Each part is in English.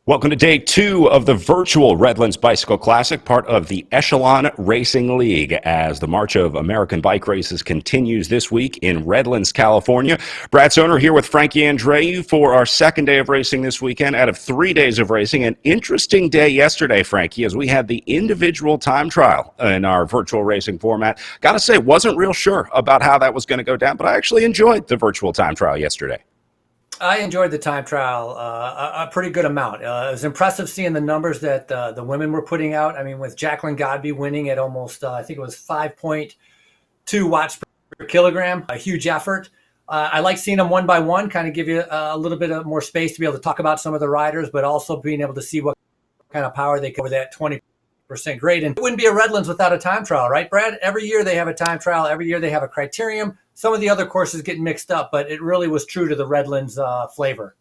Welcome to day 2 of the virtual Redlands Bicycle Classic, part of the Echelon Racing League, as the March of American Bike Races continues this week in Redlands, California. Brad Soner here with Frankie Andreu for our second day of racing this weekend out of 3 days of racing. An interesting day yesterday, Frankie, as we had the individual time trial in our virtual racing format. Got to say, wasn't real sure about how that was going to go down, but I actually enjoyed the virtual time trial yesterday. I enjoyed the time trial a pretty good amount. It was impressive seeing the numbers that the women were putting out. I mean, with Jacqueline Godby winning at almost, I think it was 5.2 watts per kilogram, a huge effort. I like seeing them one by one, kind of give you a little bit of more space to be able to talk about some of the riders, but also being able to see what kind of power they cover that 20% grade. And it wouldn't be a Redlands without a time trial, right, Brad? Every year they have a time trial. Every year they have a criterium. Some of the other courses get mixed up, but it really was true to the Redlands flavor.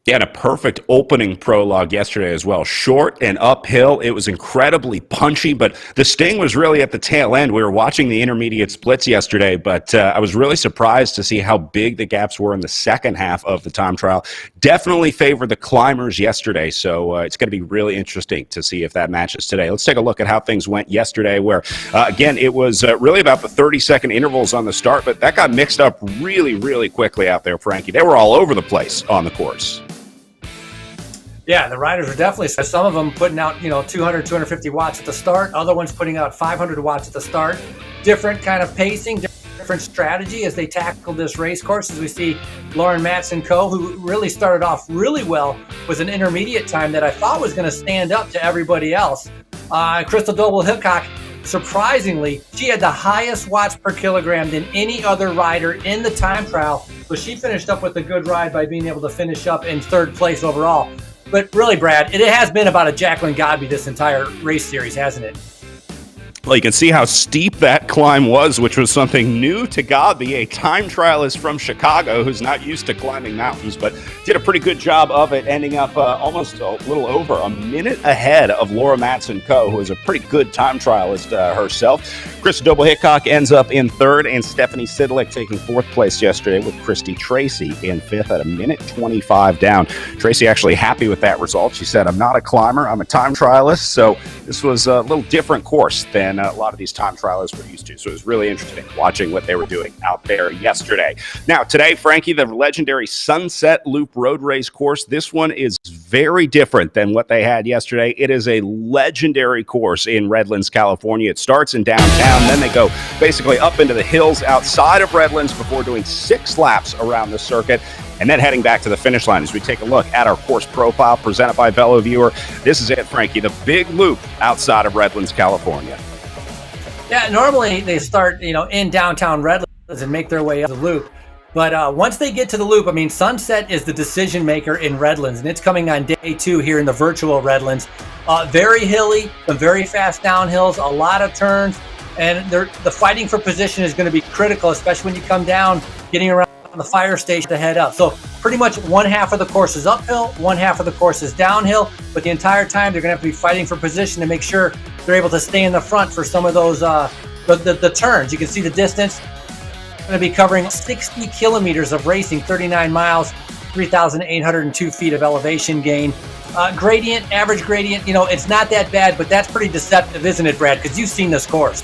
Yeah, and a perfect opening prologue yesterday as well. Short and uphill. It was incredibly punchy, but the sting was really at the tail end. We were watching the intermediate splits yesterday, but I was really surprised to see how big the gaps were in the second half of the time trial. Definitely favored the climbers yesterday, so it's going to be really interesting to see if that matches today. Let's take a look at how things went yesterday, where, again, it was really about the 30-second intervals on the start, but that got mixed up really, really quickly out there, Frankie. They were all over the place on the course. Yeah, the riders were definitely, some of them putting out, 200, 250 watts at the start. Other ones putting out 500 watts at the start. Different kind of pacing, different strategy as they tackled this race course. As we see Lauren Matz and co, who really started off really well with an intermediate time that I thought was going to stand up to everybody else. Crystal Doble-Hickok, surprisingly, she had the highest watts per kilogram than any other rider in the time trial. So she finished up with a good ride by being able to finish up in third place overall. But really, Brad, it has been about a Jacqueline Godby this entire race series, hasn't it? Well, you can see how steep that climb was, which was something new to Godby, a time trialist from Chicago who's not used to climbing mountains, but did a pretty good job of it, ending up almost a little over a minute ahead of Laura Matz and co, who is a pretty good time trialist herself. Krista Doble-Hickok ends up in third, and Stephanie Sidlick taking fourth place yesterday, with Christy Tracy in fifth at a minute 25 down. Tracy actually happy with that result. She said, "I'm not a climber, I'm a time trialist," so this was a little different course than a lot of these time trialists were used to. So it was really interesting watching what they were doing out there yesterday. Now, today, Frankie, the legendary Sunset Loop Road Race course, this one is very different than what they had yesterday. It is a legendary course in Redlands, California. It starts in downtown, then they go basically up into the hills outside of Redlands before doing 6 laps around the circuit, and then heading back to the finish line. As we take a look at our course profile presented by VeloViewer, this is it, Frankie, the big loop outside of Redlands, California. Yeah, normally they start, in downtown Redlands and make their way up the loop. But once they get to the loop, I mean, Sunset is the decision maker in Redlands, and it's coming on day 2 here in the virtual Redlands. Very hilly, some very fast downhills, a lot of turns, and the fighting for position is going to be critical, especially when you come down, getting around the fire station to head up. So pretty much one half of the course is uphill, one half of the course is downhill, but the entire time they're going to have to be fighting for position to make sure they're able to stay in the front for some of those the turns. You can see the distance. Going to be covering 60 kilometers of racing, 39 miles, 3,802 feet of elevation gain. Gradient, average gradient, it's not that bad, but that's pretty deceptive, isn't it, Brad? Because you've seen this course.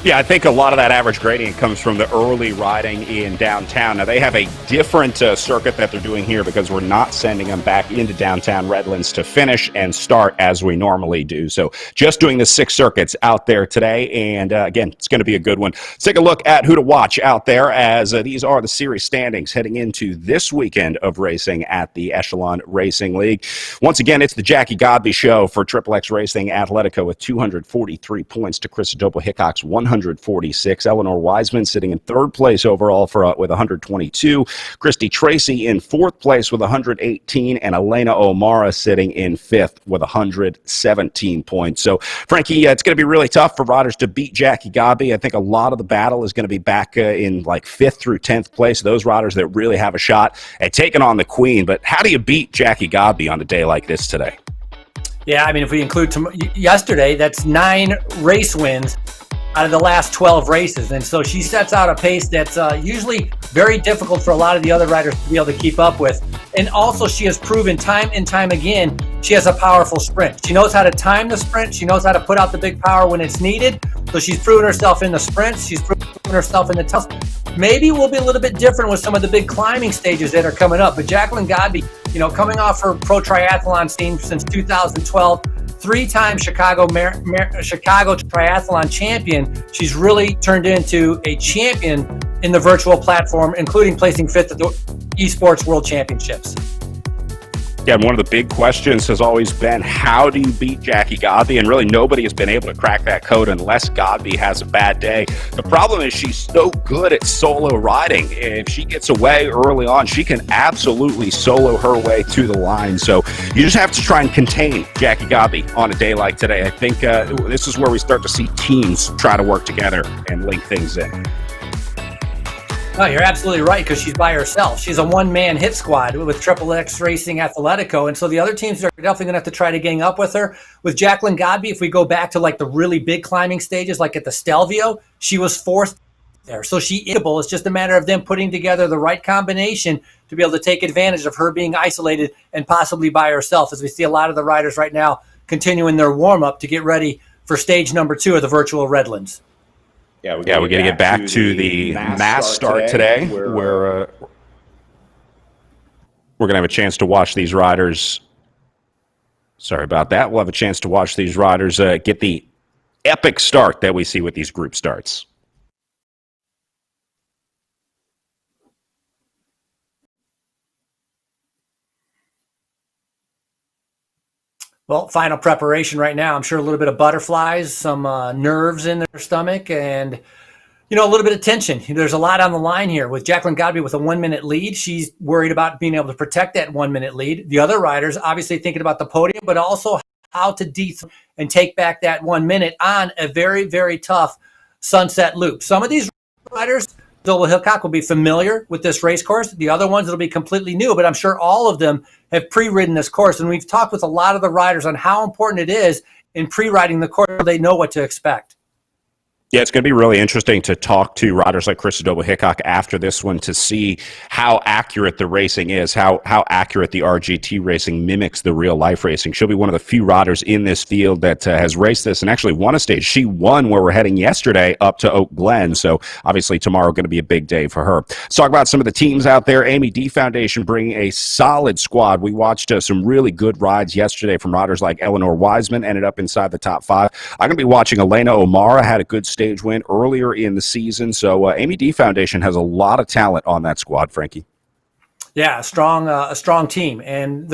Yeah, I think a lot of that average gradient comes from the early riding in downtown. Now, they have a different circuit that they're doing here because we're not sending them back into downtown Redlands to finish and start as we normally do. So just doing the 6 circuits out there today, and again, it's going to be a good one. Let's take a look at who to watch out there, as these are the series standings heading into this weekend of racing at the Echelon Racing League. Once again, it's the Jackie Godby show for XXX Racing Atletico with 243 points to Krista Doble-Hickok's 146. Eleanor Wiseman sitting in third place overall with 122. Christy Tracy in fourth place with 118, and Elena O'Mara sitting in fifth with 117 points. So, Frankie, it's going to be really tough for riders to beat Jackie Godby. I think a lot of the battle is going to be back in like 5th through 10th place, those riders that really have a shot at taking on the queen. But how do you beat Jackie Godby on a day like this today? Yeah, I mean, if we include yesterday, that's 9 race wins. out of the last 12 races. And so she sets out a pace that's usually very difficult for a lot of the other riders to be able to keep up with. And also she has proven time and time again, she has a powerful sprint. She knows how to time the sprint. She knows how to put out the big power when it's needed. So she's proven herself in the sprints. She's proven herself in the tough. Maybe we'll be a little bit different with some of the big climbing stages that are coming up. But Jacqueline Godby, coming off her pro triathlon scene since 2012, three-time Chicago triathlon champion. She's really turned into a champion in the virtual platform, including placing fifth at the Esports World Championships. Yeah, and one of the big questions has always been, how do you beat Jackie Godby? And really nobody has been able to crack that code unless Godby has a bad day. The problem is she's so good at solo riding. If she gets away early on, she can absolutely solo her way to the line. So you just have to try and contain Jackie Godby on a day like today. I think this is where we start to see teams try to work together and link things in. No, you're absolutely right, because she's by herself. She's a one-man hit squad with X Racing Athletico, and so the other teams are definitely going to have to try to gang up with her. With Jacqueline Godby, if we go back to like the really big climbing stages, like at the Stelvio, she was fourth there. So she is able. It's just a matter of them putting together the right combination to be able to take advantage of her being isolated and possibly by herself, as we see a lot of the riders right now continuing their warm-up to get ready for stage number 2 of the virtual Redlands. Yeah, we're going to get back to the mass start today, where we're going to have a chance to watch these riders. Sorry about that. We'll have a chance to watch these riders get the epic start that we see with these group starts. Well, final preparation right now. I'm sure a little bit of butterflies, some nerves in their stomach, and, a little bit of tension. There's a lot on the line here. With Jacqueline Godby with a 1-minute lead, she's worried about being able to protect that 1-minute lead. The other riders obviously thinking about the podium, but also how to and take back that 1 minute on a very, very tough sunset loop. Some of these riders, Doble Hillcock, will be familiar with this race course. The other ones, it'll be completely new, but I'm sure all of them have pre-ridden this course. And we've talked with a lot of the riders on how important it is in pre-riding the course so they know what to expect. Yeah, it's going to be really interesting to talk to riders like Krista Doble-Hickok after this one to see how accurate the racing is, how accurate the RGT racing mimics the real-life racing. She'll be one of the few riders in this field that has raced this and actually won a stage. She won where we're heading yesterday up to Oak Glen, so obviously tomorrow going to be a big day for her. Let's talk about some of the teams out there. Amy D Foundation bringing a solid squad. We watched some really good rides yesterday from riders like Eleanor Wiseman, ended up inside the top 5. I'm going to be watching Elena O'Mara, had a good stage win earlier in the season. So Amy D Foundation has a lot of talent on that squad, Frankie. Yeah, a strong team, and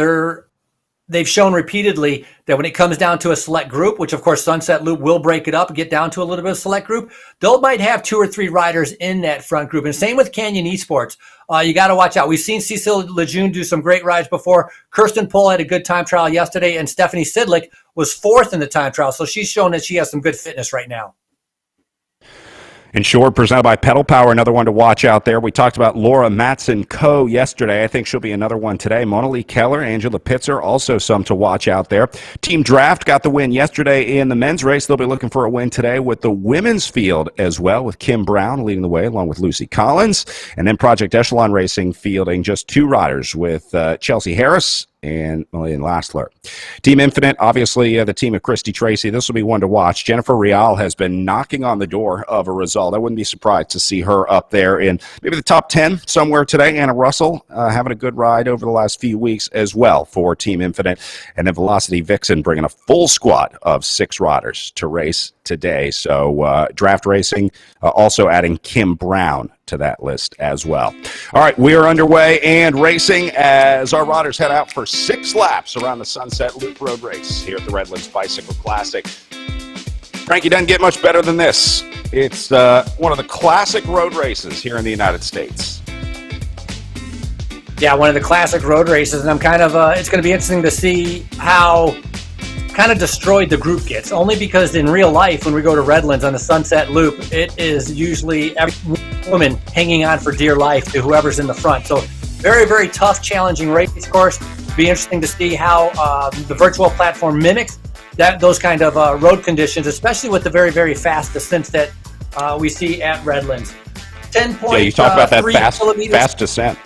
they've shown repeatedly that when it comes down to a select group, which of course Sunset Loop will break it up and get down to a little bit of select group, they might have 2 or 3 riders in that front group. And same with Canyon Esports. You got to watch out. We've seen Cecile Lejeune do some great rides before. Kirsten Pohl had a good time trial yesterday, and Stephanie Sidlick was 4th in the time trial. So she's shown that she has some good fitness right now. And Short, presented by Pedal Power, another one to watch out there. We talked about Laura Matson-Coe yesterday. I think she'll be another one today. Mona Lee Keller, Angela Pitzer, also some to watch out there. Team Draft got the win yesterday in the men's race. They'll be looking for a win today with the women's field as well, with Kim Brown leading the way along with Lucy Collins. And then Project Echelon Racing fielding just 2 riders with Chelsea Harris and Lillian Lastler. Team Infinite, obviously the team of Christy Tracy. This will be one to watch. Jennifer Rial has been knocking on the door of a result. I wouldn't be surprised to see her up there in maybe the top 10 somewhere today. Anna Russell having a good ride over the last few weeks as well for Team Infinite. And then Velocity Vixen bringing a full squad of 6 riders to race today. So Draft Racing also adding Kim Brown to that list as well. All right, we are underway and racing as our riders head out for 6 laps around the Sunset Loop Road Race here at the Redlands Bicycle Classic. Frankie, doesn't get much better than this. It's one of the classic road races here in the United States. Yeah, one of the classic road races, and I'm kind of, it's going to be interesting to see how kind of destroyed the group gets, only because in real life, when we go to Redlands on the Sunset Loop, it is usually every woman hanging on for dear life to whoever's in the front. So very, very tough, challenging race course. It'll be interesting to see how the virtual platform mimics those kind of road conditions, especially with the very, very fast descents that we see at Redlands. 10 Yeah, you talk about that fast descent.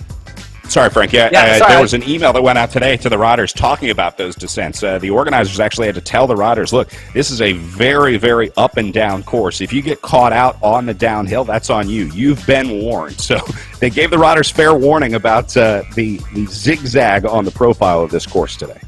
Sorry, Frank. There was an email that went out today to the riders talking about those descents. The organizers actually had to tell the riders, look, this is a very, very up and down course. If you get caught out on the downhill, that's on you. You've been warned. So they gave the riders fair warning about the zigzag on the profile of this course today.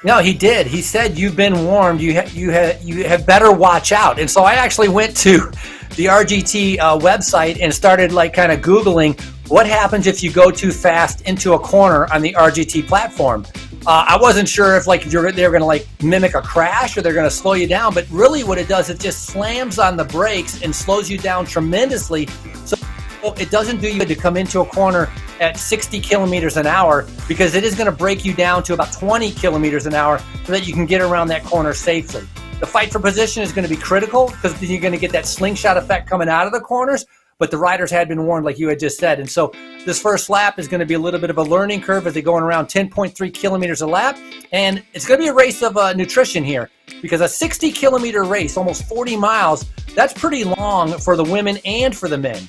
No, he did. He said, you've been warned. You have better watch out. And so I actually went to the RGT website and started kind of Googling what happens if you go too fast into a corner on the RGT platform. I wasn't sure if they were going to mimic a crash or they're going to slow you down, but really what it does, it just slams on the brakes and slows you down tremendously. So it doesn't do you good to come into a corner at 60 kilometers an hour, because it is going to break you down to about 20 kilometers an hour so that you can get around that corner safely. The fight for position is going to be critical, because you're going to get that slingshot effect coming out of the corners, but the riders had been warned, like you had just said. And so this first lap is going to be a little bit of a learning curve as they're going around 10.3 kilometers a lap. And it's going to be a race of nutrition here, because a 60-kilometer race, almost 40 miles, that's pretty long for the women and for the men.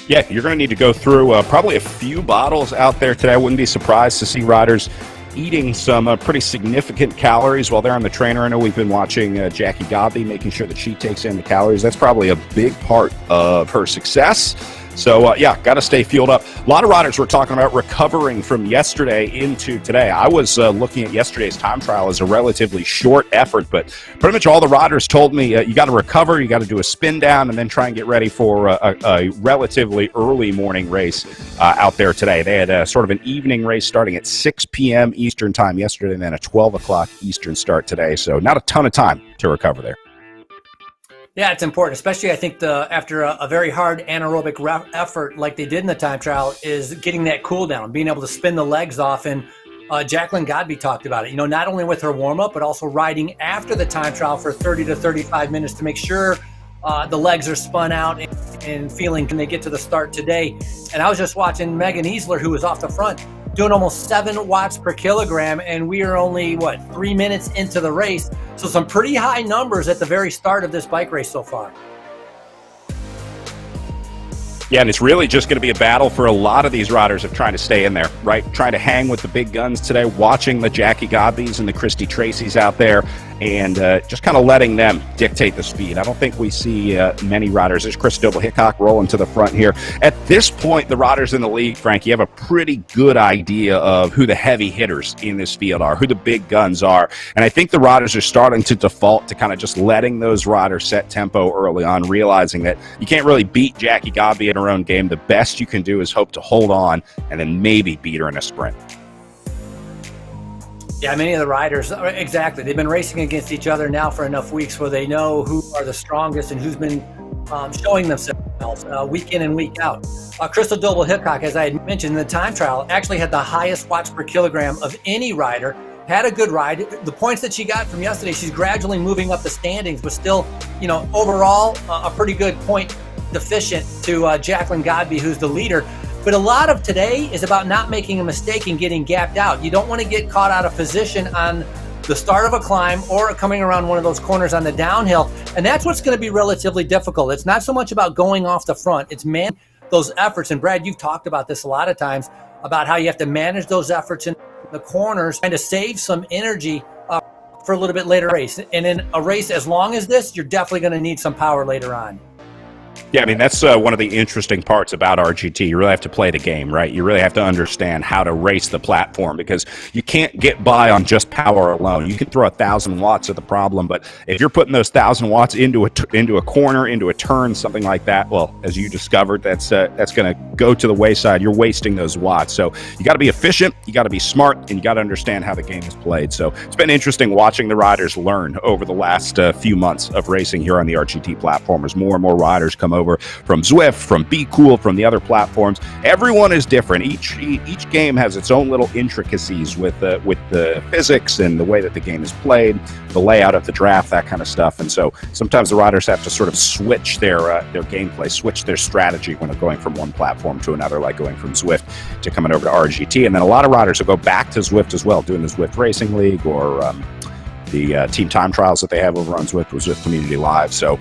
Yeah, you're going to need to go through probably a few bottles out there today. I wouldn't be surprised to see riders eating some pretty significant calories while they're on the trainer. I know we've been watching Jackie Godby, making sure that she takes in the calories. That's probably a big part of her success. So, got to stay fueled up. A lot of riders were talking about recovering from yesterday into today. I was looking at yesterday's time trial as a relatively short effort, but pretty much all the riders told me you got to recover, you got to do a spin down, and then try and get ready for a relatively early morning race out there today. They had sort of an evening race starting at 6 p.m. Eastern time yesterday, and then a 12 o'clock Eastern start today. So not a ton of time to recover there. Yeah, it's important, especially I think after a very hard anaerobic effort like they did in the time trial, is getting that cool down, being able to spin the legs off. And Jacqueline Godby talked about it, not only with her warm-up, but also riding after the time trial for 30 to 35 minutes to make sure the legs are spun out and feeling when they get to the start today. And I was just watching Megan Easler, who was off the front, doing almost 7 watts per kilogram, and we are only 3 minutes into the race. So some pretty high numbers at the very start of this bike race so far. Yeah, and it's really just going to be a battle for a lot of these riders of trying to stay in there, right? Trying to hang with the big guns today, watching the Jackie Godbys and the Christy Tracys out there, and just kind of letting them dictate the speed. I don't think we see many riders. There's Chris Doble-Hickok rolling to the front here. At this point, the riders in the league, Frank, you have a pretty good idea of who the heavy hitters in this field are, who the big guns are. And I think the riders are starting to default to kind of just letting those riders set tempo early on, realizing that you can't really beat Jackie Godby in her own game. The best you can do is hope to hold on and then maybe beat her in a sprint. Yeah, many of the riders, exactly. They've been racing against each other now for enough weeks where they know who are the strongest and who's been showing themselves week in and week out. Crystal Doble-Hickok, as I had mentioned in the time trial, actually had the highest watts per kilogram of any rider, had a good ride. The points that she got from yesterday, she's gradually moving up the standings, but still, overall, a pretty good point deficient to Jacqueline Godby, who's the leader. But a lot of today is about not making a mistake and getting gapped out. You don't want to get caught out of position on the start of a climb or coming around one of those corners on the downhill. And that's what's going to be relatively difficult. It's not so much about going off the front. It's managing those efforts. And Brad, you've talked about this a lot of times, about how you have to manage those efforts in the corners and to save some energy for a little bit later race. And in a race as long as this, you're definitely going to need some power later on. Yeah, I mean, that's one of the interesting parts about RGT. You really have to play the game, right? You really have to understand how to race the platform, because you can't get by on just power alone. You can throw 1,000 watts at the problem, but if you're putting those 1,000 watts into a corner, into a turn, something like that, well, as you discovered, that's going to go to the wayside. You're wasting those watts. So you got to be efficient, you got to be smart, and you got to understand how the game is played. So it's been interesting watching the riders learn over the last few months of racing here on the RGT platform as more and more riders come over from Zwift, from Be Cool, from the other platforms. Everyone is different. Each game has its own little intricacies with the physics and the way that the game is played, the layout of the draft, that kind of stuff. And so sometimes the riders have to sort of switch their gameplay, switch their strategy when they're going from one platform to another, like going from Zwift to coming over to RGT. And then a lot of riders will go back to Zwift as well, doing the Zwift Racing League or the team time trials that they have over on Zwift with Zwift Community Live. So,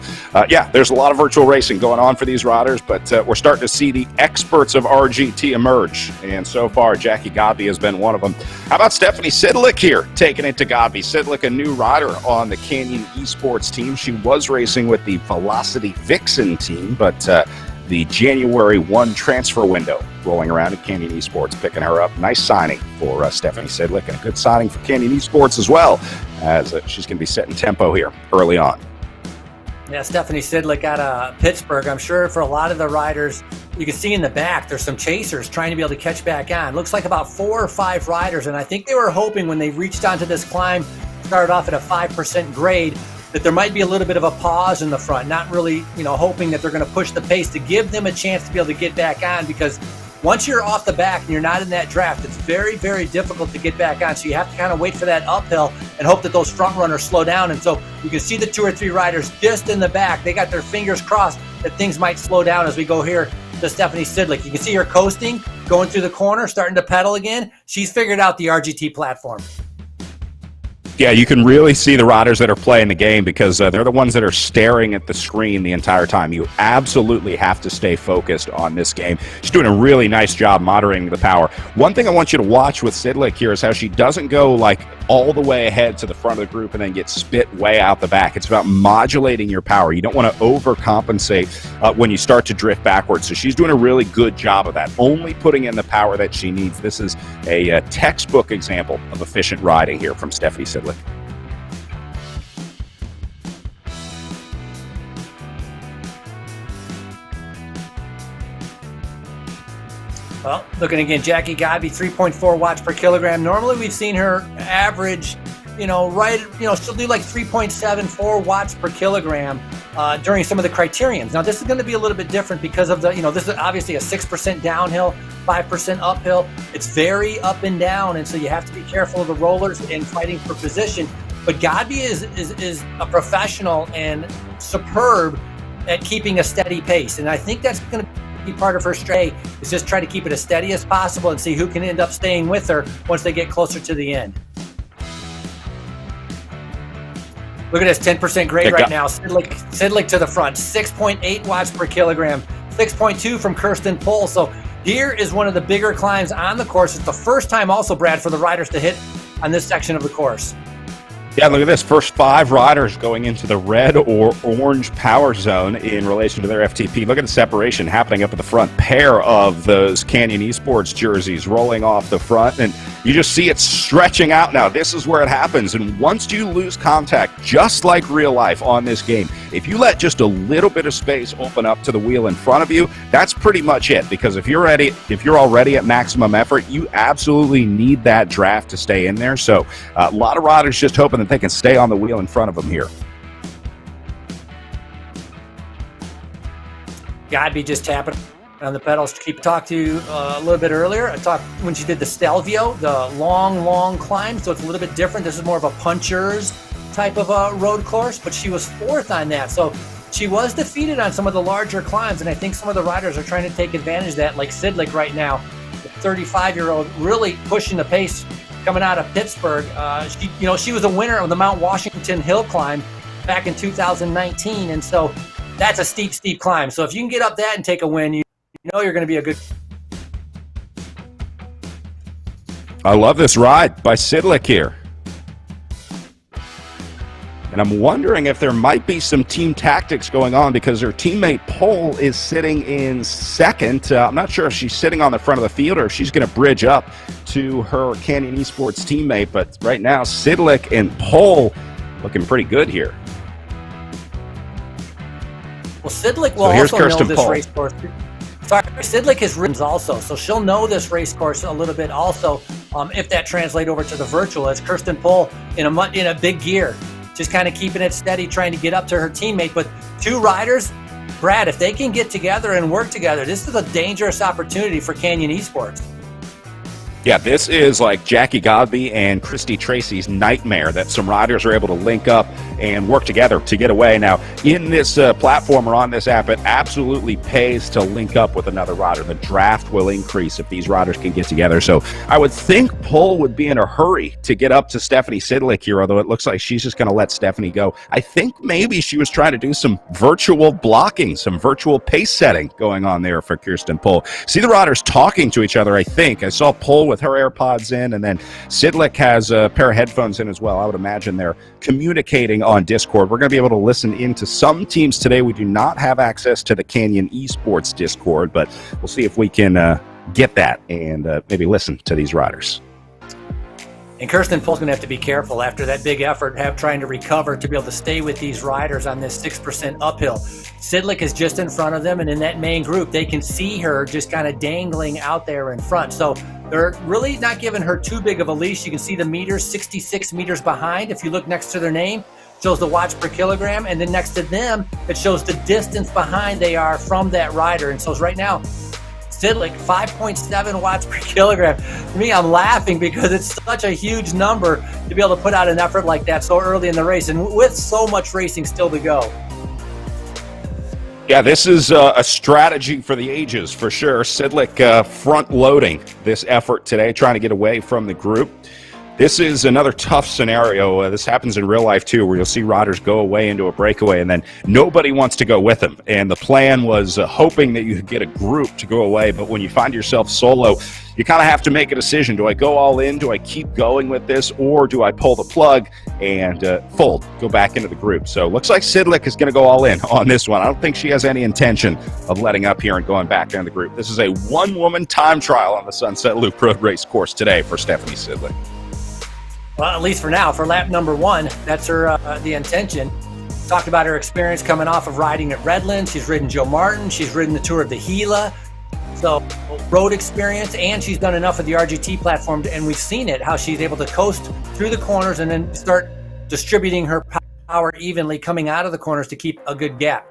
yeah, there's a lot of virtual racing going on for these riders, but we're starting to see the experts of RGT emerge. And so far, Jackie Godby has been one of them. How about Stephanie Sidlick here, taking it to Godby? Sidlick, a new rider on the Canyon Esports team. She was racing with the Velocity Vixen team, but the January 1 transfer window rolling around at Canyon Esports, picking her up. Nice signing for Stephanie Sidlick, and a good signing for Canyon Esports as well, as she's going to be setting tempo here early on. Yeah, Stephanie Sidlick out of Pittsburgh. I'm sure for a lot of the riders, you can see in the back, there's some chasers trying to be able to catch back on. Looks like about 4 or 5 riders, and I think they were hoping when they reached onto this climb, started off at a 5% grade, that there might be a little bit of a pause in the front, not really, hoping that they're going to push the pace to give them a chance to be able to get back on, because once you're off the back and you're not in that draft, it's very, very difficult to get back on. So you have to kind of wait for that uphill and hope that those front runners slow down. And so you can see the 2 or 3 riders just in the back. They got their fingers crossed that things might slow down as we go here to Stephanie Sidlick. You can see her coasting, going through the corner, starting to pedal again. She's figured out the RGT platform. Yeah, you can really see the riders that are playing the game, because they're the ones that are staring at the screen the entire time. You absolutely have to stay focused on this game. She's doing a really nice job moderating the power. One thing I want you to watch with Sidlick here is how she doesn't go like all the way ahead to the front of the group and then get spit way out the back. It's about modulating your power. You don't want to overcompensate when you start to drift backwards. So she's doing a really good job of that, only putting in the power that she needs. This is a textbook example of efficient riding here from Stephanie Sidlick. Well, looking again, Jackie Godby, 3.4 watts per kilogram. Normally we've seen her average, she'll do like 3.74 watts per kilogram during some of the criteriums. Now, this is going to be a little bit different because of this is obviously a 6% downhill, 5% uphill. It's very up and down, and so you have to be careful of the rollers and fighting for position. But Godby is a professional and superb at keeping a steady pace, and I think that's going to be part of her strategy, is just try to keep it as steady as possible and see who can end up staying with her once they get closer to the end. Look at this 10% grade right now. Sidlick to the front, 6.8 watts per kilogram, 6.2 from Kirsten Pohl. So here is one of the bigger climbs on the course. It's the first time also, Brad, for the riders to hit on this section of the course. Yeah, look at this. First 5 riders going into the red or orange power zone in relation to their FTP. Look at the separation happening up at the front. Pair of those Canyon Esports jerseys rolling off the front, and you just see it stretching out now. This is where it happens, and once you lose contact, just like real life on this game, if you let just a little bit of space open up to the wheel in front of you, that's pretty much it, because if you're already at maximum effort, you absolutely need that draft to stay in there. So a lot of riders just hoping that they can stay on the wheel in front of them here. Godby just tapping on the pedals to talked to you a little bit earlier. I talked when she did the Stelvio, the long climb, so it's a little bit different. This is more of a puncher's type of a road course, but she was 4th on that. So she was defeated on some of the larger climbs, and I think some of the riders are trying to take advantage of that, like Sidlick right now, the 35-year-old, really pushing the pace coming out of Pittsburgh. She was a winner of the Mount Washington Hill climb back in 2019, and so that's a steep climb. So if you can get up that and take a win, you know you're going to be a good. I love this ride by Sidlick here. And I'm wondering if there might be some team tactics going on, because her teammate Pohl is sitting in 2nd. I'm not sure if she's sitting on the front of the field or if she's going to bridge up to her Canyon Esports teammate. But right now, Sidlick and Pohl looking pretty good here. Well, Sidlick will also know this race course. Sorry, Sidlick has ridden also, so she'll know this race course a little bit also, if that translates over to the virtual, as Kirsten Pohl in a big gear, just kind of keeping it steady, trying to get up to her teammate. But 2 riders Brad, if they can get together and work together, this is a dangerous opportunity for Canyon Esports. Yeah, this is like Jackie Godby and Christy Tracy's nightmare, that some riders are able to link up and work together to get away. Now, in this platform or on this app, it absolutely pays to link up with another rider. The draft will increase if these riders can get together. So I would think Pole would be in a hurry to get up to Stephanie Sidlick here, although it looks like she's just going to let Stephanie go. I think maybe she was trying to do some virtual blocking, some virtual pace setting going on there for Kirsten Pole. See the riders talking to each other, I think. I saw Pole with her AirPods in, and then Sidlick has a pair of headphones in as well. I would imagine they're communicating on Discord. We're going to be able to listen into some teams today. We do not have access to the Canyon Esports Discord, but we'll see if we can get that and maybe listen to these riders. And Kirsten Pole's going to have to be careful after that big effort, trying to recover to be able to stay with these riders on this 6% uphill. Sidlick is just in front of them, and in that main group, they can see her just kind of dangling out there in front. So they're really not giving her too big of a leash. You can see the meters, 66 meters behind. If you look next to their name, it shows the watts per kilogram, and then next to them, it shows the distance behind they are from that rider. And so right now, Sidlick, 5.7 watts per kilogram. To me, I'm laughing because it's such a huge number to be able to put out an effort like that so early in the race and with so much racing still to go. Yeah, this is a strategy for the ages, for sure. Sidlick front-loading this effort today, trying to get away from the group. This is another tough scenario. This happens in real life, too, where you'll see riders go away into a breakaway, and then nobody wants to go with them. And the plan was hoping that you could get a group to go away, but when you find yourself solo, you kind of have to make a decision. Do I go all in? Do I keep going with this? Or do I pull the plug and fold, go back into the group? So looks like Sidlick is going to go all in on this one. I don't think she has any intention of letting up here and going back into the group. This is a one-woman time trial on the Sunset Loop Road Race course today for Stephanie Sidlick. Well, at least for now, for lap number one, that's her the intention. Talked about her experience coming off of riding at Redlands. She's ridden Joe Martin. She's ridden the Tour of the Gila. So road experience, and she's done enough of the RGT platform, and we've seen it, how she's able to coast through the corners and then start distributing her power evenly coming out of the corners to keep a good gap.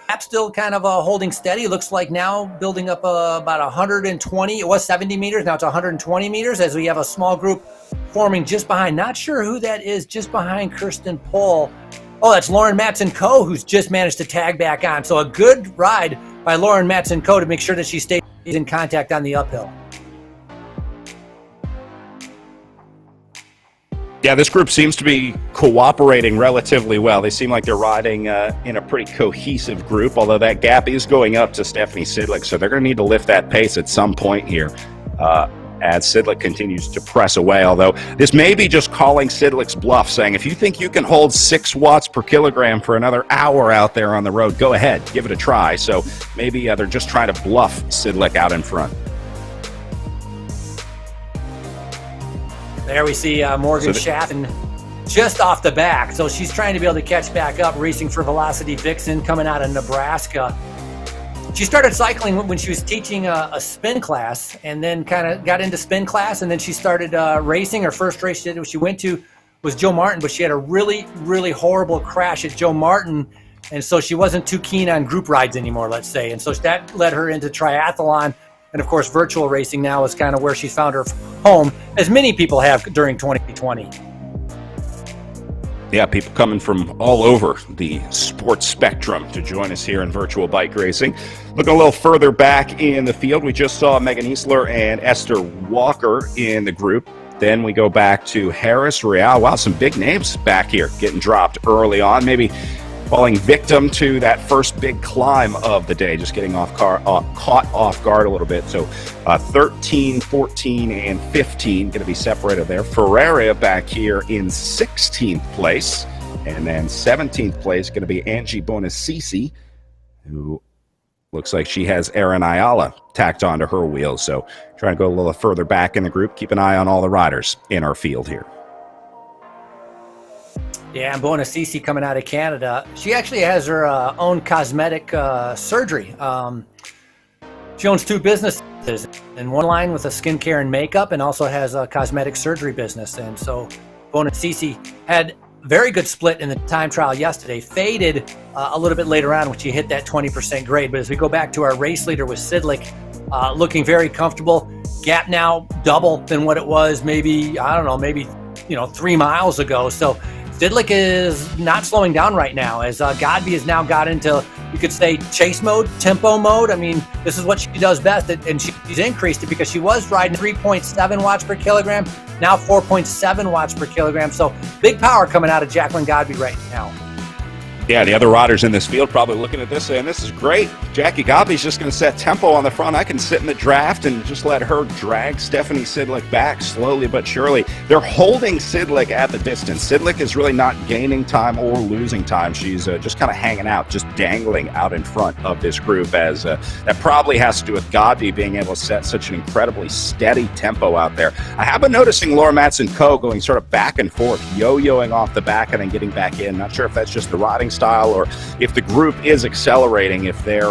Gap still kind of holding steady. Looks like now building up about 120. It was 70 meters. Now it's 120 meters as we have a small group forming just behind. Not sure who that is just behind Kirsten Pole. Oh, that's Lauren Matson-Coe, who's just managed to tag back on. So a good ride by Lauren Matson-Coe to make sure that she stays in contact on the uphill. Yeah, this group seems to be cooperating relatively well. They seem like they're riding in a pretty cohesive group, although that gap is going up to Stephanie Sidlick, so they're going to need to lift that pace at some point here as Sidlick continues to press away, although this may be just calling Sidlick's bluff, saying if you think you can hold 6 watts per kilogram for another hour out there on the road, go ahead, give it a try. So maybe they're just trying to bluff Sidlick out in front. There we see Morgan Schaffen just off the back. So she's trying to be able to catch back up, racing for Velocity Vixen coming out of Nebraska. She started cycling when she was teaching a spin class, and then kind of got into spin class, and then she started racing. Her first race she went to was Joe Martin, but she had a really, really horrible crash at Joe Martin, and so she wasn't too keen on group rides anymore, let's say. And so that led her into triathlon. And of course, virtual racing now is kind of where she found her home, as many people have during 2020. Yeah, people coming from all over the sports spectrum to join us here in virtual bike racing. Looking a little further back in the field, we just saw Megan Easler and Esther Walker in the group. Then we go back to Harris Real. Wow, some big names back here getting dropped early on. Maybe falling victim to that first big climb of the day, just getting caught off guard a little bit. So 13, 14, and 15 going to be separated there. Ferreira back here in 16th place. And then 17th place going to be Angie Bonacisi, who looks like she has Erin Ayala tacked onto her wheels. So trying to go a little further back in the group. Keep an eye on all the riders in our field here. Yeah, and Bonacisi coming out of Canada. She actually has her own cosmetic surgery. She owns 2 businesses, and one line with a skincare and makeup, and also has a cosmetic surgery business. And so Bonacisi had very good split in the time trial yesterday. Faded a little bit later on when she hit that 20% grade. But as we go back to our race leader with Sidlick, looking very comfortable. Gap now double than what it was maybe, I don't know, maybe 3 miles ago. So Sidlick is not slowing down right now, as Godby has now got into, you could say, chase mode, tempo mode. I mean, this is what she does best, and she's increased it because she was riding 3.7 watts per kilogram, now 4.7 watts per kilogram. So big power coming out of Jacqueline Godby right now. Yeah, the other riders in this field probably looking at this saying, this is great. Jackie Godby's just going to set tempo on the front. I can sit in the draft and just let her drag Stephanie Sidlick back slowly but surely. They're holding Sidlick at the distance. Sidlick is really not gaining time or losing time. She's just kind of hanging out, just dangling out in front of this group, as that probably has to do with Godby being able to set such an incredibly steady tempo out there. I have been noticing Laura Matson-Coe going sort of back and forth, yo-yoing off the back and then getting back in. Not sure if that's just the riding style or if the group is accelerating, if they're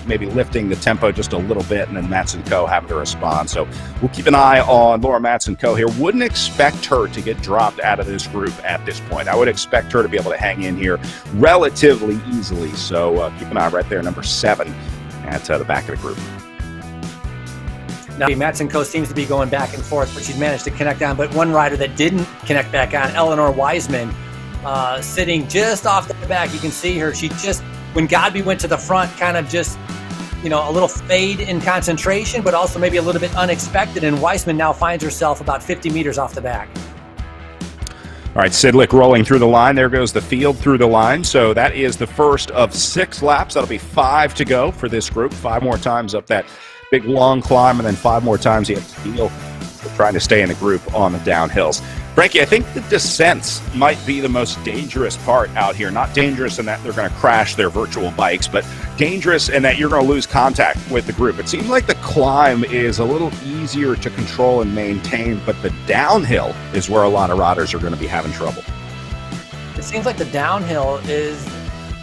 maybe lifting the tempo just a little bit and then Matson-Coe having to respond. So we'll keep an eye on Laura Matson-Coe here. Wouldn't expect her to get dropped out of this group at this point. I would expect her to be able to hang in here relatively easily. So keep an eye right there, number 7 at the back of the group. Now, Matson-Coe seems to be going back and forth, but she's managed to connect on. But one rider that didn't connect back on, Eleanor Wiseman, sitting just off the back. You can see her. She just, when Godby went to the front, kind of just, a little fade in concentration, but also maybe a little bit unexpected. And Wiseman now finds herself about 50 meters off the back. All right, Sidlick rolling through the line. There goes the field through the line. So that is the first of 6 laps. That'll be 5 to go for this group. 5 more times up that big long climb, and then 5 more times you have to deal with trying to stay in the group on the downhills. Frankie, I think the descents might be the most dangerous part out here. Not dangerous in that they're going to crash their virtual bikes, but dangerous in that you're going to lose contact with the group. It seems like the climb is a little easier to control and maintain, but the downhill is where a lot of riders are going to be having trouble. It seems like the downhill is,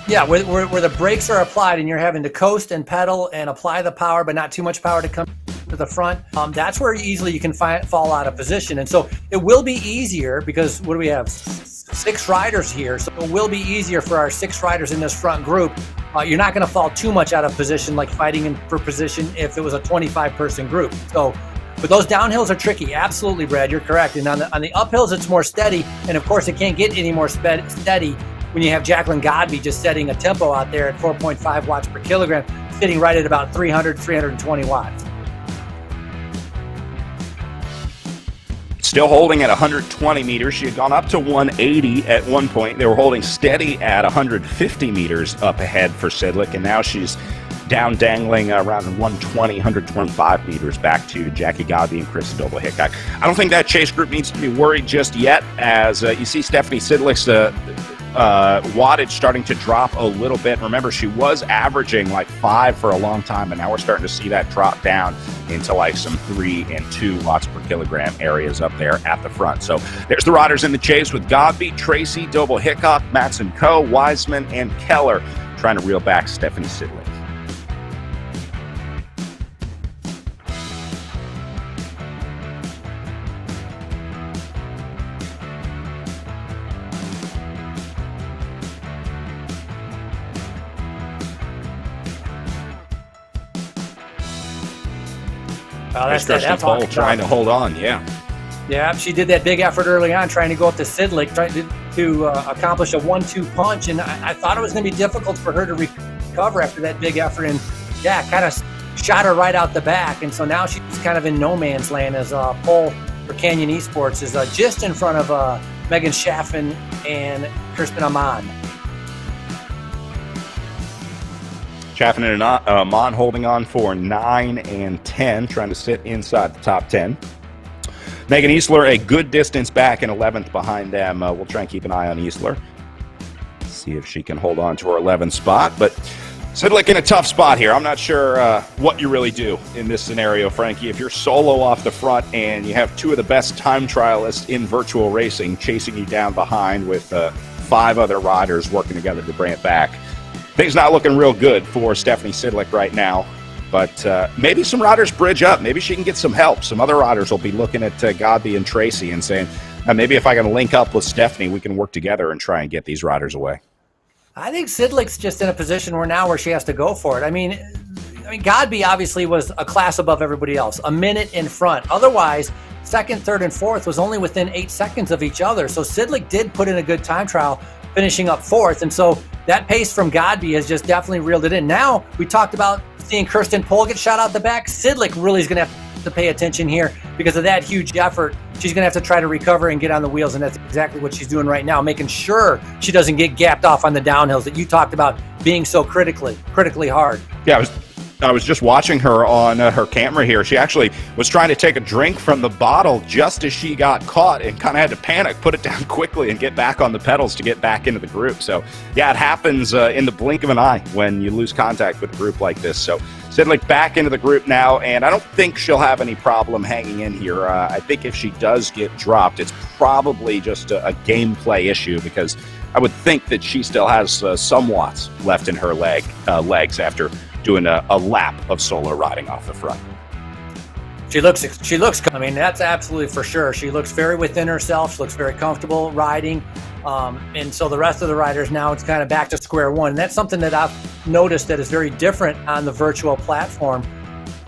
where the brakes are applied and you're having to coast and pedal and apply the power, but not too much power to come to the front. That's where easily you can fall out of position. And so it will be easier because what do we have? 6 riders here. So it will be easier for our 6 riders in this front group. You're not going to fall too much out of position like fighting for position if it was a 25-person group. So, but those downhills are tricky. Absolutely, Brad, you're correct. And on the uphills, it's more steady. And of course, it can't get any more steady when you have Jacqueline Godby just setting a tempo out there at 4.5 watts per kilogram, sitting right at about 300, 320 watts. Still holding at 120 meters. She had gone up to 180 at one point. They were holding steady at 150 meters up ahead for Sidlick, and now she's down dangling around 120, 125 meters back to Jackie Godby and Chris Doble-Hickok. I don't think that chase group needs to be worried just yet, as you see Stephanie Sidlick's wattage starting to drop a little bit. Remember, she was averaging like 5 for a long time, and now we're starting to see that drop down into like some 3 and 2 watts per kilogram areas up there at the front. So there's the riders in the chase with Godby, Tracy, Doble-Hickok, Matson-Coe, Wiseman, and Keller trying to reel back Stephanie Sidlick. That's all trying to hold on, Yeah, she did that big effort early on, trying to go up to Sidlick, trying to accomplish a 1-2 punch, and I thought it was going to be difficult for her to recover after that big effort, and kind of shot her right out the back, and so now she's kind of in no man's land as pole for Canyon Esports is just in front of Megan Schaffen and Kirsten Amon. Chaffin and Amon holding on for 9 and 10, trying to sit inside the top 10. Megan Easler a good distance back in 11th behind them. We'll try and keep an eye on Easler. See if she can hold on to her 11th spot. But Sidlick in a tough spot here. I'm not sure what you really do in this scenario, Frankie. If you're solo off the front and you have 2 of the best time trialists in virtual racing chasing you down behind with 5 other riders working together to bring it back, things not looking real good for Stephanie Sidlick right now, but maybe some riders bridge up. Maybe she can get some help. Some other riders will be looking at Godby and Tracy and saying, Maybe if I can link up with Stephanie, we can work together and try and get these riders away. I think Sidlick's just in a position where she has to go for it. I mean, Godby obviously was a class above everybody else, a minute in front. Otherwise, second, third, and fourth was only within 8 seconds of each other. So Sidlick did put in a good time trial, finishing up fourth. And so that pace from Godby has just definitely reeled it in. Now, we talked about seeing Kirsten Pohl get shot out the back. Sidlick really is going to have to pay attention here because of that huge effort. She's going to have to try to recover and get on the wheels, and that's exactly what she's doing right now, making sure she doesn't get gapped off on the downhills that you talked about being so critically hard. Yeah, I was just watching her on her camera here. She actually was trying to take a drink from the bottle just as she got caught and kind of had to panic, put it down quickly, and get back on the pedals to get back into the group. So, yeah, it happens in the blink of an eye when you lose contact with a group like this. So, Sidlick back into the group now, and I don't think she'll have any problem hanging in here. I think if she does get dropped, it's probably just a gameplay issue because I would think that she still has some watts left in her legs after doing a lap of solo riding off the front. She looks, I mean, that's absolutely for sure. She looks very within herself. She looks very comfortable riding. And so the rest of the riders now, it's kind of back to square one. And that's something that I've noticed that is very different on the virtual platform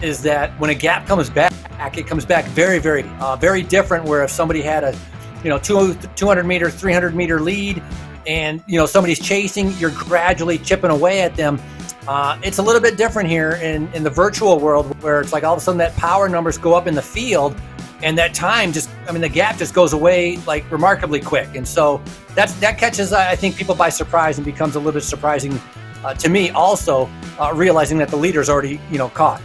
is that when a gap comes back, it comes back very, very different. Where if somebody had a, 200 meter, 300 meter lead and, somebody's chasing, you're gradually chipping away at them. It's a little bit different here in the virtual world where it's like all of a sudden that power numbers go up in the field and that time the gap just goes away like remarkably quick. And so that catches, I think, people by surprise and becomes a little bit surprising to me also, realizing that the leader's already, caught.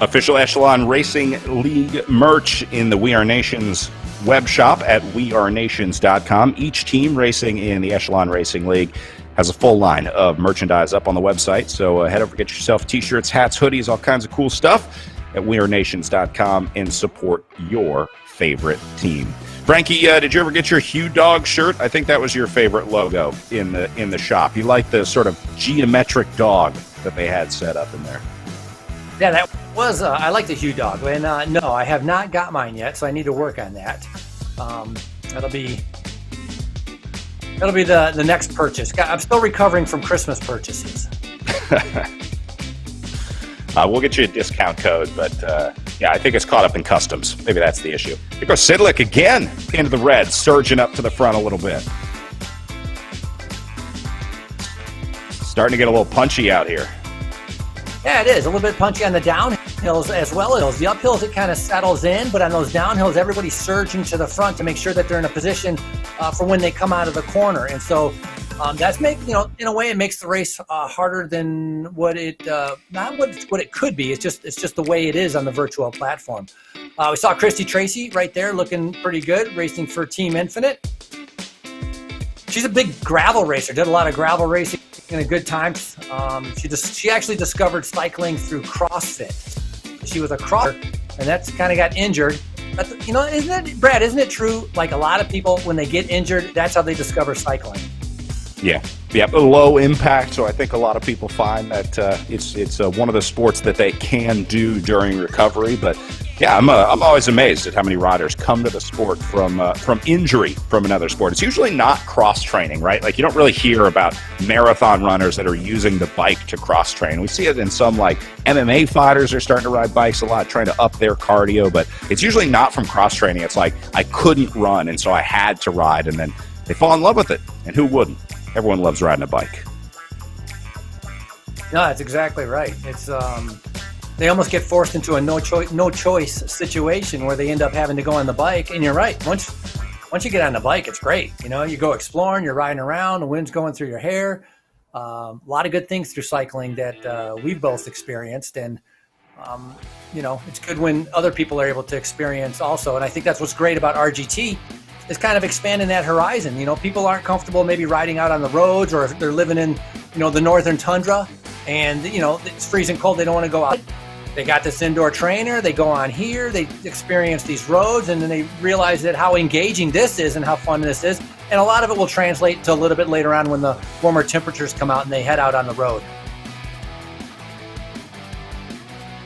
Official Echelon Racing League merch in the We Are Nations web shop at wearenations.com. Each team racing in the Echelon Racing League has a full line of merchandise up on the website. So head over, get yourself t-shirts, hats, hoodies, all kinds of cool stuff at wearenations.com and support your favorite team. Frankie, did you ever get your Hugh Dog shirt? I think that was your favorite logo in the shop. You like the sort of geometric dog that they had set up in there. Yeah, that was, I like the Hugh Dog. And no, I have not got mine yet, so I need to work on that. That'll be the next purchase. I'm still recovering from Christmas purchases. We'll get you a discount code, but yeah, I think it's caught up in customs. Maybe that's the issue. Here goes Sidlick again into the red, surging up to the front a little bit. Starting to get a little punchy out here. Yeah, it is. A little bit punchy on the downhills as well as the uphills. It kind of settles in, but on those downhills, everybody's surging to the front to make sure that they're in a position for when they come out of the corner. And so that's in a way, it makes the race harder than what it not what it could be. It's just the way it is on the virtual platform. We saw Christy Tracy right there, looking pretty good, racing for Team Infinite. She's a big gravel racer. Did a lot of gravel racing in a good time. She actually discovered cycling through CrossFit. She was a crosser, and that's kind of got injured. But, isn't it true? Like a lot of people, when they get injured, that's how they discover cycling. Yeah, low impact. So I think a lot of people find that it's one of the sports that they can do during recovery. But yeah, I'm always amazed at how many riders come to the sport from injury from another sport. It's usually not cross training, right? Like you don't really hear about marathon runners that are using the bike to cross train. We see it in some like MMA fighters are starting to ride bikes a lot, trying to up their cardio. But it's usually not from cross training. It's like I couldn't run, and so I had to ride, and then they fall in love with it. And who wouldn't? Everyone loves riding a bike. No, that's exactly right. It's they almost get forced into a no choice situation where they end up having to go on the bike. And you're right. Once you get on the bike, it's great. You go exploring, you're riding around, the wind's going through your hair. A lot of good things through cycling that we've both experienced, and it's good when other people are able to experience also. And I think that's what's great about RGT. Is kind of expanding that horizon. People aren't comfortable maybe riding out on the roads, or if they're living in, the northern tundra and, it's freezing cold, they don't want to go out. They got this indoor trainer, they go on here, they experience these roads, and then they realize that how engaging this is and how fun this is. And a lot of it will translate to a little bit later on when the warmer temperatures come out and they head out on the road.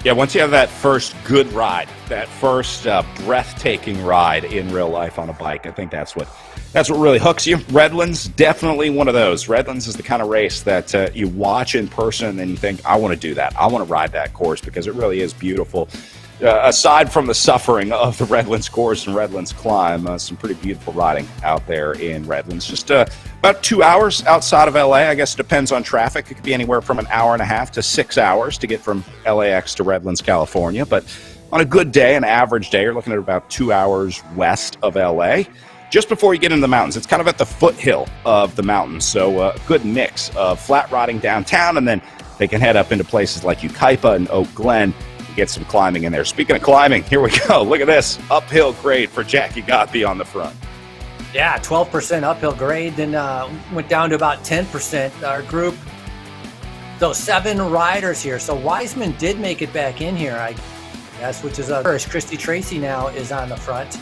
Yeah, once you have that first good ride, that first breathtaking ride in real life on a bike, I think that's what really hooks you. Redlands, definitely one of those. Redlands is the kind of race that you watch in person and you think, I want to do that. I want to ride that course because it really is beautiful. Aside from the suffering of the Redlands course and Redlands climb, some pretty beautiful riding out there in Redlands. Just about 2 hours outside of LA. I guess it depends on traffic. It could be anywhere from an hour and a half to 6 hours to get from LAX to Redlands, California. But on a good day, an average day, you're looking at about 2 hours west of LA. Just before you get into the mountains, it's kind of at the foothill of the mountains. So a good mix of flat riding downtown, and then they can head up into places like Yucaipa and Oak Glen. Get some climbing in there. Speaking of climbing, here we go. Look at this uphill grade for Jackie Godby on the front. Yeah, 12% uphill grade, then went down to about 10%. Our group, so 7 riders here. So Wiseman did make it back in here, I guess, which is first. Christy Tracy now is on the front.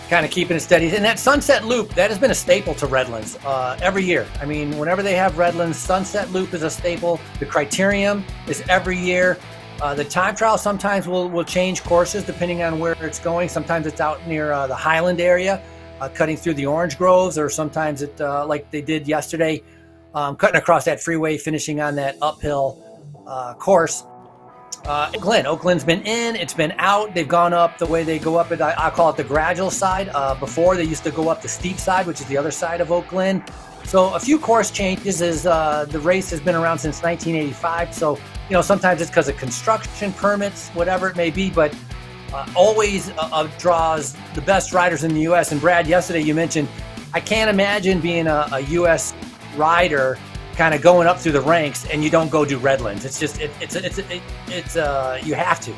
Kind of keeping it steady. And that Sunset Loop, that has been a staple to Redlands every year. I mean, whenever they have Redlands, Sunset Loop is a staple. The Criterium is every year. The time trial sometimes will change courses depending on where it's going. Sometimes it's out near the Highland area, cutting through the orange groves, or sometimes it, like they did yesterday, cutting across that freeway, finishing on that uphill course. Oak Glen's been in, it's been out. They've gone up the way they go up it. I call it the gradual side. Before they used to go up the steep side, which is the other side of Oak Glen. So a few course changes as the race has been around since 1985. So, you know, sometimes it's because of construction permits, whatever it may be, but always draws the best riders in the U.S. And Brad, yesterday you mentioned, I can't imagine being a U.S. rider kind of going up through the ranks and you don't go do Redlands. It's just, it's you have to.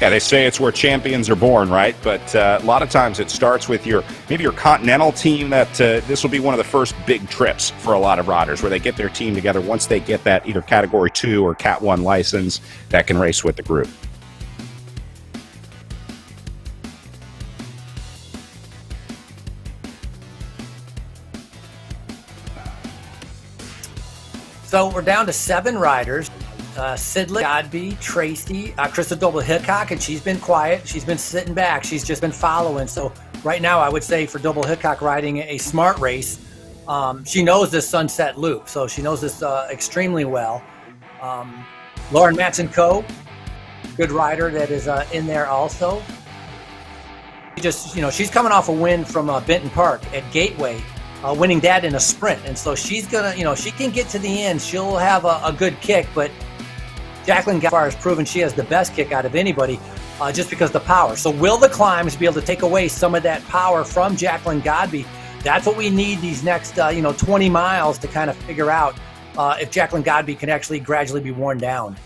Yeah, they say it's where champions are born, right? But a lot of times it starts with maybe your continental team. That this will be one of the first big trips for a lot of riders where they get their team together once they get that either Category 2 or Cat 1 license that can race with the group. So we're down to 7 riders. Sidley, Godby, Tracy, Krista Doble-Hickok, and she's been quiet. She's been sitting back. She's just been following. So right now, I would say for Doble-Hickok riding a smart race, she knows this Sunset Loop. So she knows this extremely well. Lauren Matson-Coe, good rider that is in there also. She's coming off a win from Benton Park at Gateway. Winning that in a sprint. And so she's going to, she can get to the end. She'll have a good kick, but Jacqueline Godby has proven she has the best kick out of anybody just because of the power. So will the climbs be able to take away some of that power from Jacqueline Godby? That's what we need these next, 20 miles to kind of figure out if Jacqueline Godby can actually gradually be worn down.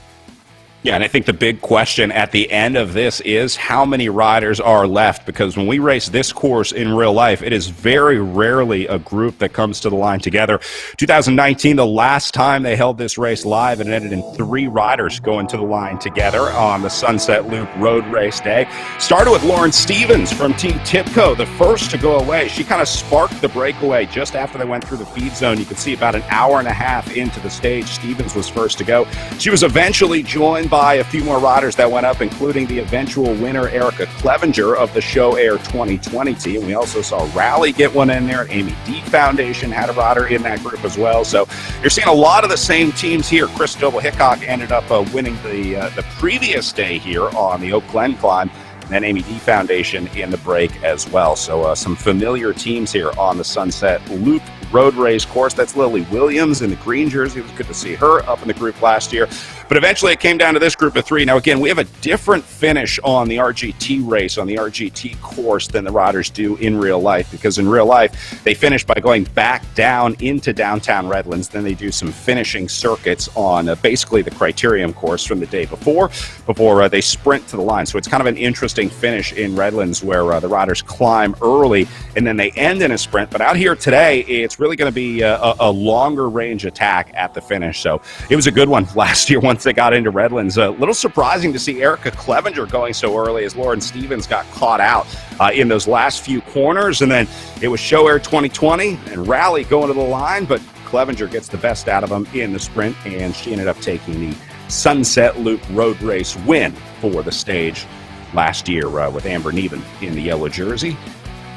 Yeah, and I think the big question at the end of this is how many riders are left, because when we race this course in real life, it is very rarely a group that comes to the line together. 2019, the last time they held this race live, it ended in 3 riders going to the line together on the Sunset Loop Road Race Day. Started with Lauren Stevens from Team Tipco, the first to go away. She kind of sparked the breakaway just after they went through the feed zone. You could see about an hour and a half into the stage, Stevens was first to go. She was eventually joined by a few more riders that went up, including the eventual winner, Erica Clevenger of the Show Air 2020 team. We also saw Rally get one in there. Amy D Foundation had a rider in that group as well. So you're seeing a lot of the same teams here. Chris Doble-Hickok ended up winning the previous day here on the Oak Glen climb. And then Amy D Foundation in the break as well. So some familiar teams here on the Sunset Loop Road Race course. That's Lily Williams in the green jersey. It was good to see her up in the group last year. But eventually it came down to this group of 3. Now, again, we have a different finish on the RGT race, on the RGT course, than the riders do in real life, because in real life, they finish by going back down into downtown Redlands. Then they do some finishing circuits on basically the Criterium course from the day before they sprint to the line. So it's kind of an interesting finish in Redlands where the riders climb early and then they end in a sprint. But out here today, it's really going to be a longer range attack at the finish. So it was a good one last year once they got into Redlands. A little surprising to see Erica Clevenger going so early as Lauren Stevens got caught out in those last few corners. And then it was Show Air 2020 and Rally going to the line, but Clevenger gets the best out of him in the sprint, and she ended up taking the Sunset Loop Road Race win for the stage last year with Amber Neben in the yellow jersey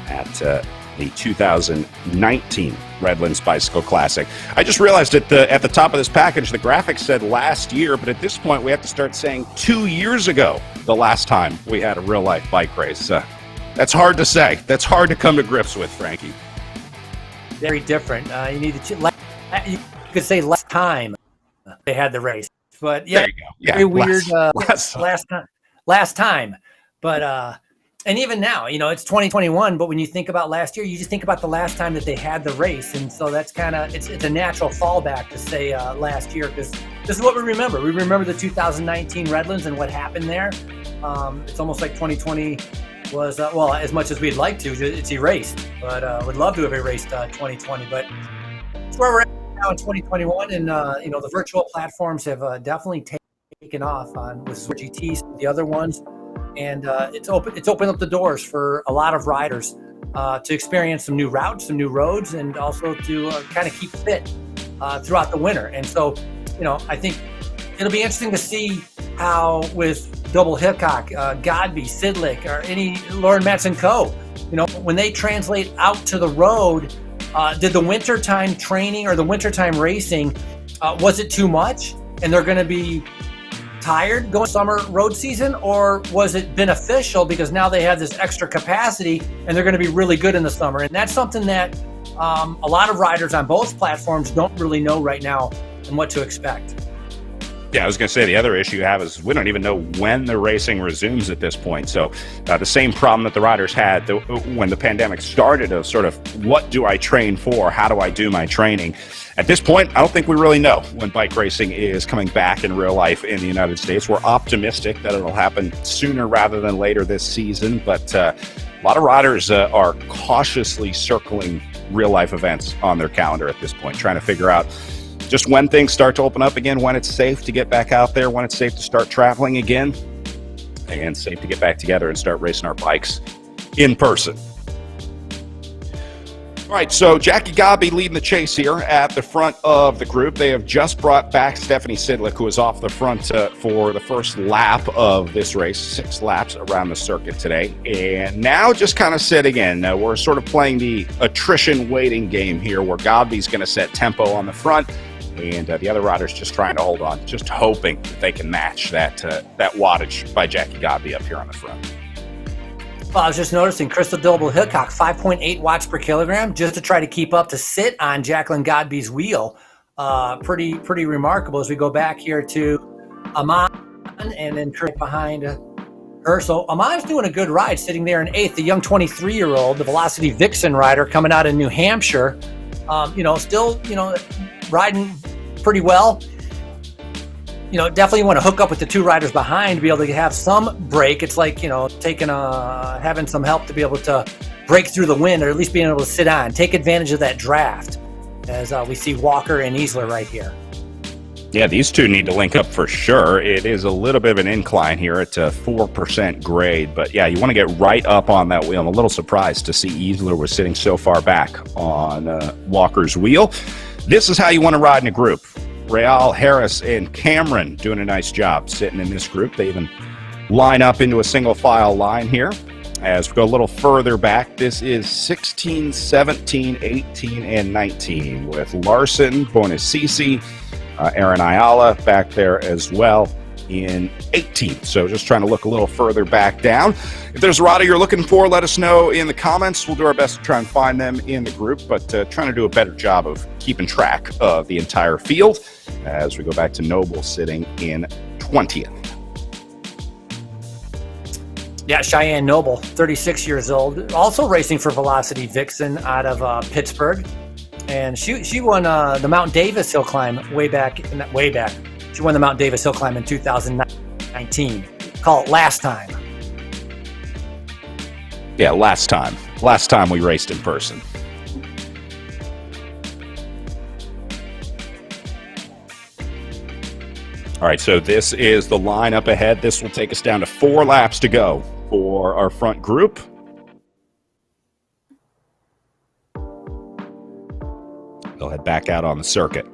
at the 2019 Redlands Bicycle Classic. I just realized at the top of this package, the graphic said last year, but at this point we have to start saying 2 years ago, the last time we had a real-life bike race. That's hard to say. That's hard to come to grips with, Frankie. Very different. You need to. You could say last time they had the race, but yeah, very weird. Last time, but and even now, it's 2021. But when you think about last year, you just think about the last time that they had the race, and so that's kind of it's a natural fallback to say last year, because this is what we remember. We remember the 2019 Redlands and what happened there. It's almost like 2020 was well, as much as we'd like to, it's erased. But would love to have erased 2020. But it's where we're at now in 2021, and the virtual platforms have definitely taken off on with GTs, the other ones. And it's opened up the doors for a lot of riders to experience some new routes, some new roads, and also to kind of keep fit throughout the winter. And so, I think it'll be interesting to see how with Double Hickok, Godby, Sidlick, or any Lauren Matson Co., when they translate out to the road, did the wintertime training or the wintertime racing, was it too much? And they're going to be tired going summer road season, or was it beneficial because now they have this extra capacity and they're going to be really good in the summer? And that's something that a lot of riders on both platforms don't really know right now and what to expect. Yeah, I was going to say the other issue you have is we don't even know when the racing resumes at this point. So the same problem that the riders had when the pandemic started of sort of what do I train for? How do I do my training? At this point, I don't think we really know when bike racing is coming back in real life in the United States. We're optimistic that it'll happen sooner rather than later this season, but a lot of riders are cautiously circling real life events on their calendar at this point, trying to figure out just when things start to open up again, when it's safe to get back out there, when it's safe to start traveling again, and safe to get back together and start racing our bikes in person. All right, so Jackie Godby leading the chase here at the front of the group. They have just brought back Stephanie Sidlick, who was off the front for the first lap of this race, 6 laps around the circuit today. And now just kind of sitting in. We're sort of playing the attrition waiting game here, where Godby's going to set tempo on the front, and the other riders just trying to hold on, just hoping that they can match that wattage by Jackie Godby up here on the front. Well, I was just noticing Crystal Double Hickok, 5.8 watts per kilogram, just to try to keep up to sit on Jacqueline Godby's wheel. Pretty remarkable as we go back here to Amon and then right behind her. So Amon's doing a good ride, sitting there in 8th, the young 23-year-old, the Velocity Vixen rider coming out of New Hampshire. Still, riding pretty well. Definitely want to hook up with the 2 riders behind to be able to have some break. It's like, having some help to be able to break through the wind, or at least being able to sit on, take advantage of that draft, as we see Walker and Easler right here. Yeah, these two need to link up for sure. It is a little bit of an incline here at a 4% grade, but yeah, you want to get right up on that wheel. I'm a little surprised to see Easler was sitting so far back on Walker's wheel. This is how you want to ride in a group. Real, Harris, and Cameron doing a nice job sitting in this group. They even line up into a single file line here. As we go a little further back, this is 16, 17, 18, and 19 with Larson, Bonacisi, Aaron Ayala back there as well in 18. So just trying to look a little further back down. If there's a rider you're looking for, let us know in the comments. We'll do our best to try and find them in the group, but trying to do a better job of keeping track of the entire field as we go back to Noble sitting in 20th. Yeah, Cheyenne Noble, 36 years old, also racing for Velocity Vixen out of Pittsburgh. And she won the Mount Davis Hill Climb way back. She won the Mount Davis Hill Climb in 2019. Call it last time. Yeah, last time. Last time we raced in person. All right, so this is the line up ahead. This will take us down to 4 laps to go for our front group. Go ahead. back out on the circuit.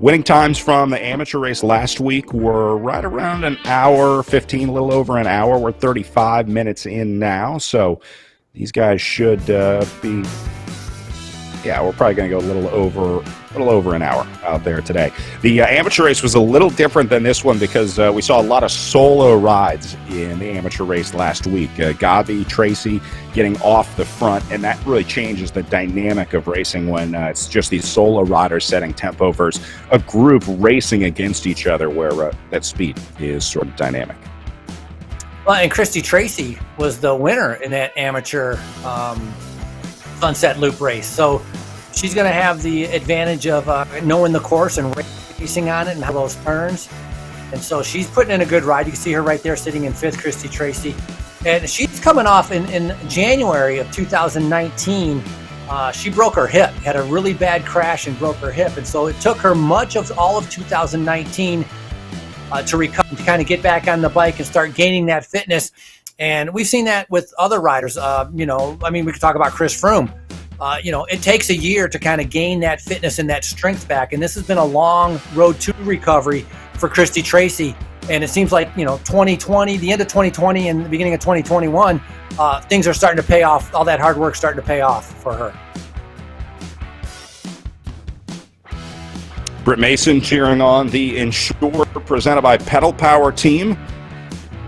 Winning times from the amateur race last week were right around an hour 15, a little over an hour. We're 35 minutes in now, so these guys should be... Yeah, we're probably going to go a little over an hour out there today. The amateur race was a little different than this one because we saw a lot of solo rides in the amateur race last week. Gabi, Tracy getting off the front, and that really changes the dynamic of racing when it's just these solo riders setting tempo versus a group racing against each other where that speed is sort of dynamic. Well, and Christy Tracy was the winner in that amateur Sunset Loop race. So she's going to have the advantage of knowing the course and racing on it and how those turns. And so she's putting in a good ride. You can see her right there sitting in fifth, Christy Tracy. And she's coming off in January of 2019. She broke her hip, had a really bad crash and broke her hip. And so it took her much of all of 2019 to recover, to kind of get back on the bike and start gaining that fitness. And we've seen that with other riders. We could talk about Chris Froome. It takes a year to kind of gain that fitness and that strength back. And this has been a long road to recovery for Christy Tracy. And it seems like, 2020, the end of 2020 and the beginning of 2021, things are starting to pay off. All that hard work starting to pay off for her. Britt Mason cheering on the Ensure presented by Pedal Power team.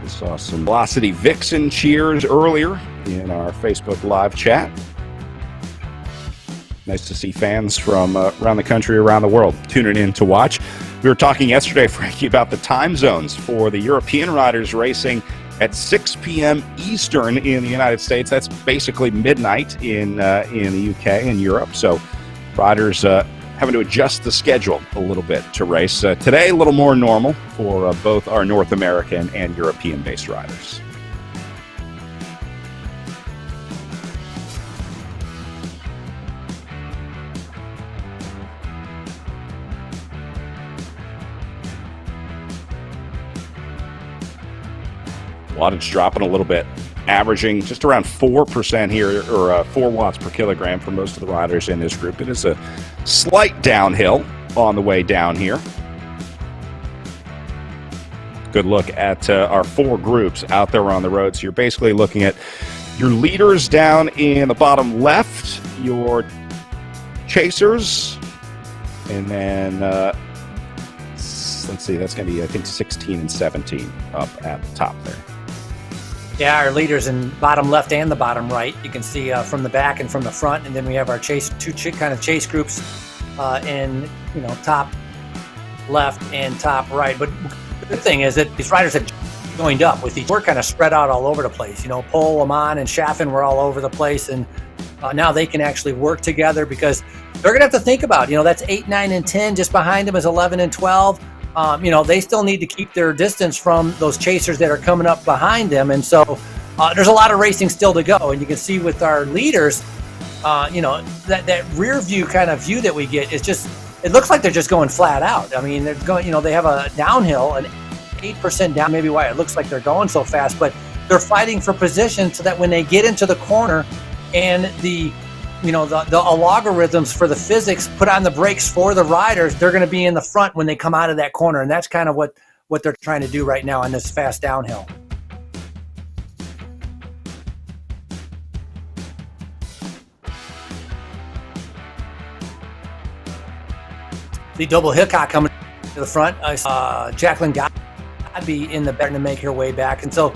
We saw some Velocity Vixen cheers earlier in our Facebook Live chat. Nice to see fans from around the country, around the world tuning in to watch. We were talking yesterday, Frankie, about the time zones for the European riders racing at 6 p.m. Eastern in the United States. That's basically midnight in the UK and Europe. So riders having to adjust the schedule a little bit to race. Today, a little more normal for both our North American and European-based riders. Wattage dropping a little bit, averaging just around 4% here, or 4 watts per kilogram for most of the riders in this group. It is a slight downhill on the way down here. Good look at our 4 groups out there on the road. So you're basically looking at your leaders down in the bottom left, your chasers, and then let's see, that's going to be, I think, 16 and 17 up at the top there. Yeah, our leaders in bottom left and the bottom right. You can see from the back and from the front, and then we have our chase chase groups in top left and top right. But the good thing is that these riders have joined up with each. We're kind of spread out all over the place. Pole, Amon, and Chaffin were all over the place, and now they can actually work together because they're going to have to think about. That's 8, 9, and 10. Just behind them is 11 and 12. They still need to keep their distance from those chasers that are coming up behind them. And so there's a lot of racing still to go. And you can see with our leaders, that rear view kind of view that we get is just, it looks like they're just going flat out. I mean, they're going, they have a downhill, an 8% down, maybe why it looks like they're going so fast, but they're fighting for position so that when they get into the corner and the algorithms for the physics put on the brakes for the riders, they're going to be in the front when they come out of that corner. And that's kind of what they're trying to do right now on this fast downhill. The double Hickok coming to the front. I saw Jacqueline Godby in the back to make her way back. And so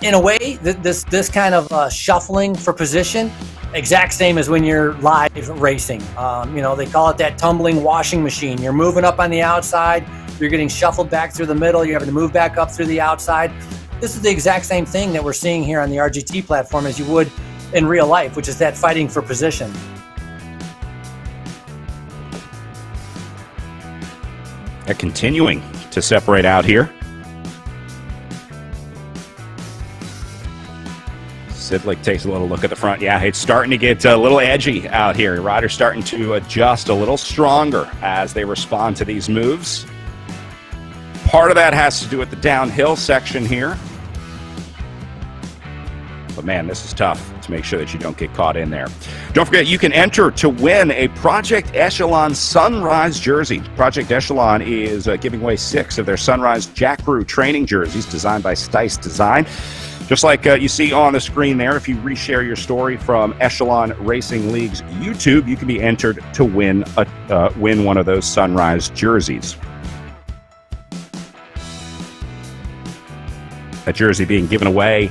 in a way, this kind of shuffling for position, exact same as when you're live racing. They call it that tumbling washing machine. You're moving up on the outside, you're getting shuffled back through the middle, you're having to move back up through the outside. This is the exact same thing that we're seeing here on the RGT platform as you would in real life, which is that fighting for position. They're continuing to separate out here. Sidlick takes a little look at the front. Yeah, it's starting to get a little edgy out here. Riders starting to adjust a little stronger as they respond to these moves. Part of that has to do with the downhill section here. But man, this is tough to make sure that you don't get caught in there. Don't forget, you can enter to win a Project Echelon Sunrise jersey. Project Echelon is giving away 6 of their Sunrise Jack Brew training jerseys designed by Stice Design. Just like you see on the screen there, if you reshare your story from Echelon Racing League's YouTube, you can be entered to win one of those Sunrise jerseys. That jersey being given away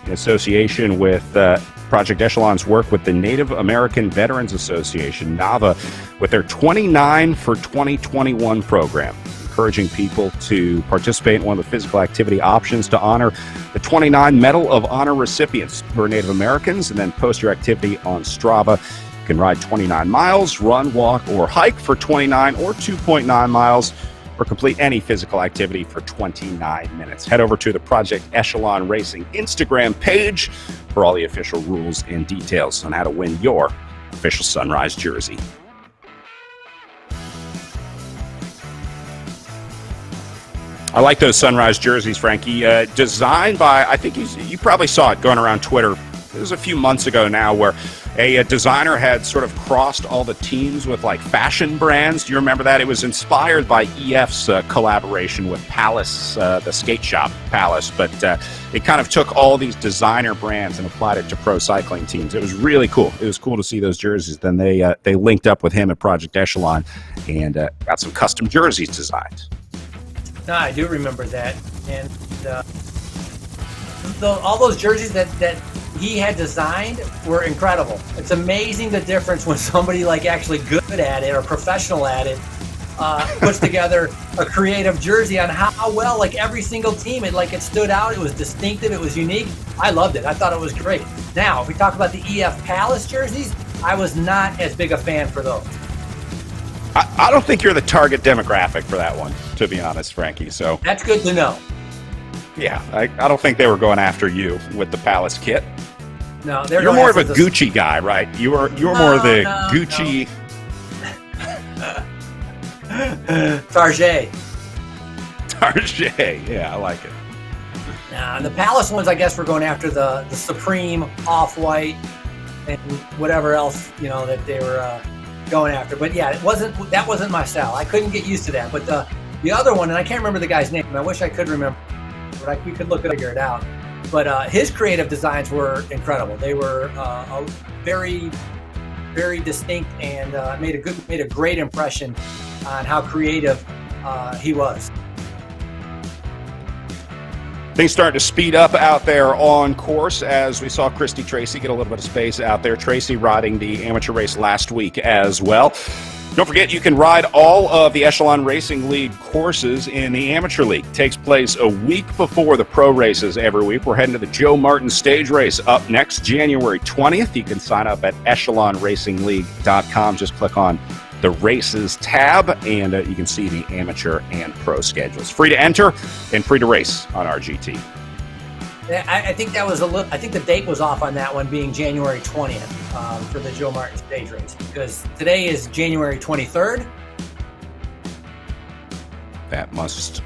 in association with Project Echelon's work with the Native American Veterans Association, NAVA, with their 29 for 2021 program, encouraging people to participate in one of the physical activity options to honor the 29 Medal of Honor recipients who are Native Americans, and then post your activity on Strava. You can ride 29 miles, run, walk, or hike for 29 or 2.9 miles, or complete any physical activity for 29 minutes. Head over to the Project Echelon Racing Instagram page for all the official rules and details on how to win your official Sunrise jersey. I like those Sunrise jerseys, Frankie. Designed by, I think you probably saw it going around Twitter. It was a few months ago now, where a designer had sort of crossed all the teams with like fashion brands. Do you remember that? It was inspired by EF's collaboration with Palace, the skate shop Palace, but it kind of took all these designer brands and applied it to pro cycling teams. It was really cool. It was cool to see those jerseys. Then they linked up with him at Project Echelon and got some custom jerseys designed. No, I do remember that, and all those jerseys that he had designed were incredible. It's amazing the difference when somebody like actually good at it or professional at it puts together a creative jersey on how well, like every single team, it stood out. It was distinctive. It was unique. I loved it. I thought it was great. Now, if we talk about the EF Palace jerseys, I was not as big a fan for those. I don't think you're the target demographic for that one, to be honest, Frankie. So that's good to know. Yeah, I don't think they were going after you with the Palace kit. No, you're more of a Gucci guy, right? You're more of the Gucci. Target. Yeah, I like it. Nah, the Palace ones, I guess, were going after the Supreme Off-White and whatever else that they were going after. But yeah, that wasn't my style. I couldn't get used to that. But the other one, and I can't remember the guy's name, and I wish I could remember. But we could figure it out. But his creative designs were incredible. They were very, very distinct and made a great impression on how creative he was. Things starting to speed up out there on course as we saw Christy Tracy get a little bit of space out there. Tracy riding the amateur race last week as well. Don't forget, you can ride all of the Echelon Racing League courses in the Amateur League. It takes place a week before the pro races every week. We're heading to the Joe Martin Stage Race up next January 20th. You can sign up at echelonracingleague.com. Just click on the races tab, and you can see the amateur and pro schedules. Free to enter and free to race on RGT. I think that was I think the date was off on that one, being January 20th for the Joe Martin Stage Race, because today is January 23rd. That must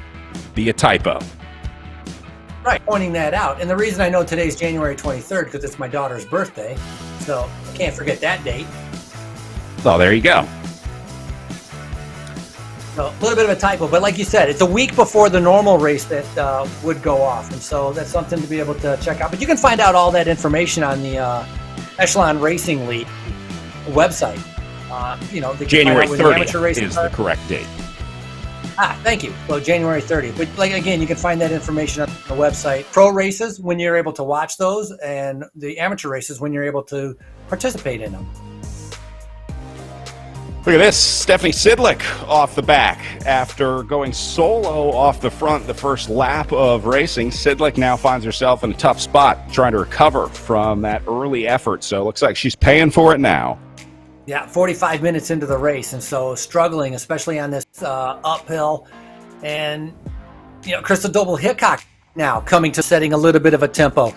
be a typo. Right, pointing that out. And the reason I know today's January 23rd because it's my daughter's birthday, so I can't forget that date. Oh, there you go. So a little bit of a typo, but like you said, it's a week before the normal race that would go off, and so that's something to be able to check out. But you can find out all that information on the Echelon Racing League website. January 30th is the correct date. Thank you. So January 30th. But again, you can find that information on the website. Pro races, when you're able to watch those, and the amateur races, when you're able to participate in them. Look at this, Stephanie Sidlick off the back. After going solo off the front the first lap of racing, Sidlick now finds herself in a tough spot trying to recover from that early effort. So it looks like she's paying for it now. Yeah, 45 minutes into the race, and so struggling, especially on this uphill. And, Crystal Doble-Hickok now coming to setting a little bit of a tempo.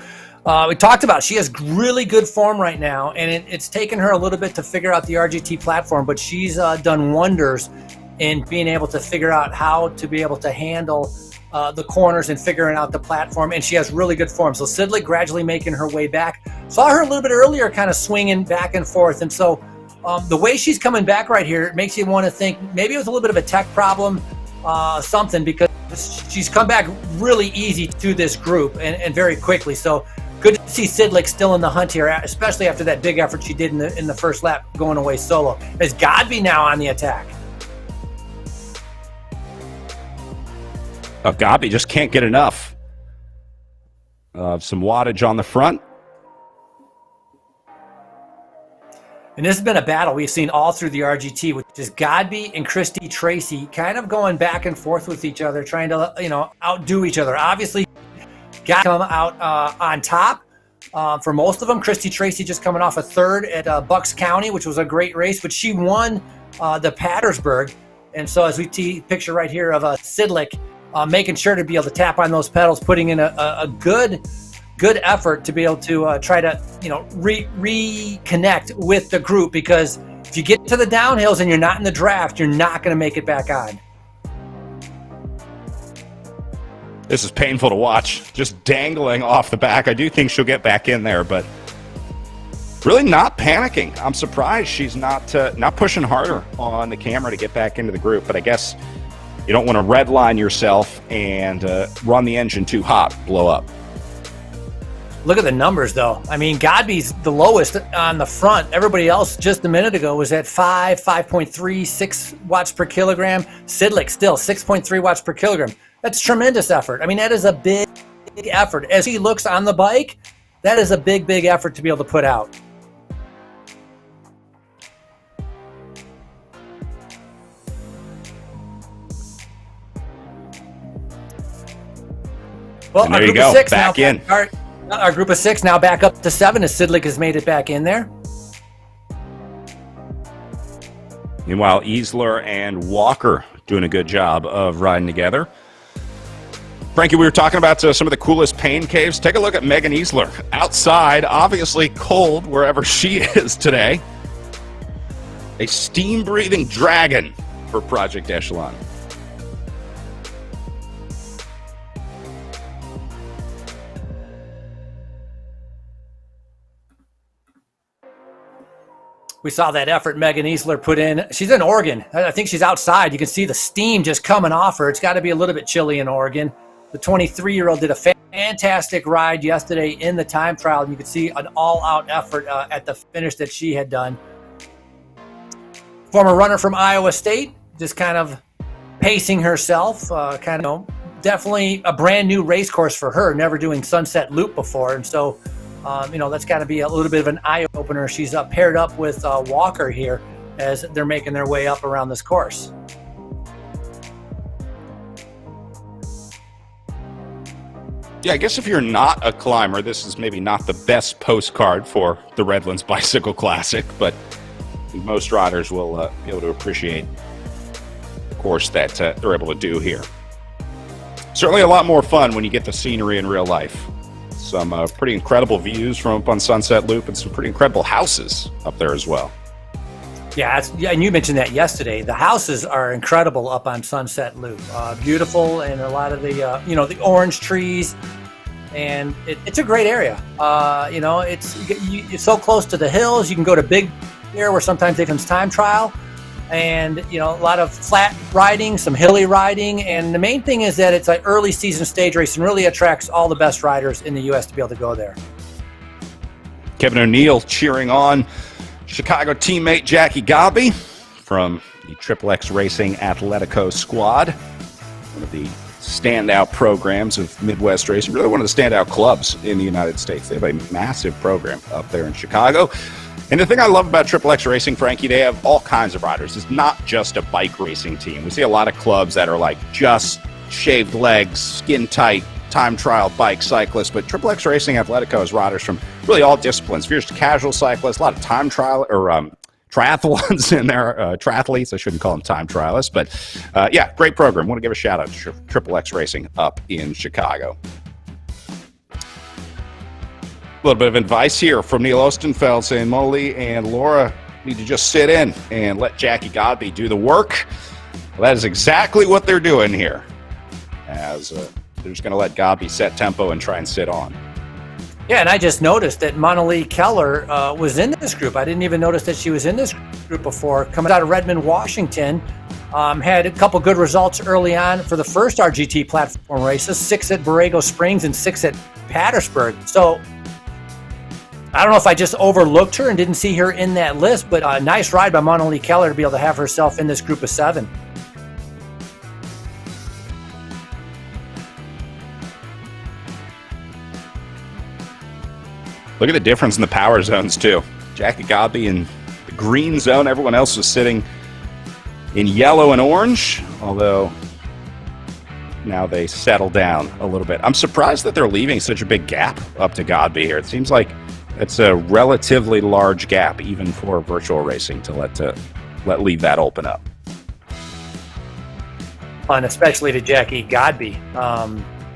We talked about she has really good form right now, and it's taken her a little bit to figure out the RGT platform, but she's done wonders in being able to figure out how to be able to handle the corners and figuring out the platform, and she has really good form. So Sidlick gradually making her way back. Saw her a little bit earlier kind of swinging back and forth, and so the way she's coming back right here makes you want to think maybe it was a little bit of a tech problem, something, because she's come back really easy to this group and very quickly. So good to see Sidlick still in the hunt here, especially after that big effort she did in the first lap going away solo. Is Godby now on the attack? Godby just can't get enough of some wattage on the front. And this has been a battle we've seen all through the RGT, which is Godby and Christy Tracy kind of going back and forth with each other, trying to, outdo each other. Obviously, got come out on top for most of them. Christy Tracy just coming off a third at Bucks County, which was a great race, but she won the Pattersburg. And so as we see picture right here of Sidlick making sure to be able to tap on those pedals, putting in a good effort to be able to try to reconnect with the group, because if you get to the downhills and you're not in the draft, you're not going to make it back on. This is painful to watch, just dangling off the back. I do think she'll get back in there, but really not panicking. I'm surprised she's not pushing harder on the camera to get back into the group, but I guess you don't want to redline yourself and run the engine too hot, blow up. Look at the numbers, though. I mean, Godby's the lowest on the front. Everybody else just a minute ago was at 5.3, 6 watts per kilogram. Sidlick still 6.3 watts per kilogram. That's tremendous effort. I mean, that is a big effort. As he looks on the bike, that is a big effort to be able to put out. Well, and there you go, back in. Our group of 6 now back up to 7 as Sidlick has made it back in there. Meanwhile, Easler and Walker doing a good job of riding together. Frankie, we were talking about some of the coolest pain caves. Take a look at Megan Easler. Outside, obviously cold wherever she is today. A steam-breathing dragon for Project Echelon. We saw that effort Megan Easler put in. She's in Oregon. I think she's outside. You can see the steam just coming off her. It's got to be a little bit chilly in Oregon. The 23-year-old did a fantastic ride yesterday in the time trial, and you could see an all-out effort at the finish that she had done. Former runner from Iowa State, just kind of pacing herself. Definitely a brand new race course for her, never doing Sunset Loop before, and so that's got to be a little bit of an eye-opener. She's paired up with Walker here as they're making their way up around this course. Yeah, I guess if you're not a climber, this is maybe not the best postcard for the Redlands Bicycle Classic, but most riders will be able to appreciate the course that they're able to do here. Certainly a lot more fun when you get the scenery in real life. Some pretty incredible views from up on Sunset Loop and some pretty incredible houses up there as well. Yeah, and you mentioned that yesterday. The houses are incredible up on Sunset Loop. Beautiful, and a lot of the, the orange trees. And it's a great area. It's so close to the hills. You can go to Big Bear, where sometimes they comes time trial. And, a lot of flat riding, some hilly riding. And the main thing is that it's an early season stage race and really attracts all the best riders in the U.S. to be able to go there. Kevin O'Neill cheering on Chicago teammate Jackie Godby from the XXX Racing Atletico squad. One of the standout programs of Midwest racing. Really one of the standout clubs in the United States. They have a massive program up there in Chicago. And the thing I love about XXX Racing, Frankie, they have all kinds of riders. It's not just a bike racing team. We see a lot of clubs that are like just shaved legs, skin tight, time trial bike cyclists, but XXX Racing Atletico has riders from really all disciplines. If you're just a casual cyclist, a lot of time trial or triathlons in there, triathletes. I shouldn't call them time trialists, but great program. Want to give a shout out to XXX Racing up in Chicago. A little bit of advice here from Neil Ostenfeld saying Molly and Laura need to just sit in and let Jackie Godby do the work. Well, that is exactly what they're doing here. as they're just going to let Godby set tempo and try and sit on. Yeah, and I just noticed that Monali Keller was in this group. I didn't even notice that she was in this group before. Coming out of Redmond, Washington, had a couple good results early on for the first RGT platform races, 6 at Borrego Springs and 6 at Pattersburg. So I don't know if I just overlooked her and didn't see her in that list, but a nice ride by Monali Keller to be able to have herself in this group of 7. Look at the difference in the power zones, too. Jackie Godby in the green zone. Everyone else was sitting in yellow and orange, although now they settle down a little bit. I'm surprised that they're leaving such a big gap up to Godby here. It seems like it's a relatively large gap, even for virtual racing, to let leave that open up. And especially to Jackie Godby.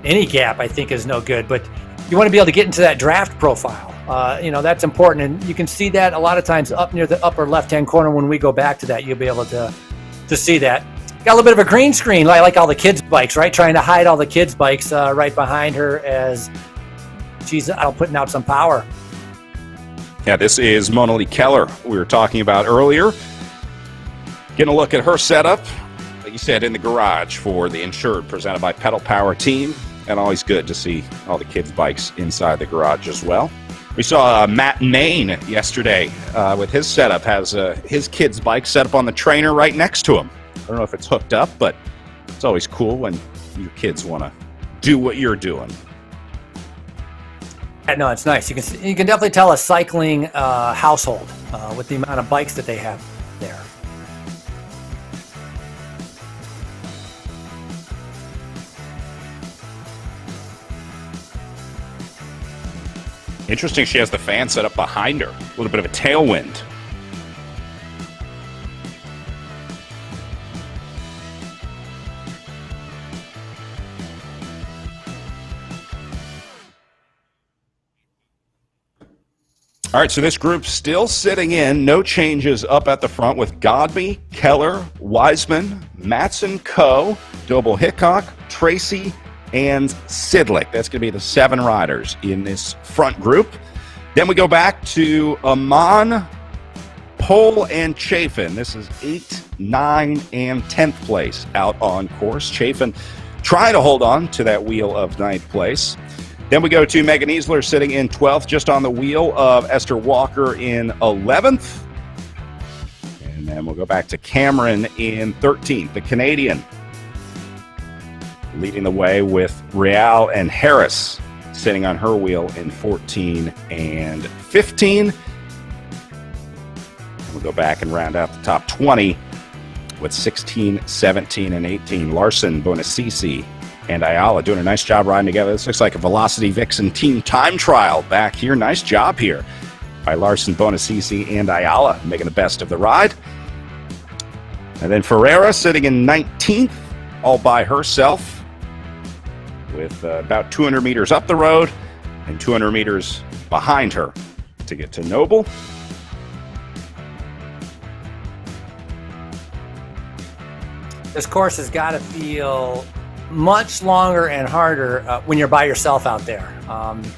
Any gap, I think, is no good, but you want to be able to get into that draft profile. That's important, and you can see that a lot of times up near the upper left-hand corner. When we go back to that, you'll be able to see that. Got a little bit of a green screen, like all the kids' bikes, right? Trying to hide all the kids' bikes right behind her as she's putting out some power. Yeah, this is Monali Keller we were talking about earlier. Getting a look at her setup, like you said, in the garage for the Insured, presented by Pedal Power Team. And always good to see all the kids' bikes inside the garage as well. We saw Matt Nain yesterday with his setup, has his kid's bike set up on the trainer right next to him. I don't know if it's hooked up, but it's always cool when your kids want to do what you're doing. Yeah, no, it's nice. You can definitely tell a cycling household with the amount of bikes that they have there. Interesting, she has the fan set up behind her. A little bit of a tailwind. All right, so this group's still sitting in. No changes up at the front with Godby, Keller, Wiseman, Matson, Coe, Doble Hickok, Tracy, and Sidlick. That's going to be the 7 riders in this front group. Then we go back to Amon, Pole, and Chafin. This is 8, 9, and 10th place out on course. Chafin trying to hold on to that wheel of 9th place. Then we go to Megan Easler sitting in 12th, just on the wheel of Esther Walker in 11th. And then we'll go back to Cameron in 13th, the Canadian, leading the way with Real and Harris sitting on her wheel in 14 and 15. We'll go back and round out the top 20 with 16, 17, and 18. Larson, Bonacici, and Ayala doing a nice job riding together. This looks like a Velocity Vixen team time trial back here. Nice job here by Larson, Bonacici, and Ayala, making the best of the ride. And then Ferreira sitting in 19th, all by herself, with about 200 meters up the road and 200 meters behind her to get to Noble. This course has got to feel much longer and harder when you're by yourself out there.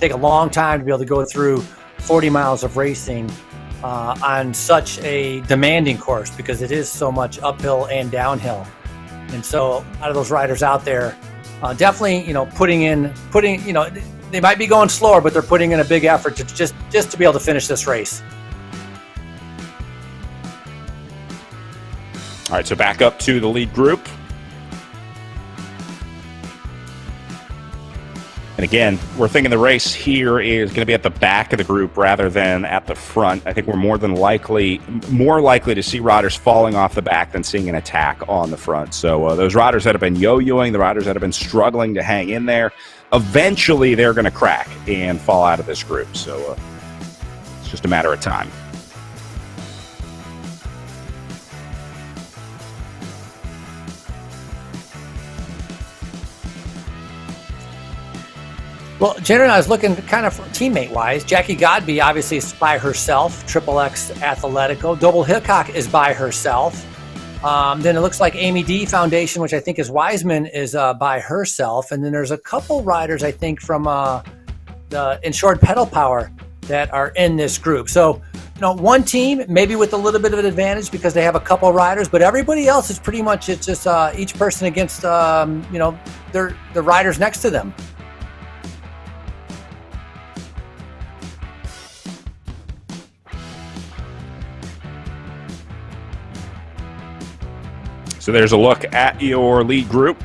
Take a long time to be able to go through 40 miles of racing on such a demanding course, because it is so much uphill and downhill. And so a lot of those riders out there definitely, putting, they might be going slower, but they're putting in a big effort to just to be able to finish this race. All right, so back up to the lead group. And again, we're thinking the race here is going to be at the back of the group rather than at the front. I think we're more likely to see riders falling off the back than seeing an attack on the front. So those riders that have been yo-yoing, the riders that have been struggling to hang in there, eventually they're going to crack and fall out of this group. So it's just a matter of time. Well, generally, I was looking kind of teammate-wise. Jackie Godby obviously is by herself. Triple X Athletico. Doble Hickok is by herself. Then it looks like Amy D Foundation, which I think is Wiseman, is by herself. And then there's a couple riders, I think, from the Insured Pedal Power that are in this group. So, one team maybe with a little bit of an advantage because they have a couple riders, but everybody else is pretty much, it's just each person against, the riders next to them. So there's a look at your lead group.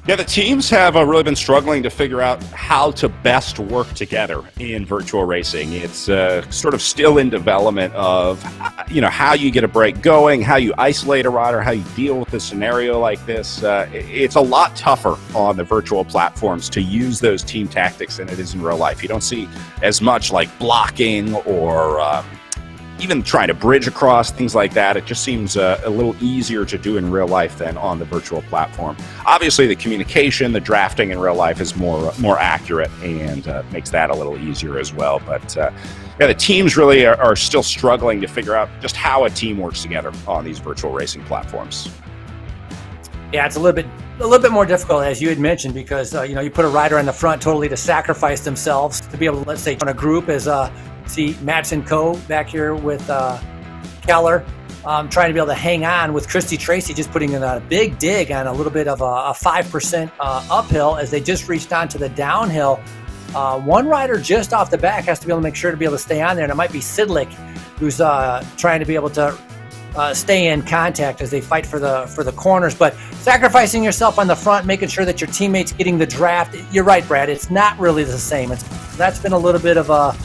Yeah, the teams have really been struggling to figure out how to best work together in virtual racing. It's sort of still in development of, how you get a break going, how you isolate a rider, how you deal with a scenario like this. It's a lot tougher on the virtual platforms to use those team tactics than it is in real life. You don't see as much like blocking or even trying to bridge across, things like that. It just seems a little easier to do in real life than on the virtual platform. Obviously, the communication, the drafting in real life is more accurate and makes that a little easier as well. But the teams really are still struggling to figure out just how a team works together on these virtual racing platforms. Yeah, it's a little bit more difficult, as you had mentioned, because you put a rider in the front totally to sacrifice themselves to be able to, let's say, on a group as see Madsen Coe back here with Keller trying to be able to hang on with Christy Tracy, just putting in a big dig on a little bit of a 5% uphill as they just reached onto the downhill. One rider just off the back has to be able to make sure to be able to stay on there, and it might be Sidlick who's trying to be able to stay in contact as they fight for the corners. But sacrificing yourself on the front, making sure that your teammates getting the draft. You're right, Brad. It's not really the same. That's been a little bit of a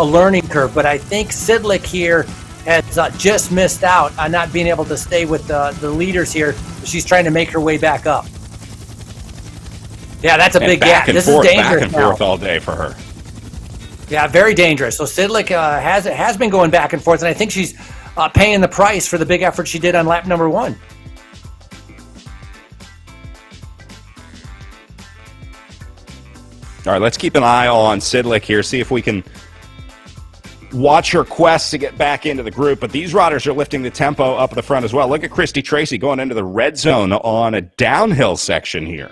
learning curve, but I think Sidlick here has just missed out on not being able to stay with the leaders here. She's trying to make her way back up. Yeah, that's a big gap. This is dangerous. Back and forth all day for her. Yeah, very dangerous. So Sidlick has been going back and forth, and I think she's paying the price for the big effort she did on lap number 1. All right, let's keep an eye on Sidlick here, see if we can watch her quest to get back into the group. But these riders are lifting the tempo up at the front as well. Look at Christy Tracy going into the red zone on a downhill section here.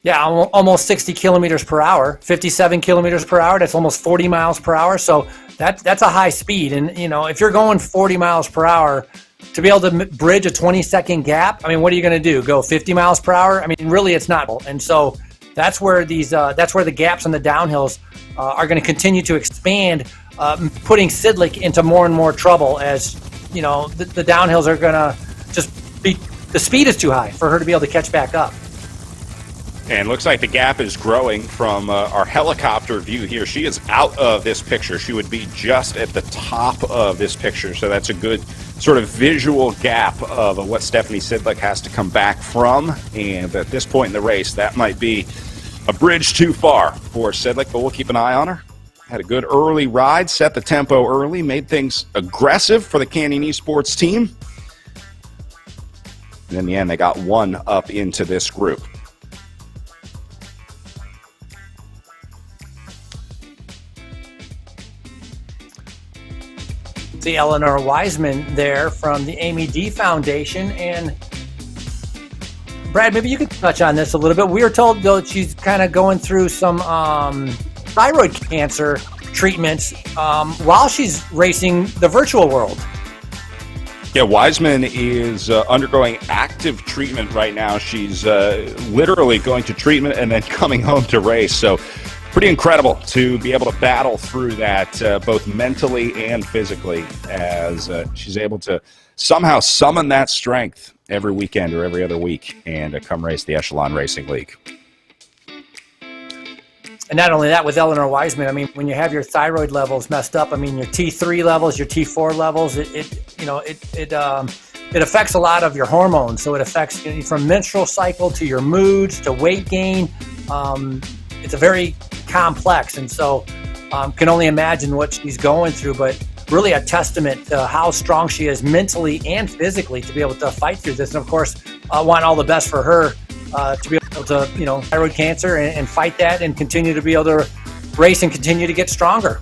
Yeah, almost 60 kilometers per hour, 57 kilometers per hour. That's almost 40 miles per hour. So that's a high speed. And, if you're going 40 miles per hour, to be able to bridge a 20-second gap, what are you going to do? Go 50 miles per hour? Really, it's not. And so that's where that's where the gaps on the downhills are going to continue to expand, putting Sidlick into more and more trouble as, the downhills are going to just be, the speed is too high for her to be able to catch back up. And looks like the gap is growing from our helicopter view here. She is out of this picture. She would be just at the top of this picture. So that's a good sort of visual gap of what Stephanie Sidlick has to come back from. And at this point in the race, that might be a bridge too far for Sidlick, but we'll keep an eye on her. Had a good early ride, set the tempo early, made things aggressive for the Canyon Esports team. And in the end, they got one up into this group. See Eleanor Wiseman there from the Amy D Foundation. And Brad, maybe you could touch on this a little bit. We were told, though, she's kind of going through some thyroid cancer treatments while she's racing the virtual world. Yeah, Wiseman is undergoing active treatment right now. She's literally going to treatment and then coming home to race. So pretty incredible to be able to battle through that both mentally and physically as she's able to somehow summon that strength every weekend or every other week and come race the Echelon Racing League. And not only that, with Eleanor Wiseman, when you have your thyroid levels messed up, your T3 levels, your T4 levels, it affects a lot of your hormones. So it affects from menstrual cycle to your moods to weight gain. It's a very complex, and so can only imagine what she's going through, but really a testament to how strong she is mentally and physically to be able to fight through this. And of course, I want all the best for her to be able to, thyroid cancer and fight that and continue to be able to race and continue to get stronger.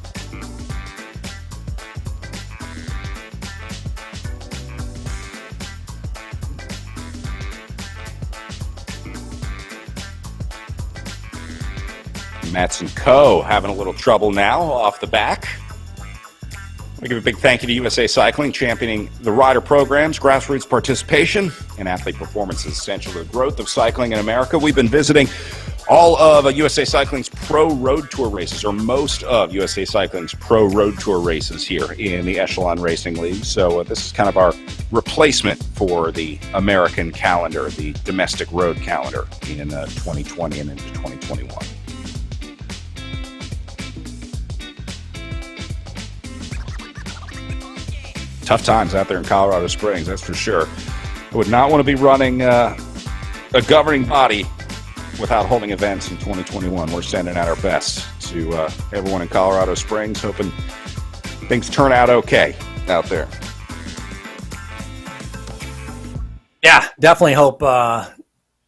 Matson Co. having a little trouble now off the back. I give a big thank you to USA Cycling, championing the rider programs, grassroots participation, and athlete performance is essential to the growth of cycling in America. We've been visiting all of USA Cycling's pro road tour races, or most of USA Cycling's pro road tour races here in the Echelon Racing League. So this is kind of our replacement for the American calendar, the domestic road calendar in 2020 and into 2021. Tough times out there in Colorado Springs, that's for sure. I would not want to be running a governing body without holding events in 2021. We're sending out our best to everyone in Colorado Springs, hoping things turn out okay out there. Yeah, definitely hope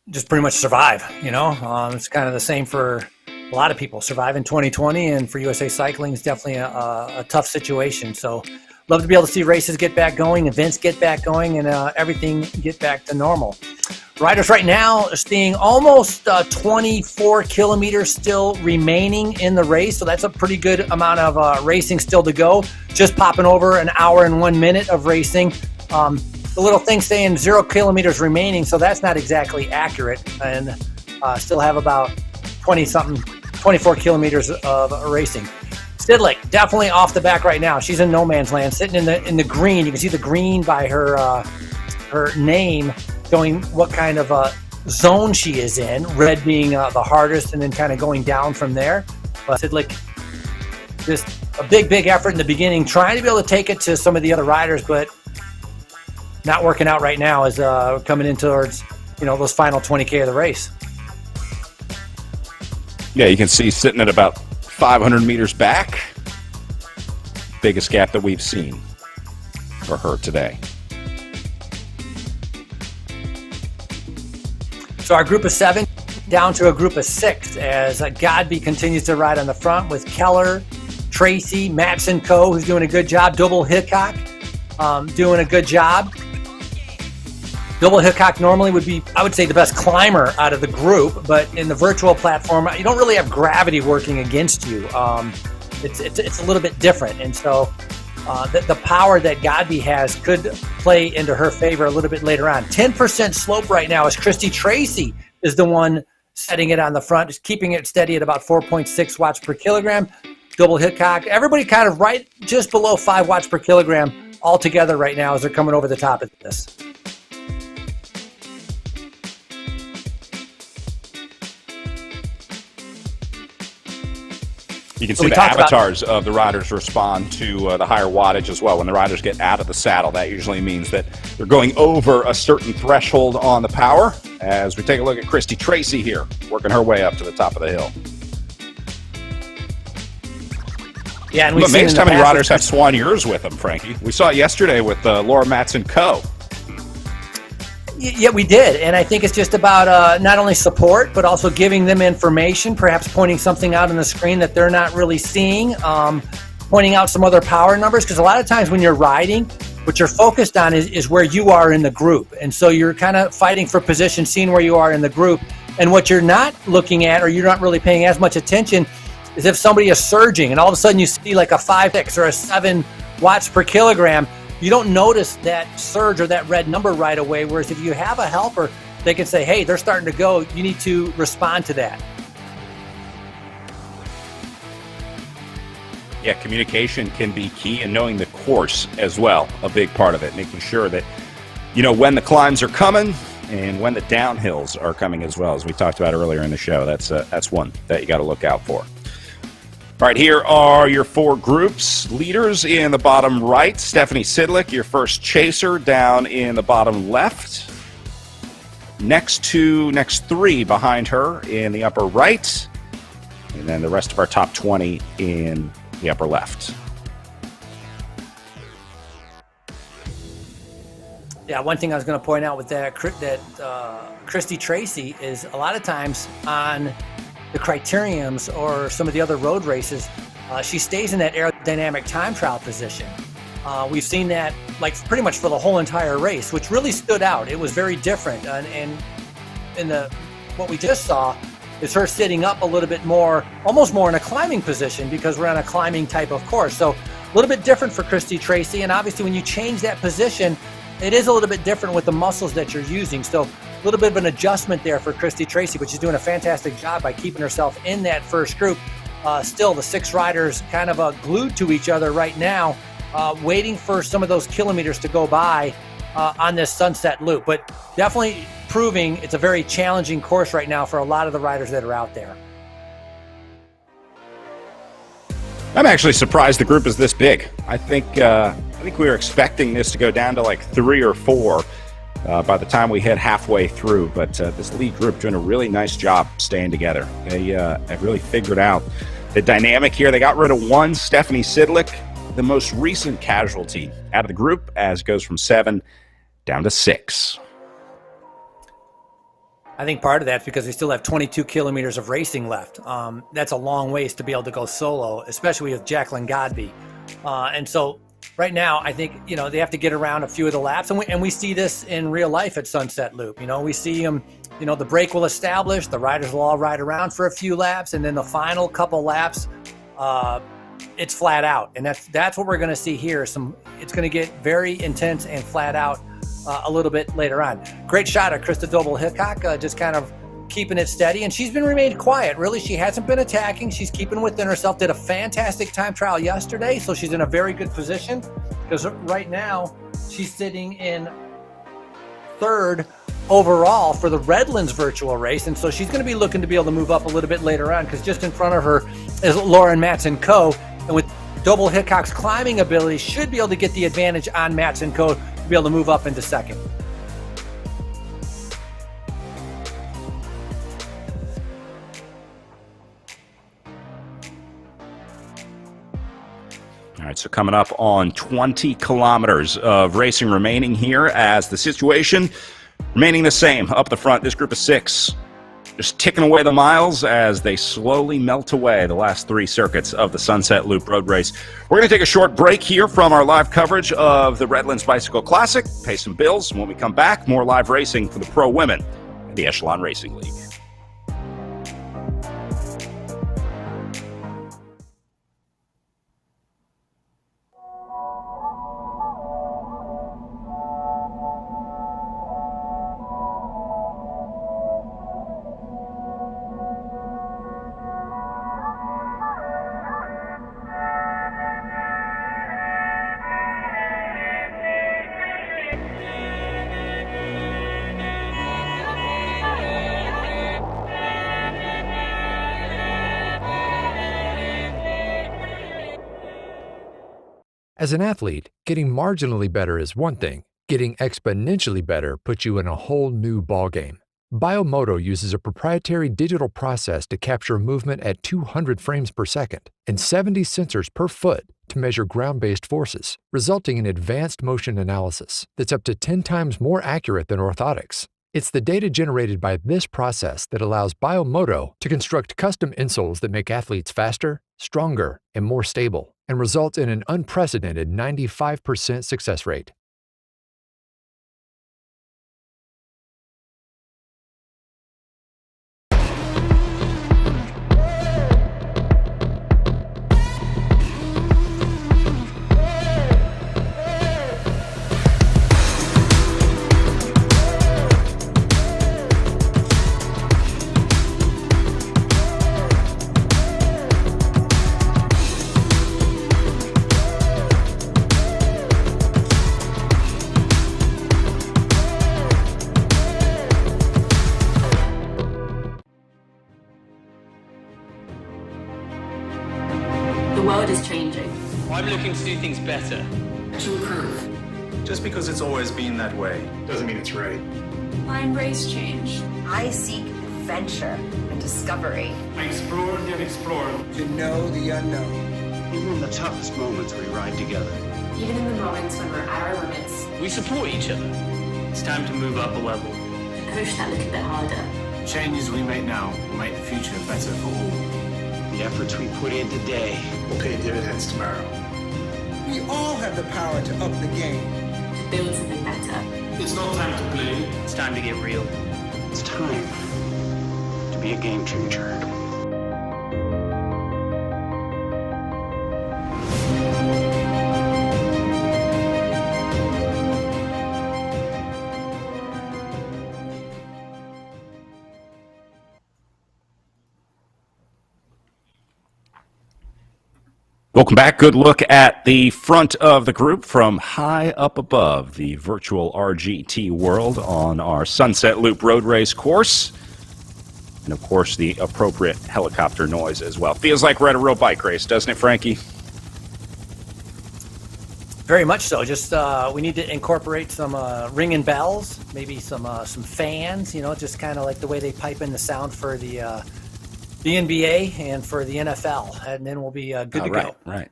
just pretty much survive, you know. It's kind of the same for a lot of people. Survive in 2020, and for USA Cycling, it's definitely a tough situation. So love to be able to see races get back going, events get back going, and everything get back to normal. Riders right now are seeing almost 24 kilometers still remaining in the race, so that's a pretty good amount of racing still to go. Just popping over an hour and 1 minute of racing. The little thing saying 0 kilometers remaining, so that's not exactly accurate, and still have about 24 kilometers of racing. Sidlick, definitely off the back right now. She's in no man's land, sitting in the green. You can see the green by her name, showing what kind of zone she is in. Red being the hardest, and then kind of going down from there. But Sidlick, just a big effort in the beginning, trying to be able to take it to some of the other riders, but not working out right now as coming in towards those final 20K of the race. Yeah, you can see sitting at about 500 meters back. Biggest gap that we've seen for her today. So our group of 7 down to a group of 6 as Godby continues to ride on the front with Keller, Tracy, Matson Co., who's doing a good job. Double Hickok doing a good job. Double Hickok normally would be, I would say, the best climber out of the group, but in the virtual platform, you don't really have gravity working against you. It's a little bit different, and so the power that Godby has could play into her favor a little bit later on. 10% slope right now as Christy Tracy is the one setting it on the front, just keeping it steady at about 4.6 watts per kilogram. Double Hickok, everybody kind of right just below 5 watts per kilogram all together right now as they're coming over the top of this. You can see the avatars of the riders respond to the higher wattage as well. When the riders get out of the saddle, that usually means that they're going over a certain threshold on the power. As we take a look at Christy Tracy here, working her way up to the top of the hill. Yeah, and I'm amazed how many riders have Swan Years with them, Frankie. We saw it yesterday with Laura Matson Co. Yeah, we did, and I think it's just about not only support, but also giving them information, perhaps pointing something out on the screen that they're not really seeing, pointing out some other power numbers, because a lot of times when you're riding, what you're focused on is where you are in the group, and so you're kind of fighting for position, seeing where you are in the group, and what you're not looking at, or you're not really paying as much attention, is if somebody is surging, and all of a sudden you see like a 5, 6, or a 7 watts per kilogram, you don't notice that surge or that red number right away, whereas if you have a helper, they can say, hey, they're starting to go, you need to respond to that. Yeah, communication can be key, and knowing the course as well, a big part of it, making sure that you know when the climbs are coming and when the downhills are coming as well, as we talked about earlier in the show. That's one that you got to look out for. All right, here are your 4 groups. Leaders in the bottom right, Stephanie Sidlick, your first chaser, down in the bottom left. Next 3 behind her in the upper right. And then the rest of our top 20 in the upper left. Yeah, one thing I was going to point out with that Christy Tracy is a lot of times on the criteriums or some of the other road races, she stays in that aerodynamic time trial position. We've seen that like pretty much for the whole entire race, which really stood out. It was very different. And in what we just saw, is her sitting up a little bit more, almost more in a climbing position, because we're on a climbing type of course. So a little bit different for Christy Tracy. And obviously when you change that position, it is a little bit different with the muscles that you're using. So a little bit of an adjustment there for Christy Tracy, but she's doing a fantastic job by keeping herself in that first group. Still, the 6 riders kind of glued to each other right now, waiting for some of those kilometers to go by on this Sunset Loop. But definitely proving it's a very challenging course right now for a lot of the riders that are out there. I'm actually surprised the group is this big. I think we were expecting this to go down to like 3 or 4 by the time we hit halfway through. But this lead group doing a really nice job staying together. They have really figured out the dynamic here. They got rid of one, Stephanie Sidlick, the most recent casualty out of the group, as it goes from 7 down to 6. I think part of that's because they still have 22 kilometers of racing left. That's a long ways to be able to go solo, especially with Jacqueline Godby. And so right now, I think, they have to get around a few of the laps. And we see this in real life at Sunset Loop. We see them, the break will establish, the riders will all ride around for a few laps, and then the final couple laps, it's flat out. And that's what we're going to see here. It's going to get very intense and flat out a little bit later on. Great shot of Krista Doble-Hickok, just kind of keeping it steady, and she's remained quiet. Really, she hasn't been attacking. She's keeping within herself. Did a fantastic time trial yesterday, so she's in a very good position, because right now she's sitting in 3rd overall for the Redlands virtual race, and so she's going to be looking to be able to move up a little bit later on, because just in front of her is Lauren Matson-Coe, and with Doble-Hickok's climbing ability, should be able to get the advantage on Matson-Coe to be able to move up into 2nd. All right, so coming up on 20 kilometers of racing remaining here, as the situation remaining the same up the front. This group of 6 just ticking away the miles as they slowly melt away the last 3 circuits of the Sunset Loop Road Race. We're going to take a short break here from our live coverage of the Redlands Bicycle Classic, pay some bills, and when we come back, more live racing for the pro women in the Echelon Racing League. As an athlete, getting marginally better is one thing. Getting exponentially better puts you in a whole new ballgame. Biomoto uses a proprietary digital process to capture movement at 200 frames per second and 70 sensors per foot to measure ground-based forces, resulting in advanced motion analysis that's up to 10 times more accurate than orthotics. It's the data generated by this process that allows Biomoto to construct custom insoles that make athletes faster, stronger, and more stable, and result in an unprecedented 95% success rate. The world is changing. I'm looking to do things better. To improve. Just because it's always been that way doesn't mean it's right. I embrace change. I seek adventure and discovery. I explore and explore. To know the unknown. Even in the toughest moments, we ride together. Even in the moments when we're at our limits. We support each other. It's time to move up a level. To push that little bit harder. Changes we make now will make the future better for all. The efforts we put in today Will pay dividends tomorrow. We all have the power to up the game. To build something better. It's not time to play. It's time to get real. it's time to be a game changer. Welcome back. Good look at the front of the group from high up above the virtual RGT world on our Sunset Loop road race course. And, of course, the appropriate helicopter noise as well. Feels like we're at a real bike race, doesn't it, Frankie? Very much so. Just we need to incorporate some ringing bells, maybe some fans, just kind of like the way they pipe in the sound for the NBA and for the NFL, and then we'll be good to go. Right.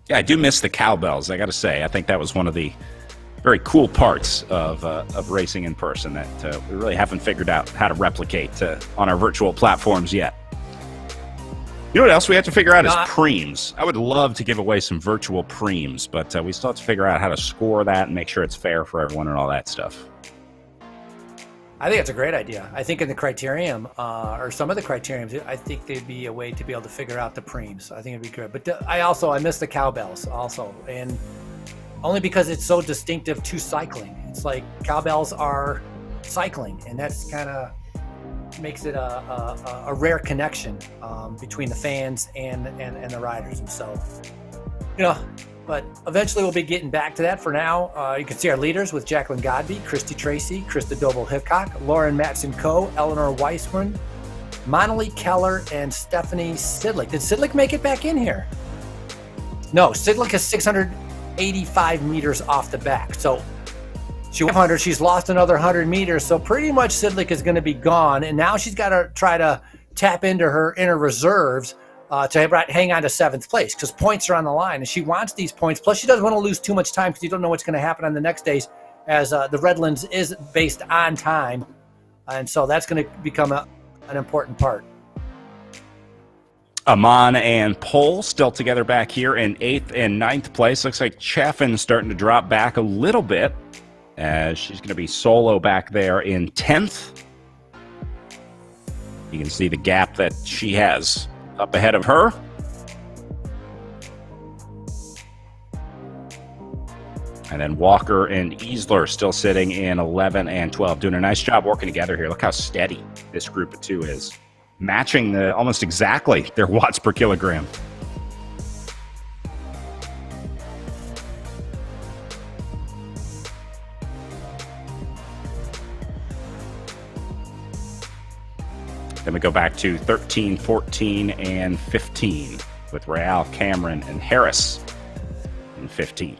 Yeah, I do miss the cowbells, I got to say. I think that was one of the very cool parts of racing in person that we really haven't figured out how to replicate on our virtual platforms yet. You know what else we have to figure out is preems. I would love to give away some virtual preems, but we still have to figure out how to score that and make sure it's fair for everyone and all that stuff. I think it's a great idea. I think in the criterium, or some of the criteriums, I think there'd be a way to be able to figure out the preems. I think it'd be good. But I miss the cowbells also, and only because it's so distinctive to cycling. It's like cowbells are cycling, and that's kind of makes it a rare connection between the fans and the riders. And so, but eventually we'll be getting back to that. For now, you can see our leaders with Jacqueline Godby, Christy Tracy, Krista Doble-Hickok, Lauren Matson-Coe, Eleanor Weissman, Monali Keller, and Stephanie Sidlick. Did Sidlick make it back in here? No, Sidlick is 685 meters off the back. So she's lost another 100 meters. So pretty much Sidlick is going to be gone. And now she's got to try to tap into her inner reserves to hang on to 7th place, because points are on the line and she wants these points. Plus, she doesn't want to lose too much time because you don't know what's going to happen on the next days, as the Redlands is based on time. And so that's going to become an important part. Amon and Pole still together back here in 8th and 9th place. Looks like Chaffin's starting to drop back a little bit, as she's going to be solo back there in 10th. You can see the gap that she has up ahead of her. And then Walker and Easler still sitting in 11 and 12, doing a nice job working together here. Look how steady this group of two is, matching almost exactly their watts per kilogram. Then we go back to 13, 14, and 15 with Real, Cameron, and Harris in 15th.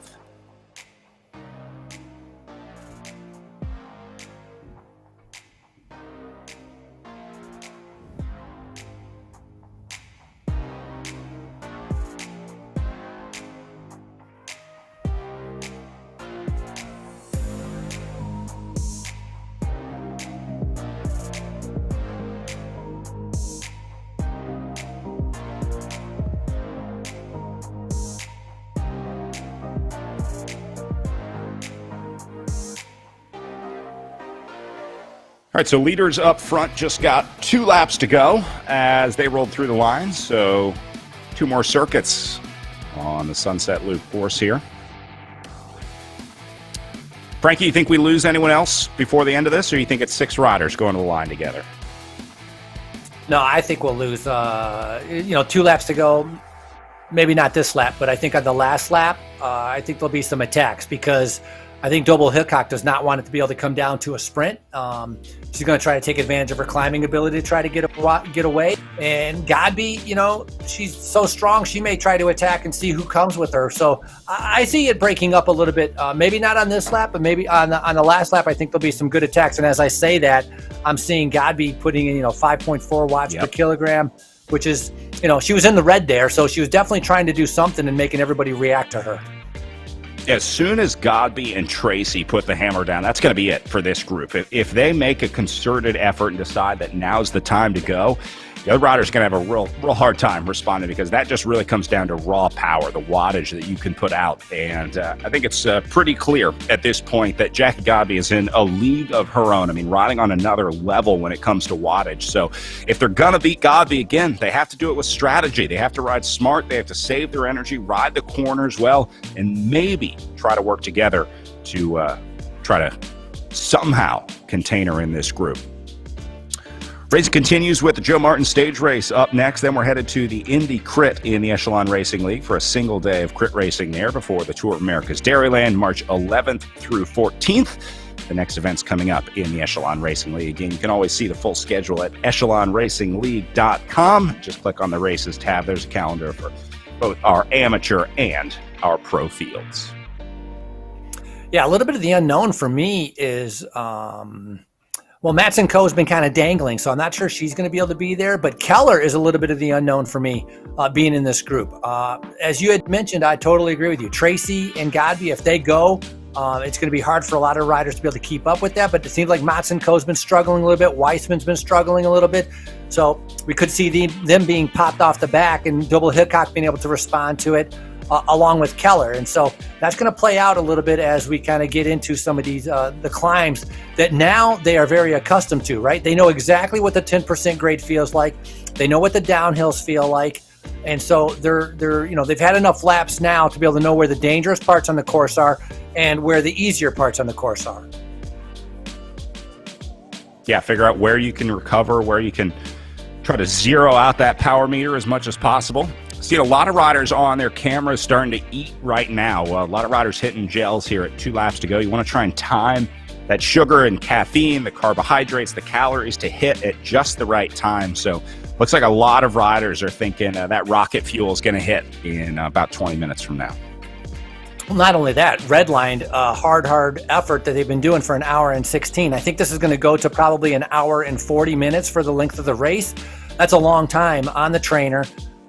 All right, so leaders up front just got 2 laps to go as they rolled through the lines. So 2 more circuits on the Sunset Loop course here. Frankie, you think we lose anyone else before the end of this, or you think it's 6 riders going to the line together? No, I think we'll lose. 2 laps to go. Maybe not this lap, but I think on the last lap, I think there'll be some attacks, because I think Doble-Hickok does not want it to be able to come down to a sprint. She's going to try to take advantage of her climbing ability to try to get away. And Godby, she's so strong, she may try to attack and see who comes with her. So I see it breaking up a little bit. Maybe not on this lap, but maybe on the last lap, I think there'll be some good attacks. And as I say that, I'm seeing Godby putting in 5.4 watts per kilogram, which is, she was in the red there. So she was definitely trying to do something and making everybody react to her. As soon as Godby and Tracy put the hammer down, that's going to be it for this group. If they make a concerted effort and decide that now's the time to go, the other riders are going to have a real hard time responding, because that just really comes down to raw power, the wattage that you can put out. And I think it's pretty clear at this point that Jackie Godby is in a league of her own. I mean, riding on another level when it comes to wattage. So if they're going to beat Godby again, they have to do it with strategy. They have to ride smart. They have to save their energy, ride the corners well, and maybe try to work together to try to somehow contain her in this group. Racing continues with the Joe Martin stage race up next. Then we're headed to the Indy Crit in the Echelon Racing League for a single day of crit racing there before the Tour of America's Dairyland, March 11th through 14th. The next event's coming up in the Echelon Racing League. Again, you can always see the full schedule at echelonracingleague.com. Just click on the races tab. There's a calendar for both our amateur and our pro fields. Yeah, a little bit of the unknown for me is, Matson Coe's been kind of dangling, so I'm not sure she's going to be able to be there. But Keller is a little bit of the unknown for me being in this group. As you had mentioned, I totally agree with you. Tracy and Godby, if they go, it's going to be hard for a lot of riders to be able to keep up with that. But it seems like Matson Coe's been struggling a little bit. Weissman's been struggling a little bit. So we could see them being popped off the back and Double Hickok being able to respond to it. Along with Keller. And so that's going to play out a little bit as we kind of get into some of these, the climbs that now they are very accustomed to, right? They know exactly what the 10% grade feels like. They know what the downhills feel like. And so they're they've had enough laps now to be able to know where the dangerous parts on the course are and where the easier parts on the course are. Yeah, figure out where you can recover, where you can try to zero out that power meter as much as possible. See a lot of riders on their cameras starting to eat right now. A lot of riders hitting gels here at 2 laps to go. You want to try and time that sugar and caffeine, the carbohydrates, the calories to hit at just the right time. So looks like a lot of riders are thinking that rocket fuel is going to hit in about 20 minutes from now. Well, not only that, Redline, hard effort that they've been doing for an hour and 16. I think this is going to go to probably an hour and 40 minutes for the length of the race. That's a long time on the trainer.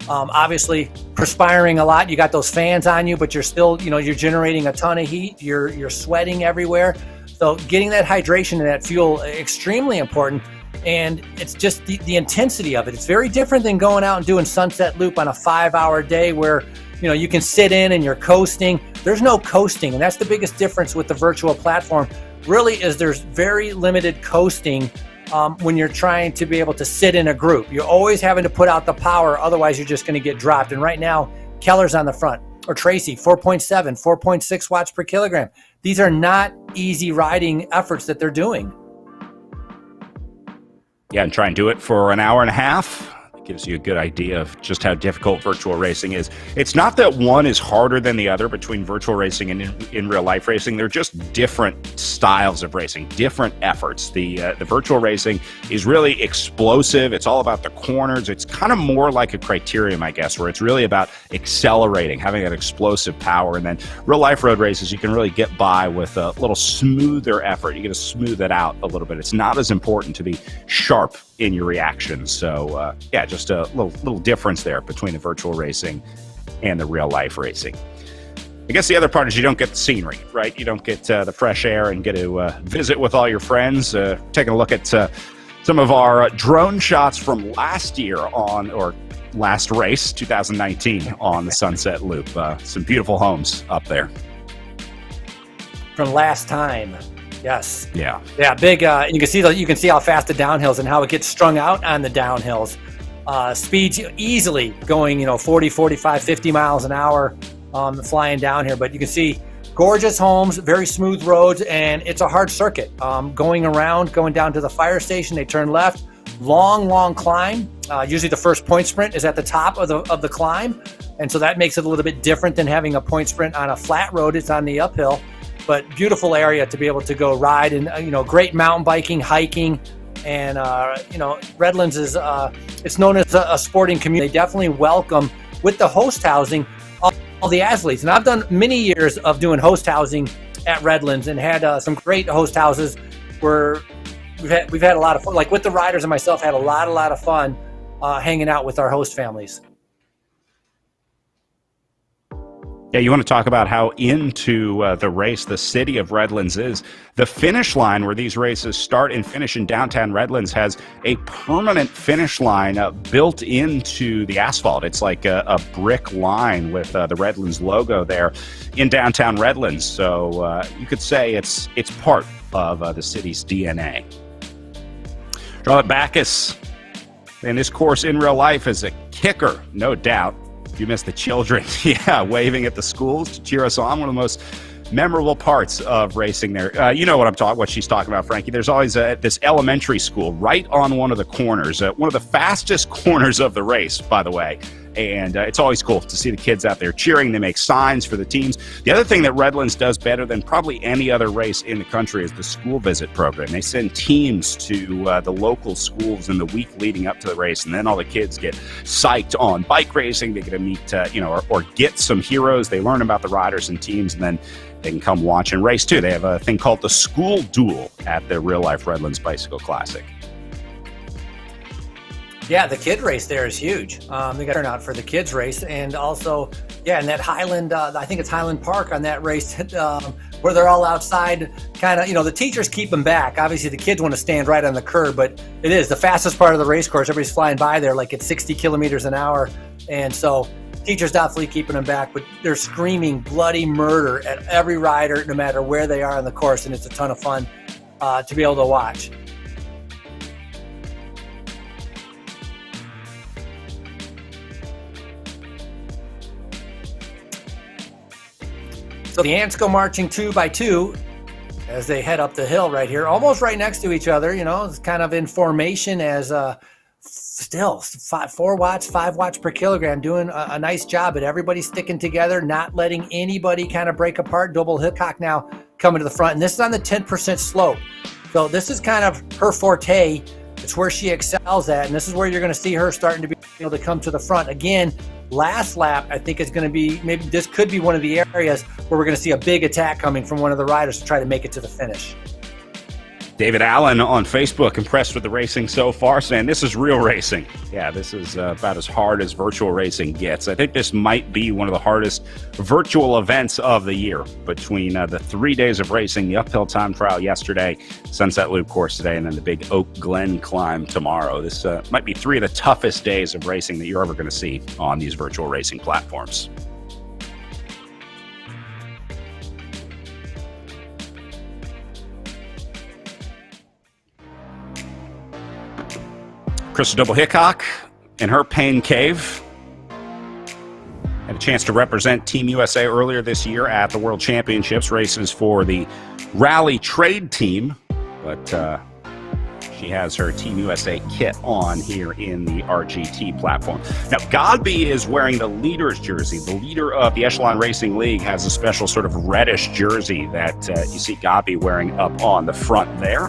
Obviously perspiring a lot. You got those fans on you, but you're still, you're generating a ton of heat. You're sweating everywhere. So getting that hydration and that fuel, extremely important. And it's just the intensity of it. It's very different than going out and doing Sunset Loop on a 5-hour day where, you can sit in and you're coasting. There's no coasting. And that's the biggest difference with the virtual platform really is there's very limited coasting when you're trying to be able to sit in a group. You're always having to put out the power, otherwise you're just going to get dropped. And right now, Keller's on the front, or Tracy, 4.7, 4.6 watts per kilogram. These are not easy riding efforts that they're doing. Yeah, and try and do it for an hour and a half. It gives you a good idea of just how difficult virtual racing is. It's not that one is harder than the other between virtual racing and in real life racing. They're just different styles of racing, different efforts. The virtual racing is really explosive. It's all about the corners. It's kind of more like a criterium, I guess, where it's really about accelerating, having that explosive power. And then real life road races, you can really get by with a little smoother effort. You get to smooth it out a little bit. It's not as important to be sharp in your reactions. So yeah, just a little difference there between the virtual racing and the real life racing. I guess the other part is you don't get the scenery, right? You don't get the fresh air and get to visit with all your friends. Taking a look at some of our drone shots from last race, 2019 on the Sunset Loop. Some beautiful homes up there. From last time. Yes. Yeah. Big. You can see how fast the downhills and how it gets strung out on the downhills. Speeds easily going, 40, 45, 50 miles an hour flying down here. But you can see gorgeous homes, very smooth roads, and it's a hard circuit. Going down to the fire station, they turn left. Long climb. Usually the first point sprint is at the top of the climb, and so that makes it a little bit different than having a point sprint on a flat road. It's on the uphill. But beautiful area to be able to go ride and, great mountain biking, hiking. And, Redlands is, it's known as a sporting community. They definitely welcome, with the host housing, all the athletes. And I've done many years of doing host housing at Redlands and had some great host houses where we've had a lot of fun. Like with the riders and myself, had a lot of fun hanging out with our host families. Yeah, you want to talk about how into the race the city of Redlands is. The finish line where these races start and finish in downtown Redlands has a permanent finish line built into the asphalt. It's like a brick line with the Redlands logo there in downtown Redlands. So you could say it's part of the city's DNA. Charlotte Backus in this course in real life is a kicker, no doubt. You missed the children, waving at the schools to cheer us on. One of the most memorable parts of racing there. You know what she's talking about, Frankie. There's always this elementary school right on one of the corners, one of the fastest corners of the race, by the way. And it's always cool to see the kids out there cheering. They make signs for the teams. The other thing that Redlands does better than probably any other race in the country is the school visit program. They send teams to the local schools in the week leading up to the race, and then all the kids get psyched on bike racing. They get to meet, or get some heroes. They learn about the riders and teams, and then they can come watch and race too. They have a thing called the School Duel at the Real Life Redlands Bicycle Classic. Yeah, the kid race there is huge. They got turnout for the kids race, and also, and that Highland, I think it's Highland Park on that race, where they're all outside, kind of, the teachers keep them back. Obviously, the kids want to stand right on the curb, but it is the fastest part of the race course. Everybody's flying by there like it's 60 kilometers an hour, and so teachers definitely keeping them back, but they're screaming bloody murder at every rider, no matter where they are on the course, and it's a ton of fun to be able to watch. So the ants go marching 2 by 2 as they head up the hill right here, almost right next to each other. It's kind of in formation as still 4 watts, 5 watts per kilogram, doing a nice job. But everybody sticking together, not letting anybody kind of break apart. Double Hickok now coming to the front, and this is on the 10% slope. So this is kind of her forte. It's where she excels at, and this is where you're going to see her starting to be able to come to the front. Again, last lap, I think is going to be, maybe this could be one of the areas where we're going to see a big attack coming from one of the riders to try to make it to the finish. David Allen on Facebook, impressed with the racing so far, saying this is real racing. Yeah, this is about as hard as virtual racing gets. I think this might be one of the hardest virtual events of the year, between the 3 days of racing, the uphill time trial yesterday, Sunset Loop course today, and then the big Oak Glen climb tomorrow. This might be 3 of the toughest days of racing that you're ever going to see on these virtual racing platforms. Krista Double Hickok in her pain cave had a chance to represent Team USA earlier this year at the World Championships races for the Rally Trade team, but she has her Team USA kit on here in the RGT platform. Now, Godby is wearing the leader's jersey. The leader of the Echelon Racing League has a special sort of reddish jersey that you see Godby wearing up on the front there.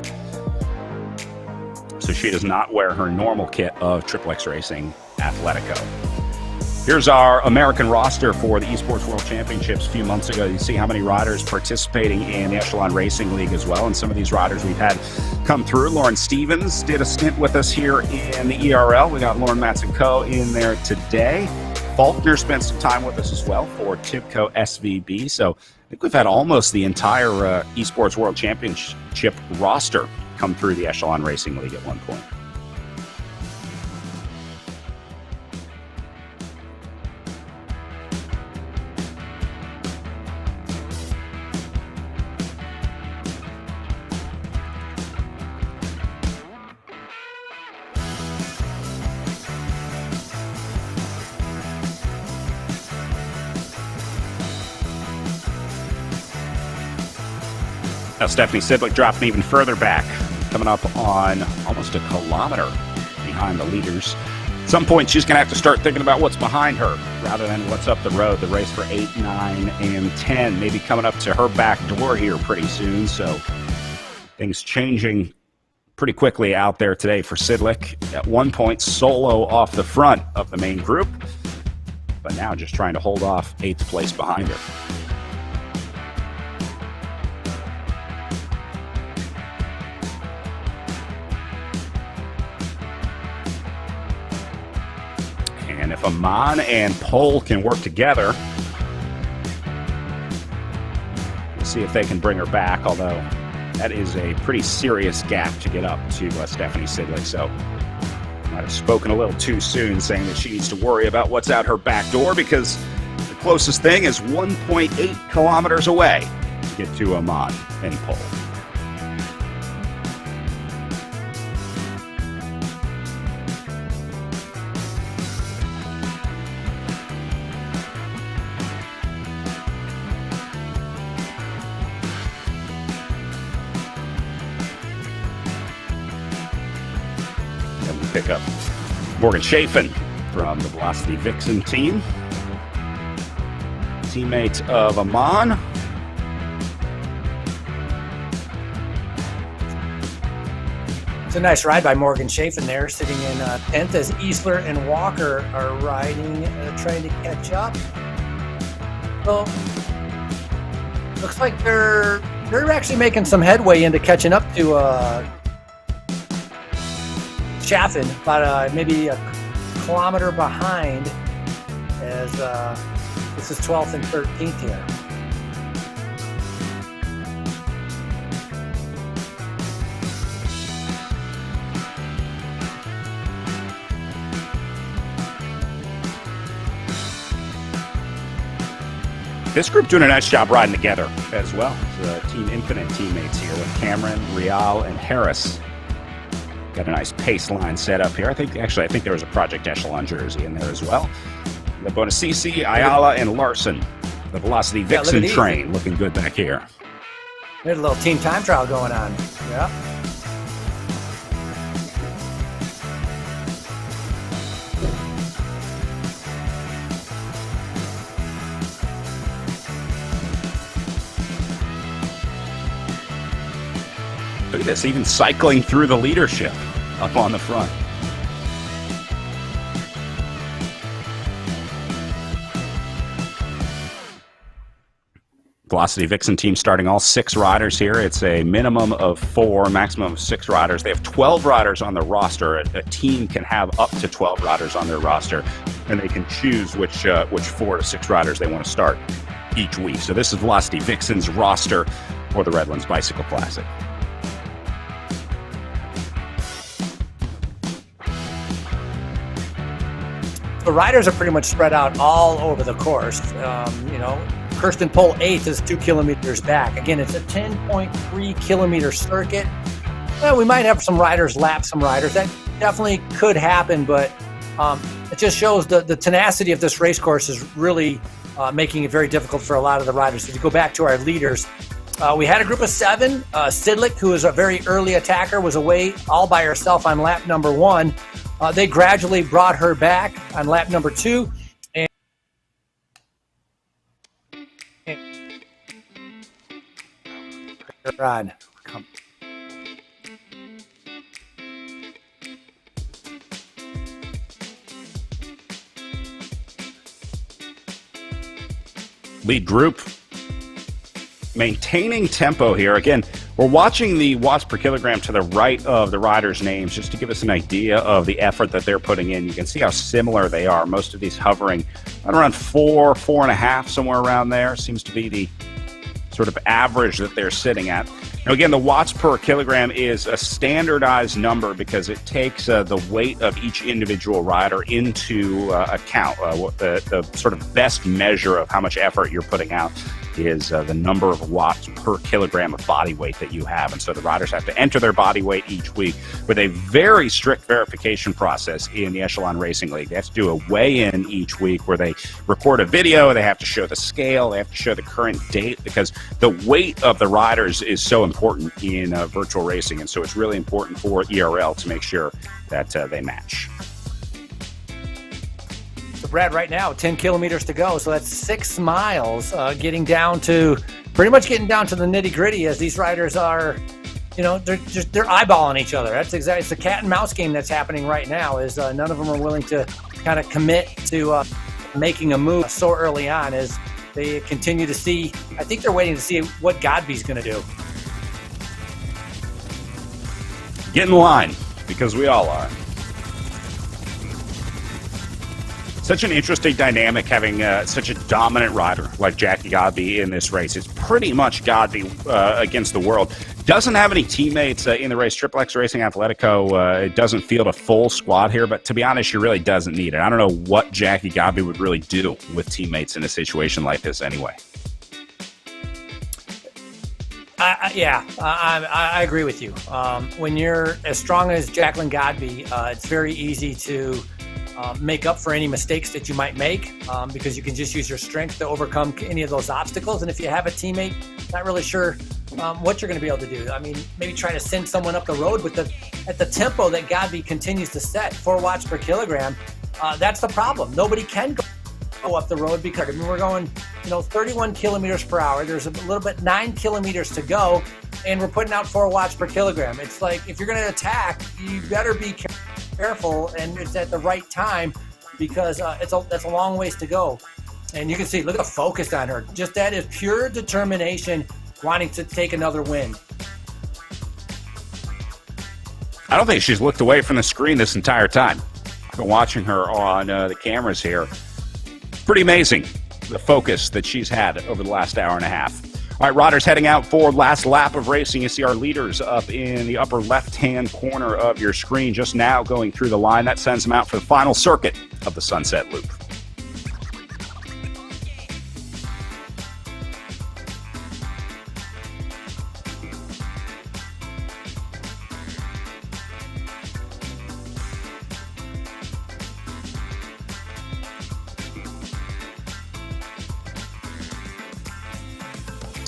So she does not wear her normal kit of XXX Racing Athletico. Here's our American roster for the Esports World Championships a few months ago. You see how many riders participating in the Echelon Racing League as well. And some of these riders we've had come through. Lauren Stevens did a stint with us here in the ERL. We got Lauren Matson-Co in there today. Faulkner spent some time with us as well for Tibco SVB. So I think we've had almost the entire Esports World Championship roster come through the Echelon Racing League at one point. Now Stephanie Sidlick dropping even further back, coming up on almost a kilometer behind the leaders. At some point, she's going to have to start thinking about what's behind her rather than what's up the road. The race for 8, 9, and 10 maybe coming up to her back door here pretty soon. So things changing pretty quickly out there today for Sidlick. At one point, solo off the front of the main group, but now just trying to hold off 8th place behind her. And if Amon and Pole can work together, see if they can bring her back, although that is a pretty serious gap to get up to Stephanie Sidley. So might have spoken a little too soon saying that she needs to worry about what's out her back door, because the closest thing is 1.8 kilometers away to get to Amman in pole. Pick up Morgan Chafin from the Velocity Vixen team, teammate of Amman. It's a nice ride by Morgan Chafin there, sitting in 10th as Easler and Walker are riding, trying to catch up. So looks like they're actually making some headway into catching up to Chaffin, about maybe a kilometer behind, as this is 12th and 13th here. This group doing a nice job riding together as well. The Team Infinite teammates here with Cameron, Rial, and Harris. Got a nice pace line set up here. I think there was a Project Echelon jersey in there as well. The Bonacisi, Ayala, and Larson. The Velocity Vixen train looking good back here. There's a little team time trial going on. Yeah. Look at this, even cycling through the leadership up on the front. Velocity Vixen team starting all 6 riders here. It's a minimum of 4, maximum of 6 riders. They have 12 riders on their roster. A team can have up to 12 riders on their roster, and they can choose which 4 to 6 riders they want to start each week. So this is Velocity Vixen's roster for the Redlands Bicycle Classic. The riders are pretty much spread out all over the course. Kirsten Pole 8th is 2 kilometers back. Again, it's a 10.3 kilometer circuit. Well, we might have some riders lap some riders. That definitely could happen, but it just shows the tenacity of this race course is really making it very difficult for a lot of the riders. So if you go back to our leaders, we had a group of 7. Sidlick, who is a very early attacker, was away all by herself on lap number 1. They gradually brought her back on lap number 2. And ride. Come. Lead group maintaining tempo here. Again, we're watching the watts per kilogram to the right of the riders' names just to give us an idea of the effort that they're putting in. You can see how similar they are. Most of these hovering around 4, 4.5, somewhere around there. Seems to be the sort of average that they're sitting at. Now, again, the watts per kilogram is a standardized number because it takes the weight of each individual rider into account. The sort of best measure of how much effort you're putting out is the number of watts per kilogram of body weight that you have. And so the riders have to enter their body weight each week with a very strict verification process in the Echelon Racing League. They have to do a weigh-in each week where they record a video, they have to show the scale, they have to show the current date, because the weight of the riders is so important in virtual racing. And so it's really important for ERL to make sure that they match. So Brad, right now, 10 kilometers to go. So that's 6 miles, getting down to the nitty gritty as these riders are, they're eyeballing each other. That's exactly, it's the cat and mouse game that's happening right now, is none of them are willing to kind of commit to making a move so early on as they continue to see. I think they're waiting to see what Godby's going to do. Get in line, because we all are. Such an interesting dynamic having such a dominant rider like Jackie Godby in this race. It's pretty much Godby against the world. Doesn't have any teammates in the race. Triple X Racing Atletico doesn't field a full squad here, but to be honest, she really doesn't need it. I don't know what Jackie Godby would really do with teammates in a situation like this anyway. I agree with you. When you're as strong as Jacqueline Godby, it's very easy to make up for any mistakes that you might make because you can just use your strength to overcome any of those obstacles. And if you have a teammate, not really sure what you're going to be able to do. I mean, maybe try to send someone up the road with at the tempo that Godby continues to set, 4 watts per kilogram. That's the problem. Nobody can go up the road because we're going, 31 kilometers per hour. There's a little bit 9 kilometers to go, and we're putting out 4 watts per kilogram. It's like if you're going to attack, you better be careful, and it's at the right time because that's a long ways to go. And you can see, look at the focus on her. Just that is pure determination, wanting to take another win. I don't think she's looked away from the screen this entire time. I've been watching her on the cameras here. Pretty amazing, the focus that she's had over the last hour and a half. All right, riders heading out for last lap of racing. You see our leaders up in the upper left-hand corner of your screen just now going through the line. That sends them out for the final circuit of the Sunset Loop.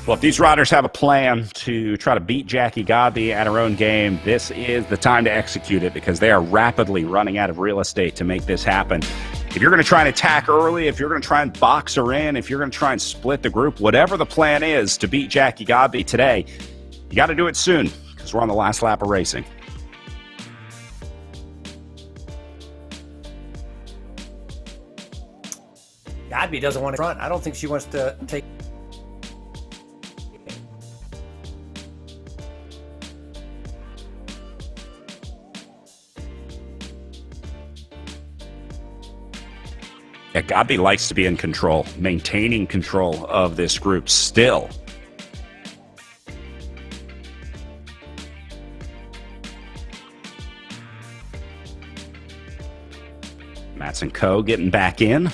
Well, if these riders have a plan to try to beat Jackie Godby at her own game, this is the time to execute it because they are rapidly running out of real estate to make this happen. If you're going to try and attack early, if you're going to try and box her in, if you're going to try and split the group, whatever the plan is to beat Jackie Godby today, you got to do it soon because we're on the last lap of racing. Godby doesn't want to run. I don't think she wants to take. Yeah, Godby likes to be in control, maintaining control of this group still. Mats and Co. getting back in.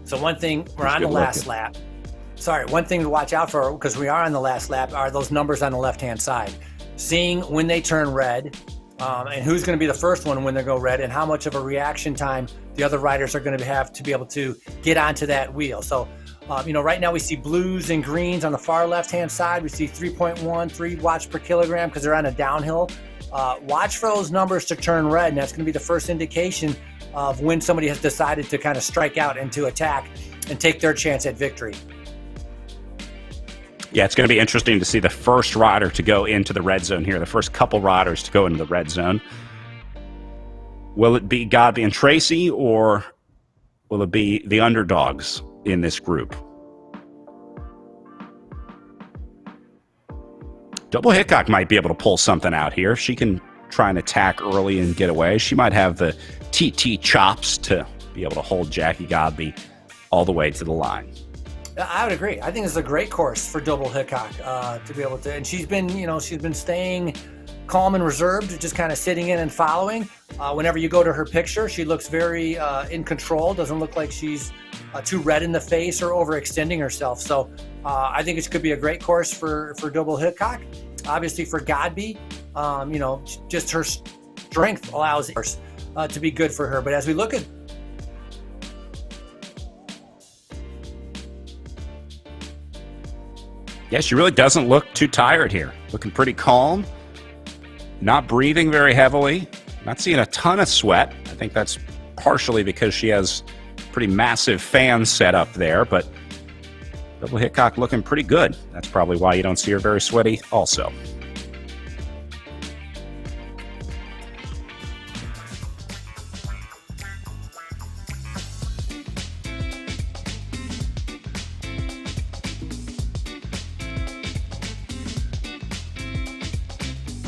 So one thing, we're on the last lap. Sorry, one thing to watch out for, because we are on the last lap, are those numbers on the left-hand side. Seeing when they turn red and who's going to be the first one when they go red and how much of a reaction time the other riders are going to have to be able to get onto that wheel. So, right now we see blues and greens on the far left-hand side. We see 3 watts per kilogram because they're on a downhill. Watch for those numbers to turn red, and that's going to be the first indication of when somebody has decided to kind of strike out and to attack and take their chance at victory. Yeah, it's going to be interesting to see the first rider to go into the red zone here, the first couple riders to go into the red zone. Will it be Godby and Tracy, or will it be the underdogs in this group? Double Hickok might be able to pull something out here. She can try and attack early and get away. She might have the TT chops to be able to hold Jackie Godby all the way to the line. I would agree. I think it's a great course for Double Hickok to be able to, and she's been staying calm and reserved, just kind of sitting in and following. Whenever you go to her picture, she looks very in control. Doesn't look like she's too red in the face or overextending herself. So I think it could be a great course for Double Hickok. Obviously for Godby, just her strength allows it to be good for her. But as we look at yeah, she really doesn't look too tired here. Looking pretty calm, not breathing very heavily, not seeing a ton of sweat. I think that's partially because she has pretty massive fans set up there, but Double Hickok looking pretty good. That's probably why you don't see her very sweaty also.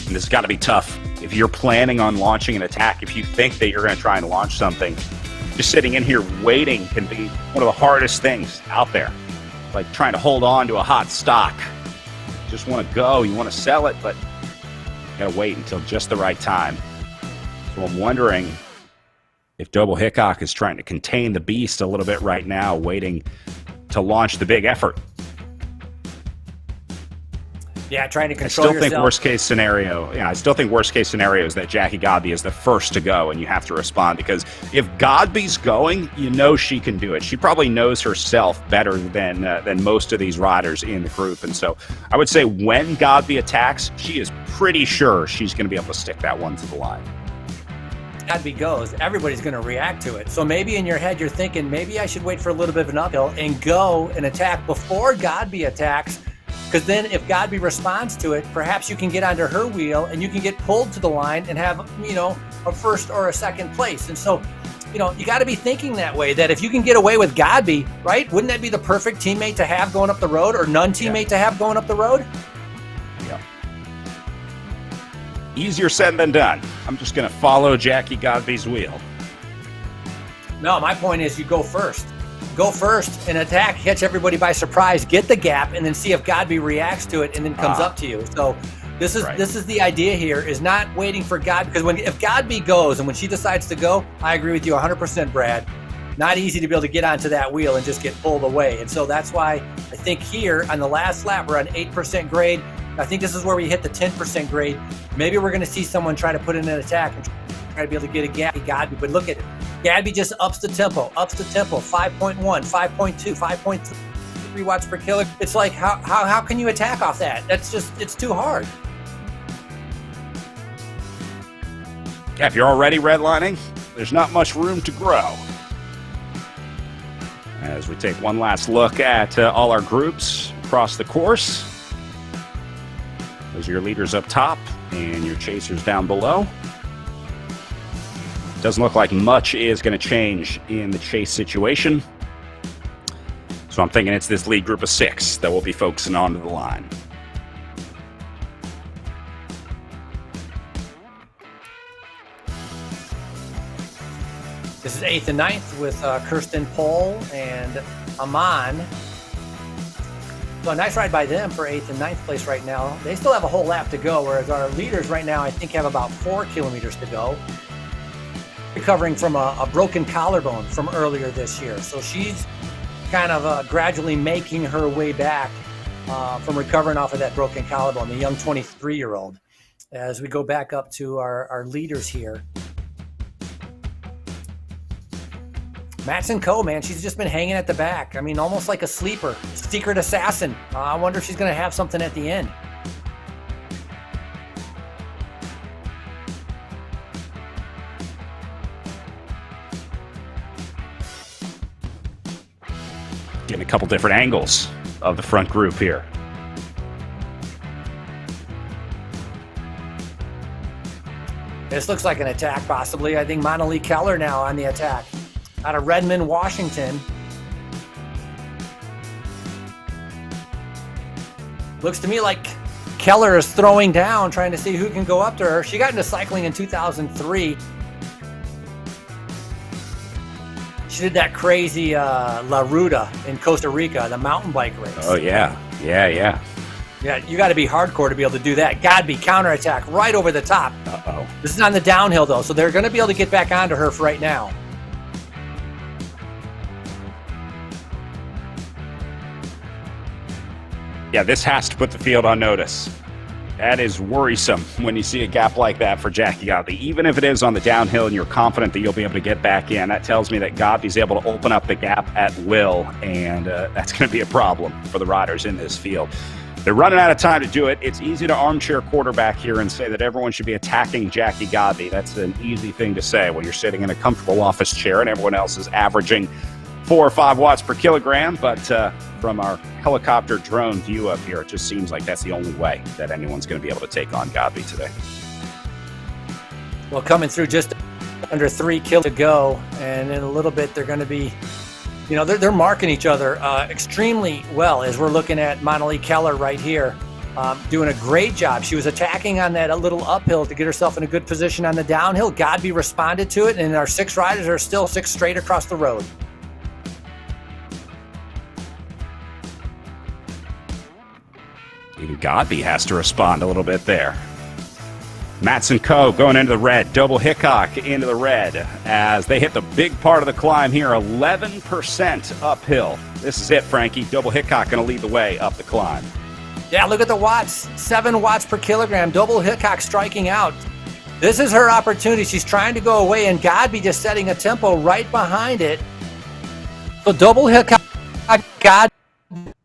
This has got to be tough if you're planning on launching an attack, if you think that you're going to try and launch something, just sitting in here waiting can be one of the hardest things out there. Like trying to hold on to a hot stock. Just want to go, you want to sell it, but you got to wait until just the right time. So I'm wondering if Double Hickok is trying to contain the beast a little bit right now, waiting to launch the big effort. Yeah, trying to control yourself. I still think worst case scenario is that Jackie Godby is the first to go and you have to respond, because if Godby's going, you know she can do it. She probably knows herself better than most of these riders in the group. And so I would say when Godby attacks, she is pretty sure she's going to be able to stick that one to the line. Godby goes, everybody's going to react to it. So maybe in your head you're thinking, maybe I should wait for a little bit of an uphill and go and attack before Godby attacks. Because then if Godby responds to it, perhaps you can get onto her wheel and you can get pulled to the line and have, a first or a second place. And so, you got to be thinking that way, that if you can get away with Godby, right? Wouldn't that be the perfect teammate to have going up the road, or non-teammate to have going up the road? Yeah. Easier said than done. I'm just going to follow Jackie Godby's wheel. No, my point is you go first. Go first and attack, catch everybody by surprise, get the gap, and then see if Godby reacts to it and then comes up to you. So this is the idea here, is not waiting for God, because if Godby goes and when she decides to go, I agree with you 100%, Brad. Not easy to be able to get onto that wheel and just get pulled away. And so that's why I think here on the last lap, we're on 8% grade. I think this is where we hit the 10% grade. Maybe we're going to see someone try to put in an attack and try to be able to get a gap. Godby, but look at it. Gadby just ups the tempo, 5.1, 5.2, 5.3 watts per kilo. It's like, how can you attack off that? It's too hard. Yeah, if you're already redlining, there's not much room to grow. As we take one last look at all our groups across the course. Those are your leaders up top and your chasers down below. Doesn't look like much is going to change in the chase situation. So I'm thinking it's this lead group of 6 that will be focusing onto the line. This is 8th and 9th with Kirsten Pohl and Aman. So a nice ride by them for 8th and 9th place right now. They still have a whole lap to go, whereas our leaders right now, I think, have about 4 kilometers to go. Recovering from a broken collarbone from earlier this year. So she's kind of gradually making her way back from recovering off of that broken collarbone, the young 23-year-old. As we go back up to our leaders here. Matson Coe, man, she's just been hanging at the back. I mean, almost like a sleeper, secret assassin. I wonder if she's going to have something at the end. Getting a couple different angles of the front group here. This looks like an attack, possibly. I think Monali Keller now on the attack. Out of Redmond, Washington. Looks to me like Keller is throwing down, trying to see who can go up to her. She got into cycling in 2003. She did that crazy La Ruta in Costa Rica, the mountain bike race. Oh, yeah. Yeah, you got to be hardcore to be able to do that. Godby, counterattack right over the top. Uh-oh. This is on the downhill, though, so they're going to be able to get back onto her for right now. Yeah, this has to put the field on notice. That is worrisome when you see a gap like that for Jackie Godby. Even if it is on the downhill and you're confident that you'll be able to get back in, that tells me that Godby's able to open up the gap at will, and that's going to be a problem for the riders in this field. They're running out of time to do it. It's easy to armchair quarterback here and say that everyone should be attacking Jackie Godby. That's an easy thing to say when you're sitting in a comfortable office chair and everyone else is averaging 4 or 5 watts per kilogram, but from our helicopter drone view up here, it just seems like that's the only way that anyone's going to be able to take on Godby today. Well, coming through just under 3 kilos to go, and in a little bit they're going to be, they're marking each other extremely well, as we're looking at Monali Keller right here. doing a great job. She was attacking on that little uphill to get herself in a good position on the downhill. Godby responded to it, and our 6 riders are still 6 straight across the road. Even Godby has to respond a little bit there. Matson Co. going into the red. Double Hickok into the red as they hit the big part of the climb here, 11% uphill. This is it, Frankie. Double Hickok going to lead the way up the climb. Yeah, look at the watts, 7 watts per kilogram. Double Hickok striking out. This is her opportunity. She's trying to go away, and Godby just setting a tempo right behind it. So Double Hickok, Godby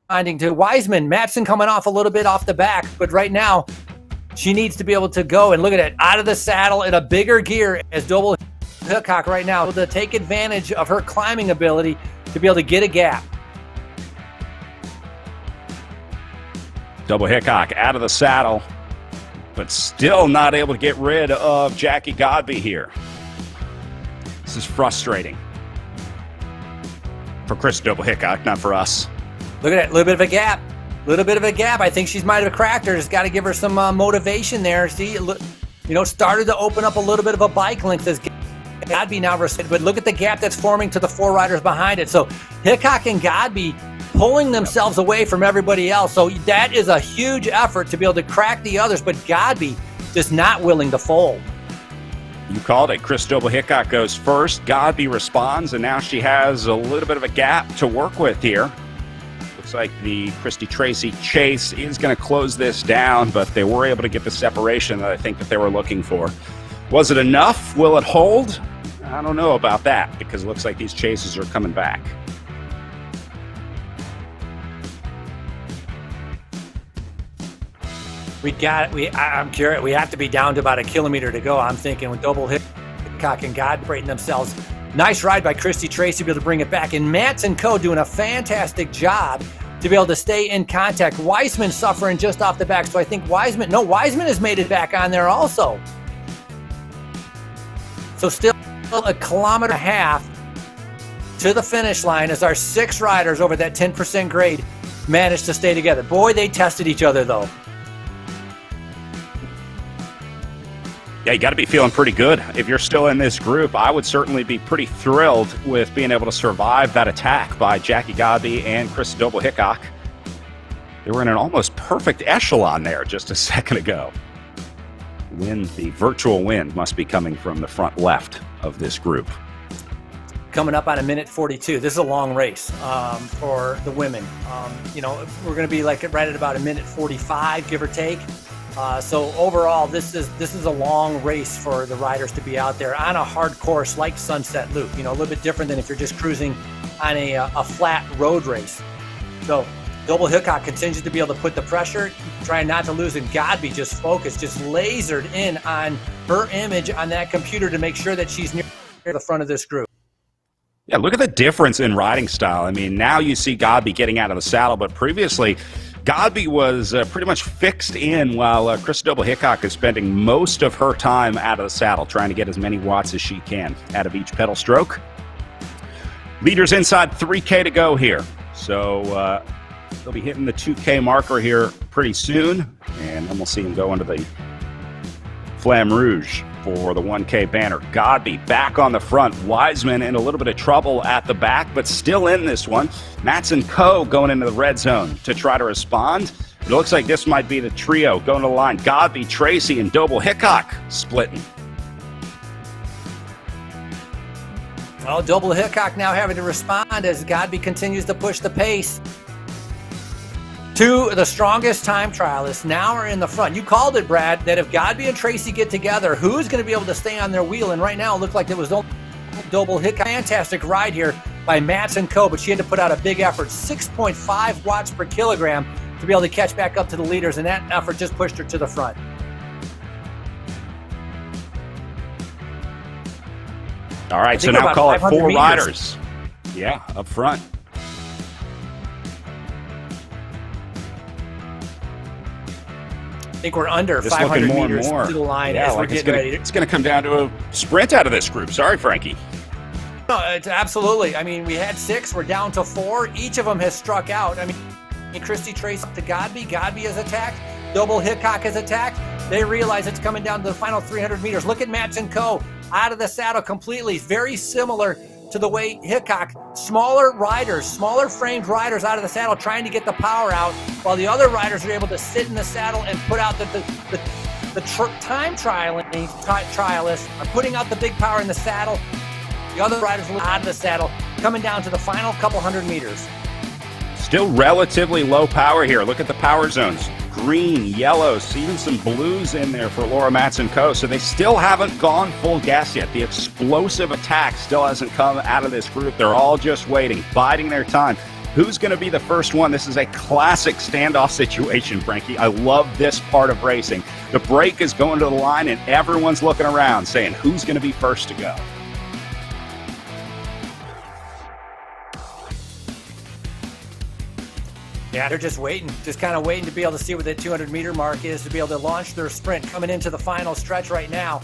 finding to Wiseman. Matson coming off a little bit off the back, but right now she needs to be able to go, and look at it, out of the saddle in a bigger gear as Double Hickok right now to take advantage of her climbing ability to be able to get a gap. Double Hickok out of the saddle, but still not able to get rid of Jackie Godby here. This is frustrating for Chris Double Hickok, not for us. Look at that, a little bit of a gap. Little bit of a gap. I think she's might have cracked her. Just got to give her some motivation there. See, started to open up a little bit of a bike length as Godby now, but look at the gap that's forming to the 4 riders behind it. So Hickok and Godby pulling themselves away from everybody else. So that is a huge effort to be able to crack the others, but Godby just not willing to fold. You called it. Chris Double Hickok goes first. Godby responds, and now she has a little bit of a gap to work with here. Looks like the Christy Tracy chase is going to close this down, but they were able to get the separation that I think that they were looking for. Was it enough? Will it hold? I don't know about that, because it looks like these chases are coming back. I'm curious. We have to be down to about 1 kilometer to go. I'm thinking with Double Hickok and God separating themselves. Nice ride by Christy Tracy to be able to bring it back. And Matson Co. doing a fantastic job to be able to stay in contact. Weissman suffering just off the back. So I think Weissman has made it back on there also. So still 1.5 kilometers to the finish line as our 6 riders over that 10% grade managed to stay together. Boy, they tested each other though. Yeah, you got to be feeling pretty good. If you're still in this group, I would certainly be pretty thrilled with being able to survive that attack by Jackie Godby and Chris Double Hickok. They were in an almost perfect echelon there just a second ago. The virtual win must be coming from the front left of this group. Coming up on 1:42. This is a long race for the women. We're going to be like right at about 1:45, give or take. So overall, this is a long race for the riders to be out there on a hard course like Sunset Loop. A little bit different than if you're just cruising on a flat road race. So Double Hickok continues to be able to put the pressure, trying not to lose, and Godby just focused, just lasered in on her image on that computer to make sure that she's near the front of this group. Yeah, look at the difference in riding style. I mean, now you see Godby getting out of the saddle, but previously Godby was pretty much fixed in while Chris Double Hickok is spending most of her time out of the saddle, trying to get as many watts as she can out of each pedal stroke. Leaders inside 3K to go here. So they'll be hitting the 2K marker here pretty soon, and then we'll see him go into the Flamme Rouge for the 1K banner. Godby back on the front. Wiseman in a little bit of trouble at the back, but still in this one. Matson Co. going into the red zone to try to respond. It looks like this might be the trio going to the line. Godby, Tracy, and Double Hickok splitting. Well, Double Hickok now having to respond as Godby continues to push the pace. 2 of the strongest time trialists now are in the front. You called it, Brad, that if Godby and Tracy get together, who's going to be able to stay on their wheel? And right now it looked like it was Double Hickok. Fantastic ride here by Matson Co., but she had to put out a big effort, 6.5 watts per kilogram to be able to catch back up to the leaders, and that effort just pushed her to the front. All right, so now call it 4 riders. Yeah, up front. I think we're under 500 meters to the line as we're getting ready. It's going to come down to a sprint out of this group. Sorry, Frankie. No, it's absolutely. I mean, we had 6. We're down to 4. Each of them has struck out. I mean, Christy Tracy up to Godby. Godby has attacked. Double Hickok has attacked. They realize it's coming down to the final 300 meters. Look at Matson Co. out of the saddle completely. Very similar to the way Hickok, smaller riders, smaller framed riders out of the saddle trying to get the power out, while the other riders are able to sit in the saddle and put out the time trialists are putting out the big power in the saddle. The other riders are out of the saddle, coming down to the final couple hundred meters. Still relatively low power here. Look at the power zones. Green, yellow, even some blues in there for Laura Matson Co. So they still haven't gone full gas yet. The explosive attack still hasn't come out of this group. They're all just waiting, biding their time. Who's going to be the first one? This is a classic standoff situation, Frankie. I love this part of racing. The break is going to the line, and everyone's looking around saying, who's going to be first to go? Yeah, they're just waiting, just kind of waiting to be able to see what the 200-meter mark is to be able to launch their sprint coming into the final stretch right now.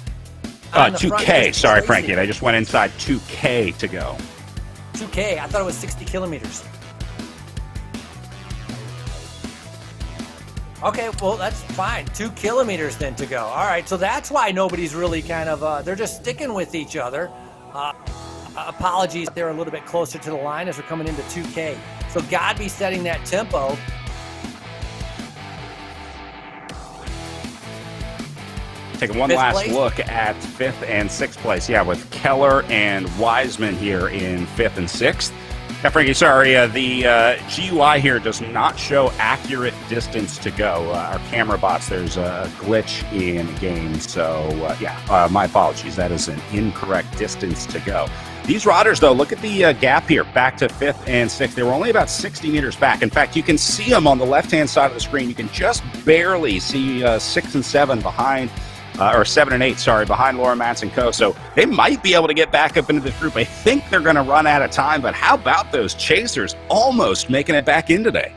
2K. Sorry, Frankie. They just went inside 2K to go. 2K. I thought it was 60 kilometers. Okay, well, that's fine. 2 kilometers then to go. All right, so that's why nobody's really kind of, they're just sticking with each other. Apologies, they're a little bit closer to the line as we're coming into 2K. So Godby setting that tempo. Taking one last look at 5th and 6th place. Yeah, with Keller and Wiseman here in 5th and 6th. Yeah, Frankie, sorry, the GUI here does not show accurate distance to go. Our camera bots, there's a glitch in the game. So, my apologies. That is an incorrect distance to go. These riders, though, look at the gap here, back to 5th and 6th. They were only about 60 meters back. In fact, you can see them on the left-hand side of the screen. You can just barely see 6 and 7 behind, or 7 and 8, sorry, behind Laura Matson Co. So they might be able to get back up into this group. I think they're going to run out of time, but how about those chasers almost making it back in today?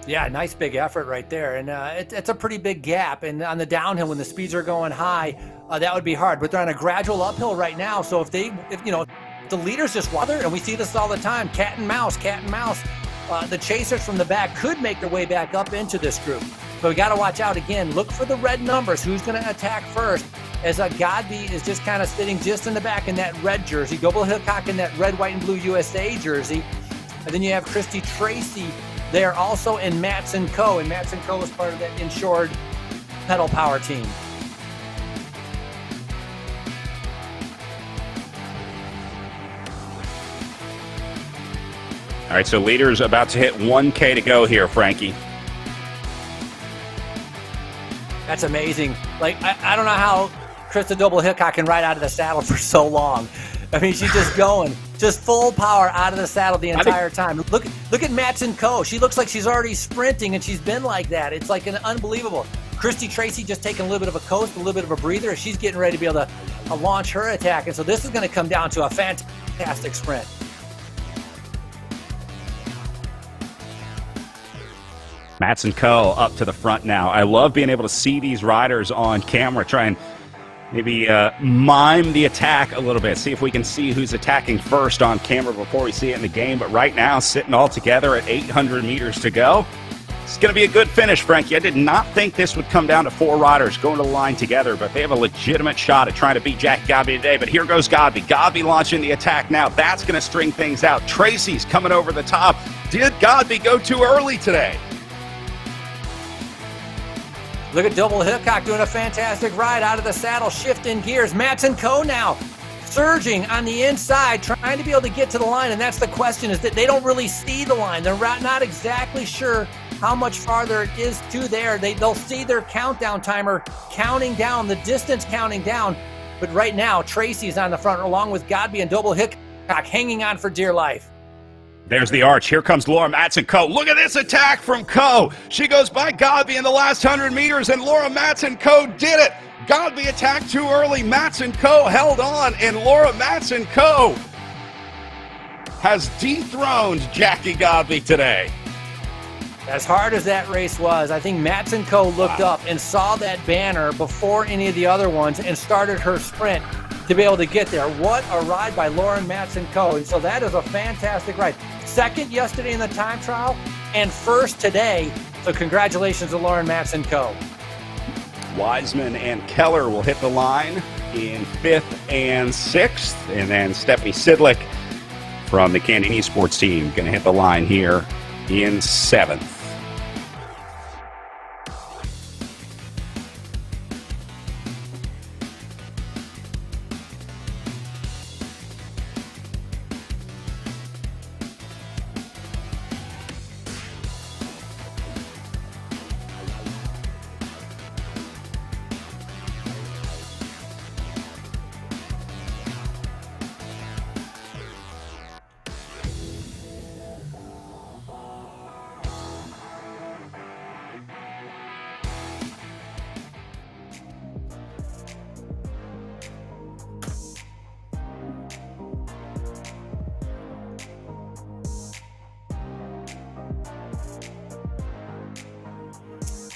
Yeah, nice big effort right there. And it's a pretty big gap. And on the downhill, when the speeds are going high, that would be hard. But they're on a gradual uphill right now. So if the leaders just water, and we see this all the time, cat and mouse, the chasers from the back could make their way back up into this group. But we got to watch out again. Look for the red numbers. Who's going to attack first? As Godby is just kind of sitting just in the back in that red jersey. Double Hickok in that red, white, and blue USA jersey. And then you have Christy Tracy there also in Matson Co. And Matson Co. is part of that insured pedal power team. All right, so leaders about to hit 1K to go here, Frankie. That's amazing. Like, I don't know how Krista Double Hickok can ride out of the saddle for so long. I mean, she's just going, just full power out of the saddle the entire time. Look at Matson Co. She looks like she's already sprinting, and she's been like that. It's like an unbelievable. Christy Tracy just taking a little bit of a coast, a little bit of a breather. She's getting ready to be able to launch her attack. And so this is going to come down to a fantastic sprint. Matson Co. up to the front now. I love being able to see these riders on camera, try and maybe mime the attack a little bit, see if we can see who's attacking first on camera before we see it in the game. But right now, sitting all together at 800 meters to go, it's going to be a good finish, Frankie. I did not think this would come down to 4 riders going to the line together, but they have a legitimate shot at trying to beat Jackie Godby today. But here goes Godby. Godby launching the attack now. That's going to string things out. Tracy's coming over the top. Did Godby go too early today? Look at Double Hickok doing a fantastic ride out of the saddle, shifting gears. Matson Co. now surging on the inside, trying to be able to get to the line. And that's the question, is that they don't really see the line. They're not exactly sure how much farther it is to there. They'll see their countdown timer counting down, the distance counting down. But right now, Tracy's on the front along with Godby and Double Hickok hanging on for dear life. There's the arch. Here comes Laura Matson Co. Look at this attack from Co. She goes by Godby in the last 100 meters, and Laura Matson Co. did it. Godby attacked too early. Matson Co. held on, and Laura Matson Co. has dethroned Jackie Godby today. As hard as that race was, I think Matson Co. looked up and saw that banner before any of the other ones and started her sprint to be able to get there. What a ride by Lauren Matson Co. And so that is a fantastic ride. Second yesterday in the time trial and first today So congratulations to Lauren Matz and co. Wiseman and Keller will hit the line in 5th and 6th. And then Stephanie Sidlick from the Canyon Esports team going to hit the line here in 7th.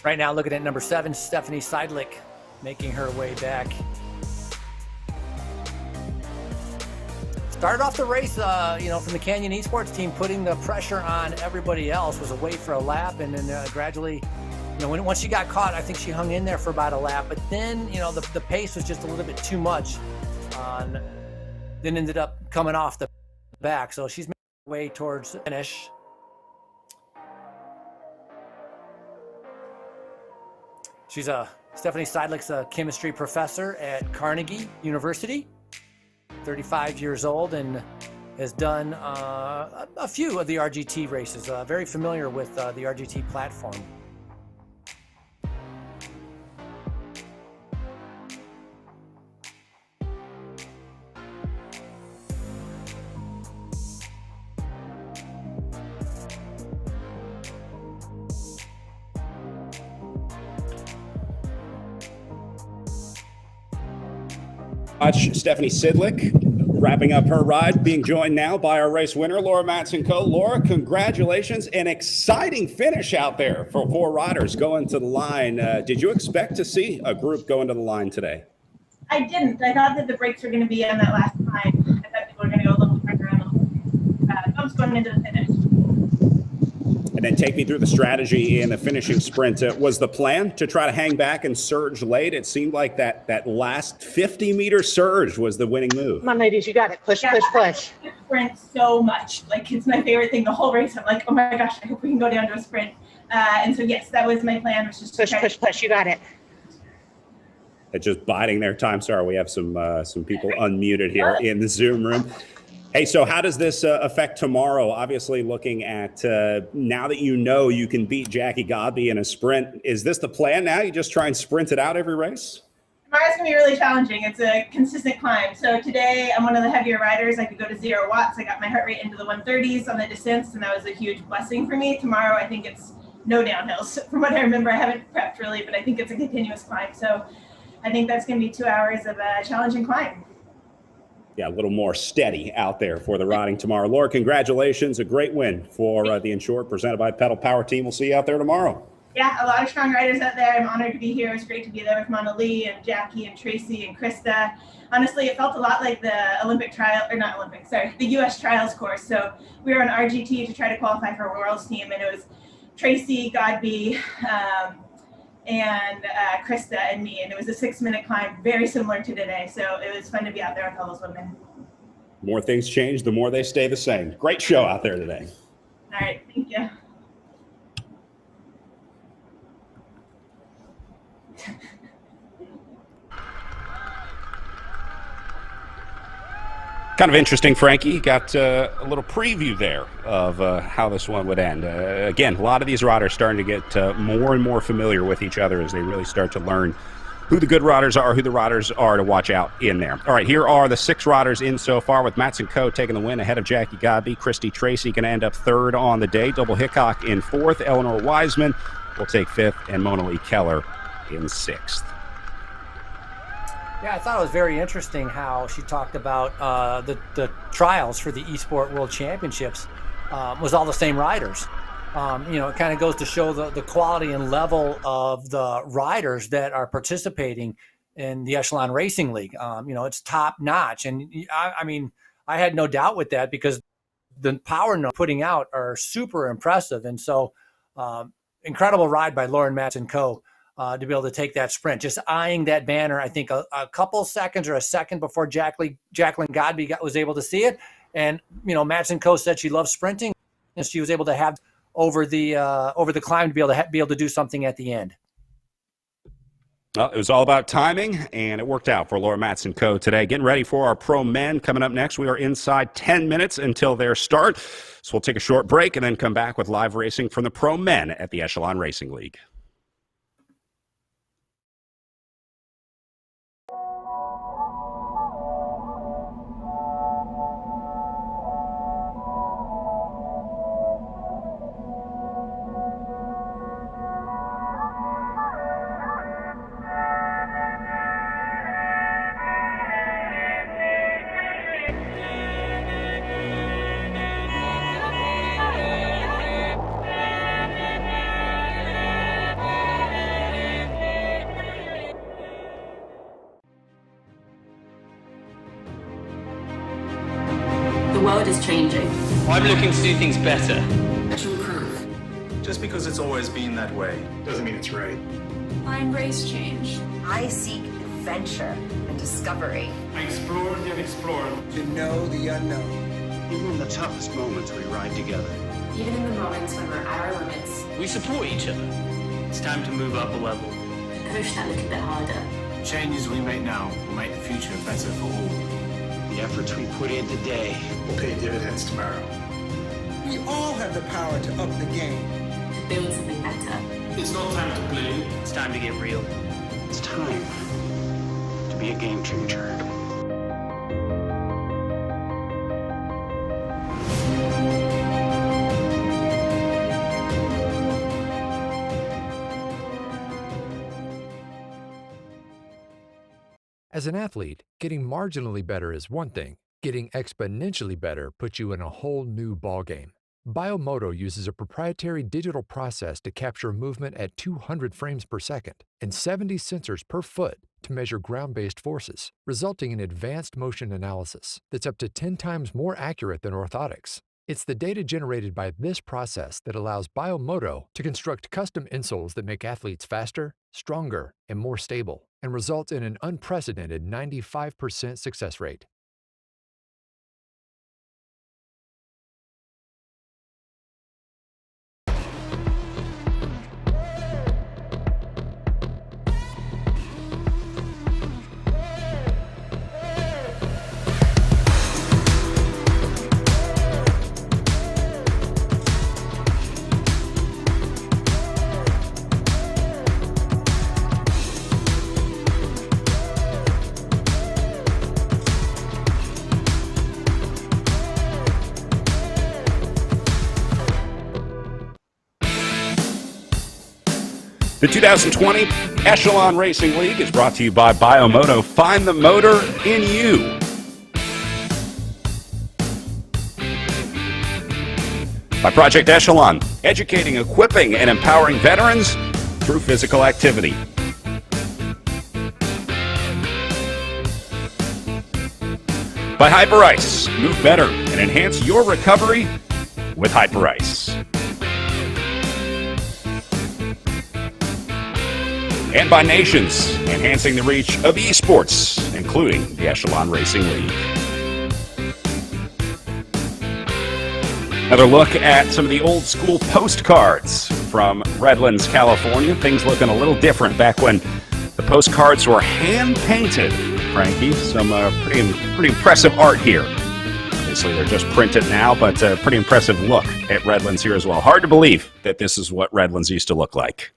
Right now, looking at number 7, Stephanie Seidlich, making her way back. Started off the race, from the Canyon Esports team, putting the pressure on everybody else, was away for a lap, and then gradually, once she got caught, I think she hung in there for about a lap, but then, the pace was just a little bit too much, then ended up coming off the back, so she's making her way towards the finish. She's Stephanie Seidlich's a chemistry professor at Carnegie University, 35 years old, and has done a few of the RGT races. Very familiar with the RGT platform. Watch Stephanie Sidlick wrapping up her ride, being joined now by our race winner, Laura Matz and co. Laura, congratulations. An exciting finish out there for 4 riders going to the line. Did you expect to see a group going to the line today? I didn't. I thought that the brakes were going to be on that last time. I thought people were going to go a little quicker on the bumps going into the finish. And then take me through the strategy in the finishing sprint. Was the plan to try to hang back and surge late? It seemed like that last 50-meter surge was the winning move. Come on, ladies, you got it. Push, push, push. I sprint so much. Like, it's my favorite thing the whole race. I'm like, oh my gosh, I hope we can go down to a sprint. And so, yes, that was my plan. Was just push, push, push. You got it. Just biding their time. Sorry, we have some people unmuted here in the Zoom room. Hey, so how does this affect tomorrow? Obviously, looking at now that you can beat Jackie Godby in a sprint, is this the plan now? You just try and sprint it out every race? Tomorrow's going to be really challenging. It's a consistent climb. So today, I'm one of the heavier riders. I could go to 0 watts. I got my heart rate into the 130s on the descents, and that was a huge blessing for me. Tomorrow, I think it's no downhills. From what I remember, I haven't prepped really, but I think it's a continuous climb. So I think that's going to be 2 hours of a challenging climb. Yeah, a little more steady out there for the riding tomorrow. Laura, congratulations. A great win for the Inshort presented by Pedal Power Team. We'll see you out there tomorrow. Yeah, a lot of strong riders out there. I'm honored to be here. It was great to be there with Mona Lee and Jackie and Tracy and Krista. Honestly, it felt a lot like the the U.S. trials course. So we were on RGT to try to qualify for a Worlds team, and it was Tracy, Godby, and Krista and me, and it was a 6-minute climb, very similar to today. So it was fun to be out there with all those women. More things change, the more they stay the same. Great show out there today. All right, thank you. Kind of interesting, Frankie. Got a little preview there of how this one would end. Again, a lot of these riders starting to get more and more familiar with each other as they really start to learn who the good riders are, who the riders are to watch out in there. All right, here are the 6 riders in so far, with Matz & Co. taking the win ahead of Jackie Godby. Christy Tracy can end up 3rd on the day. Double Hickok in 4th. Eleanor Wiseman will take 5th, and Mona Lee Keller in 6th. Yeah, I thought it was very interesting how she talked about the trials for the eSport World Championships was all the same riders. It kind of goes to show the quality and level of the riders that are participating in the Echelon Racing League. It's top notch. And I had no doubt with that because the power notes putting out are super impressive. And so incredible ride by Lauren Matz and Co. To be able to take that sprint, just eyeing that banner, I think a couple seconds or a second before Jacqueline Godby was able to see it. And, Matz and Co. said she loves sprinting, and she was able to have over the climb to be able to do something at the end. Well, it was all about timing, and it worked out for Laura Matz and Co. today. Getting ready for our pro men coming up next. We are inside 10 minutes until their start. So we'll take a short break and then come back with live racing from the pro men at the Echelon Racing League. The world is changing. I'm looking to do things better. To improve. Just because it's always been that way doesn't mean it's right. I embrace change. I seek adventure and discovery. I explore the unexplored. To know the unknown. Even in the toughest moments, we ride together. Even in the moments when we're at our limits. We support each other. It's time to move up a level. Push that little bit harder. Changes we make now will make the future better for all. The efforts we put in today Will pay dividends tomorrow. We all have the power to up the game. To build something better. It's not time to play. It's time to get real. It's time to be a game changer. As an athlete, getting marginally better is one thing. Getting exponentially better puts you in a whole new ballgame. Biomoto uses a proprietary digital process to capture movement at 200 frames per second and 70 sensors per foot to measure ground-based forces, resulting in advanced motion analysis that's up to 10 times more accurate than orthotics. It's the data generated by this process that allows Biomoto to construct custom insoles that make athletes faster, stronger, and more stable, and results in an unprecedented 95% success rate. The 2020 Echelon Racing League is brought to you by Biomoto. Find the motor in you. By Project Echelon, educating, equipping, and empowering veterans through physical activity. By Hyperice, move better and enhance your recovery with Hyperice. And by Nations, enhancing the reach of esports, including the Echelon Racing League. Another look at some of the old school postcards from Redlands, California. Things looking a little different back when the postcards were hand-painted, Frankie. Some pretty impressive art here. Obviously, they're just printed now, but a pretty impressive look at Redlands here as well. Hard to believe that this is what Redlands used to look like.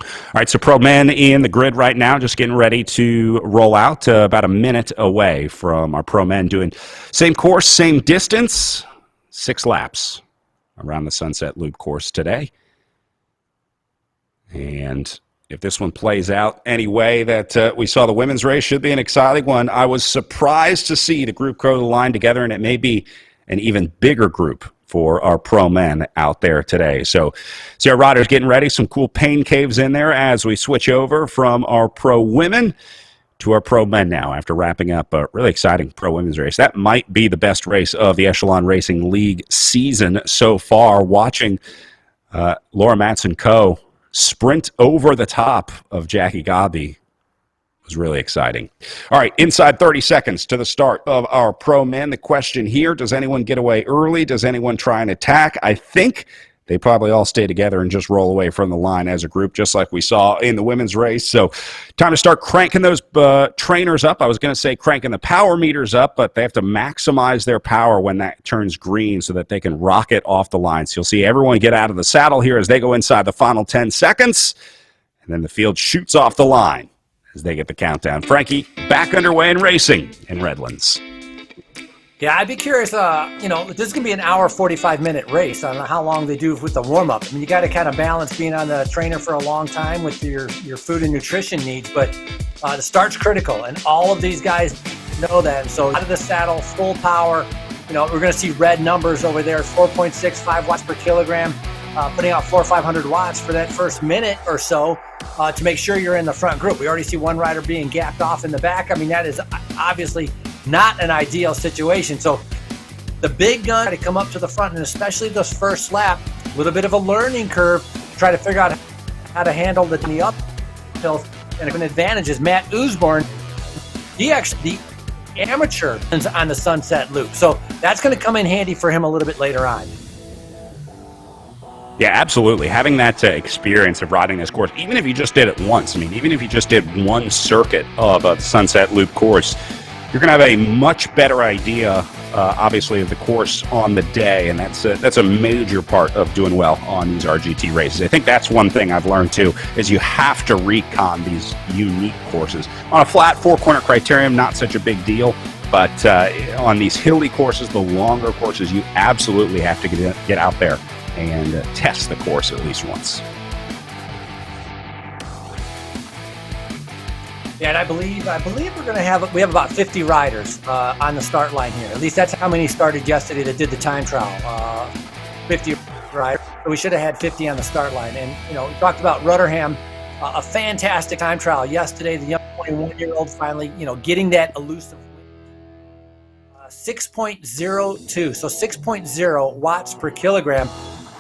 All right, so pro men in the grid right now, just getting ready to roll out, about a minute away from our pro men doing same course, same distance, 6 laps around the Sunset Loop course today. And if this one plays out any way that we saw the women's race, should be an exciting one. I was surprised to see the group go the line together, and it may be an even bigger group for our pro men out there today. So see our riders getting ready, some cool pain caves in there as we switch over from our pro women to our pro men now after wrapping up a really exciting pro women's race. That might be the best race of the Echelon Racing League season so far. Watching Laura Matson-Coe sprint over the top of Jackie Godby was really exciting. All right, inside 30 seconds to the start of our pro men. The question here, does anyone get away early? Does anyone try and attack? I think they probably all stay together and just roll away from the line as a group, just like we saw in the women's race. So time to start cranking those trainers up. I was going to say cranking the power meters up, but they have to maximize their power when that turns green so that they can rocket off the line. So you'll see everyone get out of the saddle here as they go inside the final 10 seconds, and then the field shoots off the line as they get the countdown. Frankie, back underway and racing in Redlands. Yeah, I'd be curious, this is going to be an hour, 45-minute race. I don't know how long they do with the warm-up. I mean, you got to kind of balance being on the trainer for a long time with your food and nutrition needs, but the start's critical, and all of these guys know that. And so out of the saddle, full power. We're going to see red numbers over there, 4.65 watts per kilogram, putting out 400 or 500 watts for that first minute or so to make sure you're in the front group. We already see one rider being gapped off in the back. I mean, that is obviously not an ideal situation. So the big gun to come up to the front, and especially this first lap, a little bit of a learning curve, try to figure out how to handle the uphill. And an advantage is Matt Usborn. He actually the amateur on the Sunset Loop. So that's going to come in handy for him a little bit later on. Yeah, absolutely. Having that experience of riding this course, even if you just did it once, even if you just did one circuit of a Sunset Loop course, you're going to have a much better idea, obviously, of the course on the day, and that's a major part of doing well on these RGT races. I think that's one thing I've learned, too, is you have to recon these unique courses. On a flat four-corner criterium, not such a big deal, but on these hilly courses, the longer courses, you absolutely have to get out there and test the course at least once. Yeah, and I believe we're going to have about 50 riders on the start line here. At least that's how many started yesterday that did the time trial. 50 riders. So we should have had 50 on the start line. And we talked about Rutherham, a fantastic time trial yesterday. The young 21-year-old finally, getting that elusive 6.02, so 6.0 watts per kilogram.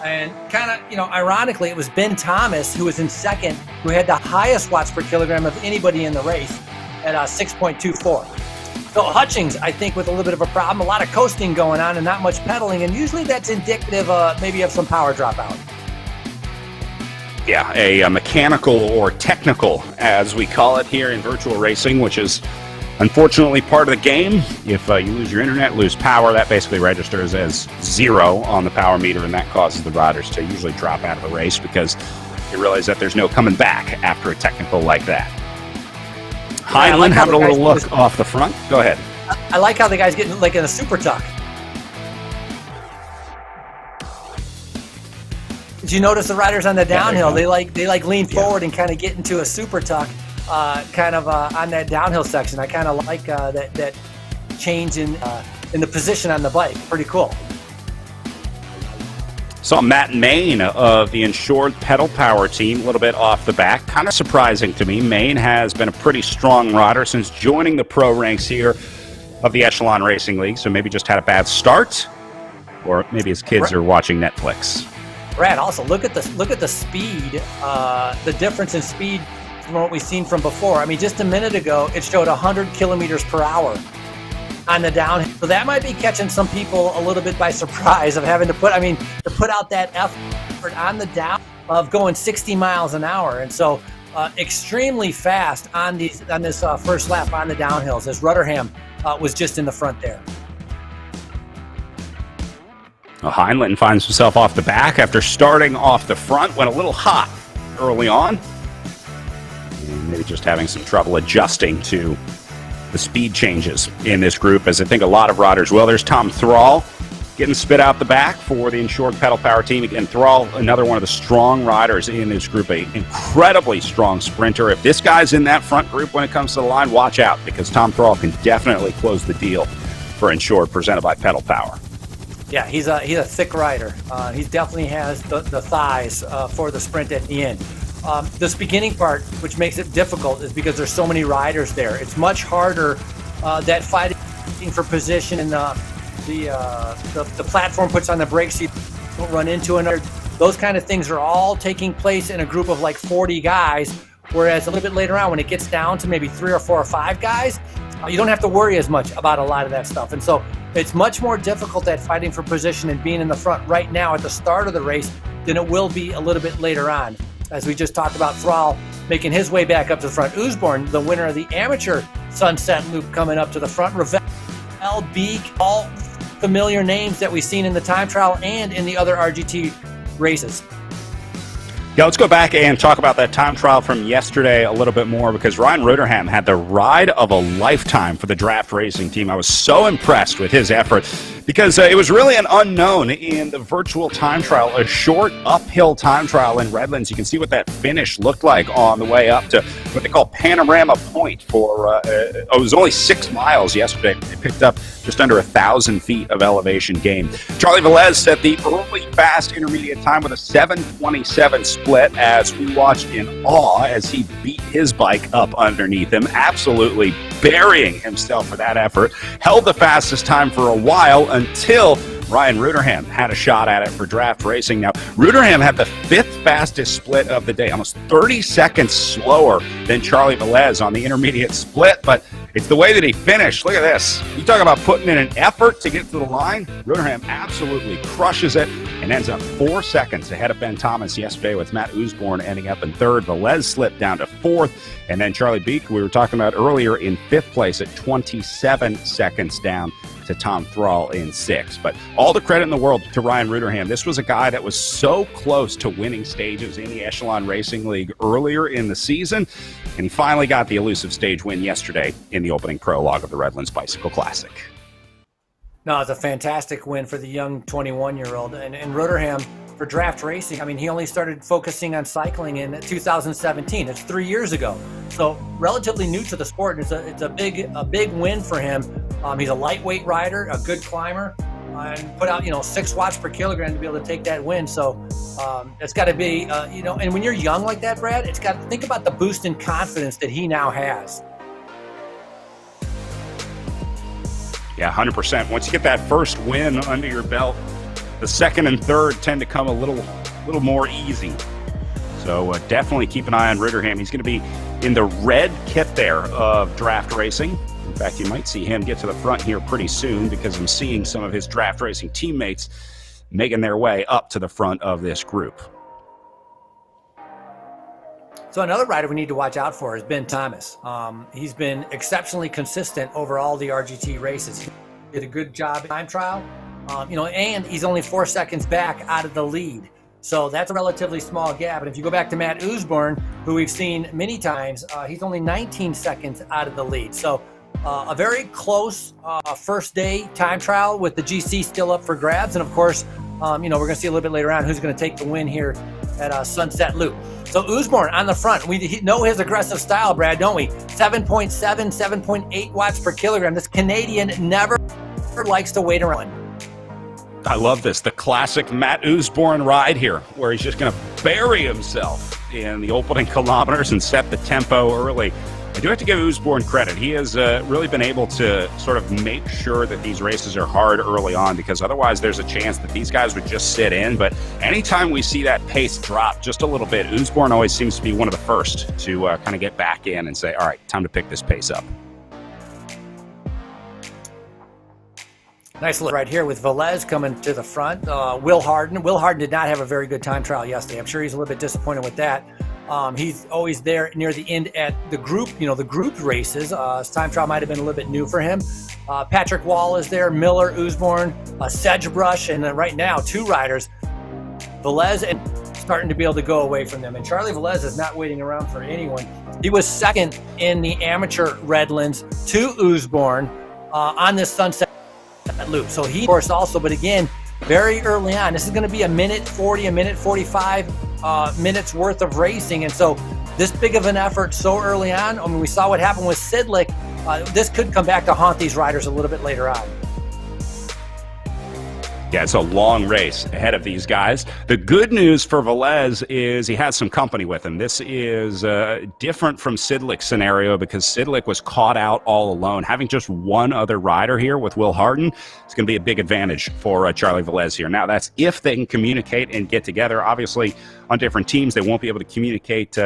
And kind of, ironically, it was Ben Thomas who was in second, who had the highest watts per kilogram of anybody in the race at 6.24. So Hutchings, I think, with a little bit of a problem, a lot of coasting going on and not much pedaling, and usually that's indicative maybe of some power dropout. Yeah, a mechanical or technical, as we call it here in virtual racing, which is unfortunately part of the game. If you lose your internet, lose power, that basically registers as 0 on the power meter, and that causes the riders to usually drop out of the race because you realize that there's no coming back after a technical like that. Heinlein having a little look off the front. Go ahead. I like how the guy's getting like in a super tuck. Did you notice the riders on the downhill? They lean forward and kind of get into a super tuck. On that downhill section. I kind of like that change in the position on the bike. Pretty cool. Saw Matt Main of the Insured Pedal Power team a little bit off the back. Kind of surprising to me. Main has been a pretty strong rider since joining the pro ranks here of the Echelon Racing League, so maybe just had a bad start, or maybe his kids are watching Netflix. Brad, also look at the speed, the difference in speed from what we've seen from before. Just a minute ago, it showed 100 kilometers per hour on the downhill. So that might be catching some people a little bit by surprise of having to put out that effort on the down of going 60 miles an hour. And so extremely fast on this first lap on the downhills as Rutherham was just in the front there. Well, Heinlein finds himself off the back after starting off the front, went a little hot early on. Maybe just having some trouble adjusting to the speed changes in this group, as I think a lot of riders will. There's Tom Thrall getting spit out the back for the Insured Pedal Power team. Again, Thrall, another one of the strong riders in this group, an incredibly strong sprinter. If this guy's in that front group when it comes to the line, watch out, because Tom Thrall can definitely close the deal for Insured, presented by Pedal Power. Yeah, he's a thick rider. He definitely has the thighs for the sprint at the end. This beginning part, which makes it difficult, is because there's so many riders there. It's much harder, that fighting for position and the platform puts on the brakes so you don't run into another. Those kind of things are all taking place in a group of like 40 guys, whereas a little bit later on, when it gets down to maybe 3 or 4 or 5 guys, you don't have to worry as much about a lot of that stuff. And so it's much more difficult at fighting for position and being in the front right now at the start of the race than it will be a little bit later on. As we just talked about, Thrall making his way back up to the front. Usborne, the winner of the amateur Sunset Loop, coming up to the front. Ravel, Beek, all familiar names that we've seen in the time trial and in the other RGT races. Yeah, let's go back and talk about that time trial from yesterday a little bit more, because Ryan Ruderham had the ride of a lifetime for the draft racing team. I was so impressed with his effort because it was really an unknown in the virtual time trial, a short uphill time trial in Redlands. You can see what that finish looked like on the way up to what they call Panorama Point for, it was only 6 miles yesterday. They picked up just under 1,000 feet of elevation gain. Charlie Velez set the early fast intermediate time with a 7:27 split as we watched in awe as he beat his bike up underneath him, absolutely burying himself for that effort. Held the fastest time for a while until Ryan Ruderham had a shot at it for draft racing. Now, Ruderham had the 5th fastest split of the day, almost 30 seconds slower than Charlie Velez on the intermediate split, but it's the way that he finished. Look at this. You talk about putting in an effort to get to the line. Ruderham absolutely crushes it and ends up 4 seconds ahead of Ben Thomas yesterday, with Matt Usborne ending up in 3rd. Velez slipped down to 4th, and then Charlie Beek, we were talking about earlier, in 5th place at 27 seconds down to Tom Thrall in 6th. But all the credit in the world to Ryan Ruderham. This was a guy that was so close to winning stages in the Echelon Racing League earlier in the season, and he finally got the elusive stage win yesterday in the opening prologue of the Redlands Bicycle Classic. No, it's a fantastic win for the young 21-year-old. And Ruderham, for draft racing, I mean, he only started focusing on cycling in 2017. It's 3 years ago. So relatively new to the sport. And it's a big win for him. He's a lightweight rider, a good climber, and put out, 6 watts per kilogram to be able to take that win. So it's got to be, and when you're young like that, Brad, it's got to think about the boost in confidence that he now has. Yeah, 100%. Once you get that first win under your belt, the second and third tend to come a little more easy. So definitely keep an eye on Ruderham. He's going to be in the red kit there of draft racing. In fact, you might see him get to the front here pretty soon, because I'm seeing some of his draft racing teammates making their way up to the front of this group. So another rider we need to watch out for is Ben Thomas. He's been exceptionally consistent over all the RGT races. He did a good job in time trial, and he's only 4 seconds back out of the lead. So that's a relatively small gap. And if you go back to Matt Usborne, who we've seen many times, he's only 19 seconds out of the lead. So a very close first day time trial with the GC still up for grabs. And of course, we're going to see a little bit later on who's going to take the win here at Sunset Loop. So Usborne on the front. We know his aggressive style, Brad, don't we? 7.7, 7.8 watts per kilogram. This Canadian never likes to wait around. I love this. The classic Matt Usborne ride here, where he's just going to bury himself in the opening kilometers and set the tempo early. I do have to give Usborne credit. He has really been able to sort of make sure that these races are hard early on, because otherwise there's a chance that these guys would just sit in. But anytime we see that pace drop just a little bit, Usborne always seems to be one of the first to kind of get back in and say, all right, time to pick this pace up. Nice look right here with Velez coming to the front. Will Harden. Will Harden did not have a very good time trial yesterday. I'm sure he's a little bit disappointed with that. He's always there near the end at the group, the group races. His time trial might have been a little bit new for him. Patrick Wall is there, Miller, Usborne, Sedgebrush, and right now 2 riders, Velez and starting to be able to go away from them. And Charlie Velez is not waiting around for anyone. He was second in the amateur Redlands to Usborne on this Sunset Loop. So he, of course, also, but again, very early on. This is going to be a minute 40, a minute 45 minutes worth of racing. And so this big of an effort so early on, I mean, we saw what happened with Sidlick. This could come back to haunt these riders a little bit later on. Yeah, it's a long race ahead of these guys. The good news for Velez is he has some company with him. This is different from Sidlick's scenario because Sidlick was caught out all alone. Having just one other rider here with Will Harden is going to be a big advantage for Charlie Velez here. Now, that's if they can communicate and get together. Obviously, on different teams, they won't be able to communicate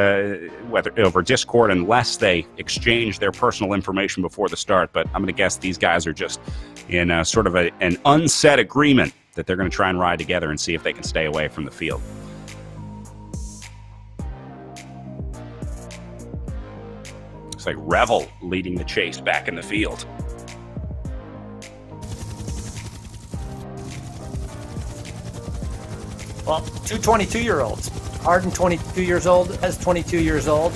whether over Discord unless they exchange their personal information before the start. But I'm going to guess these guys are just in sort of an unsaid agreement that they're going to try and ride together and see if they can stay away from the field. Looks like Revel leading the chase back in the field. Well, two 22-year-olds. Harden, 22 years old, as 22 years old.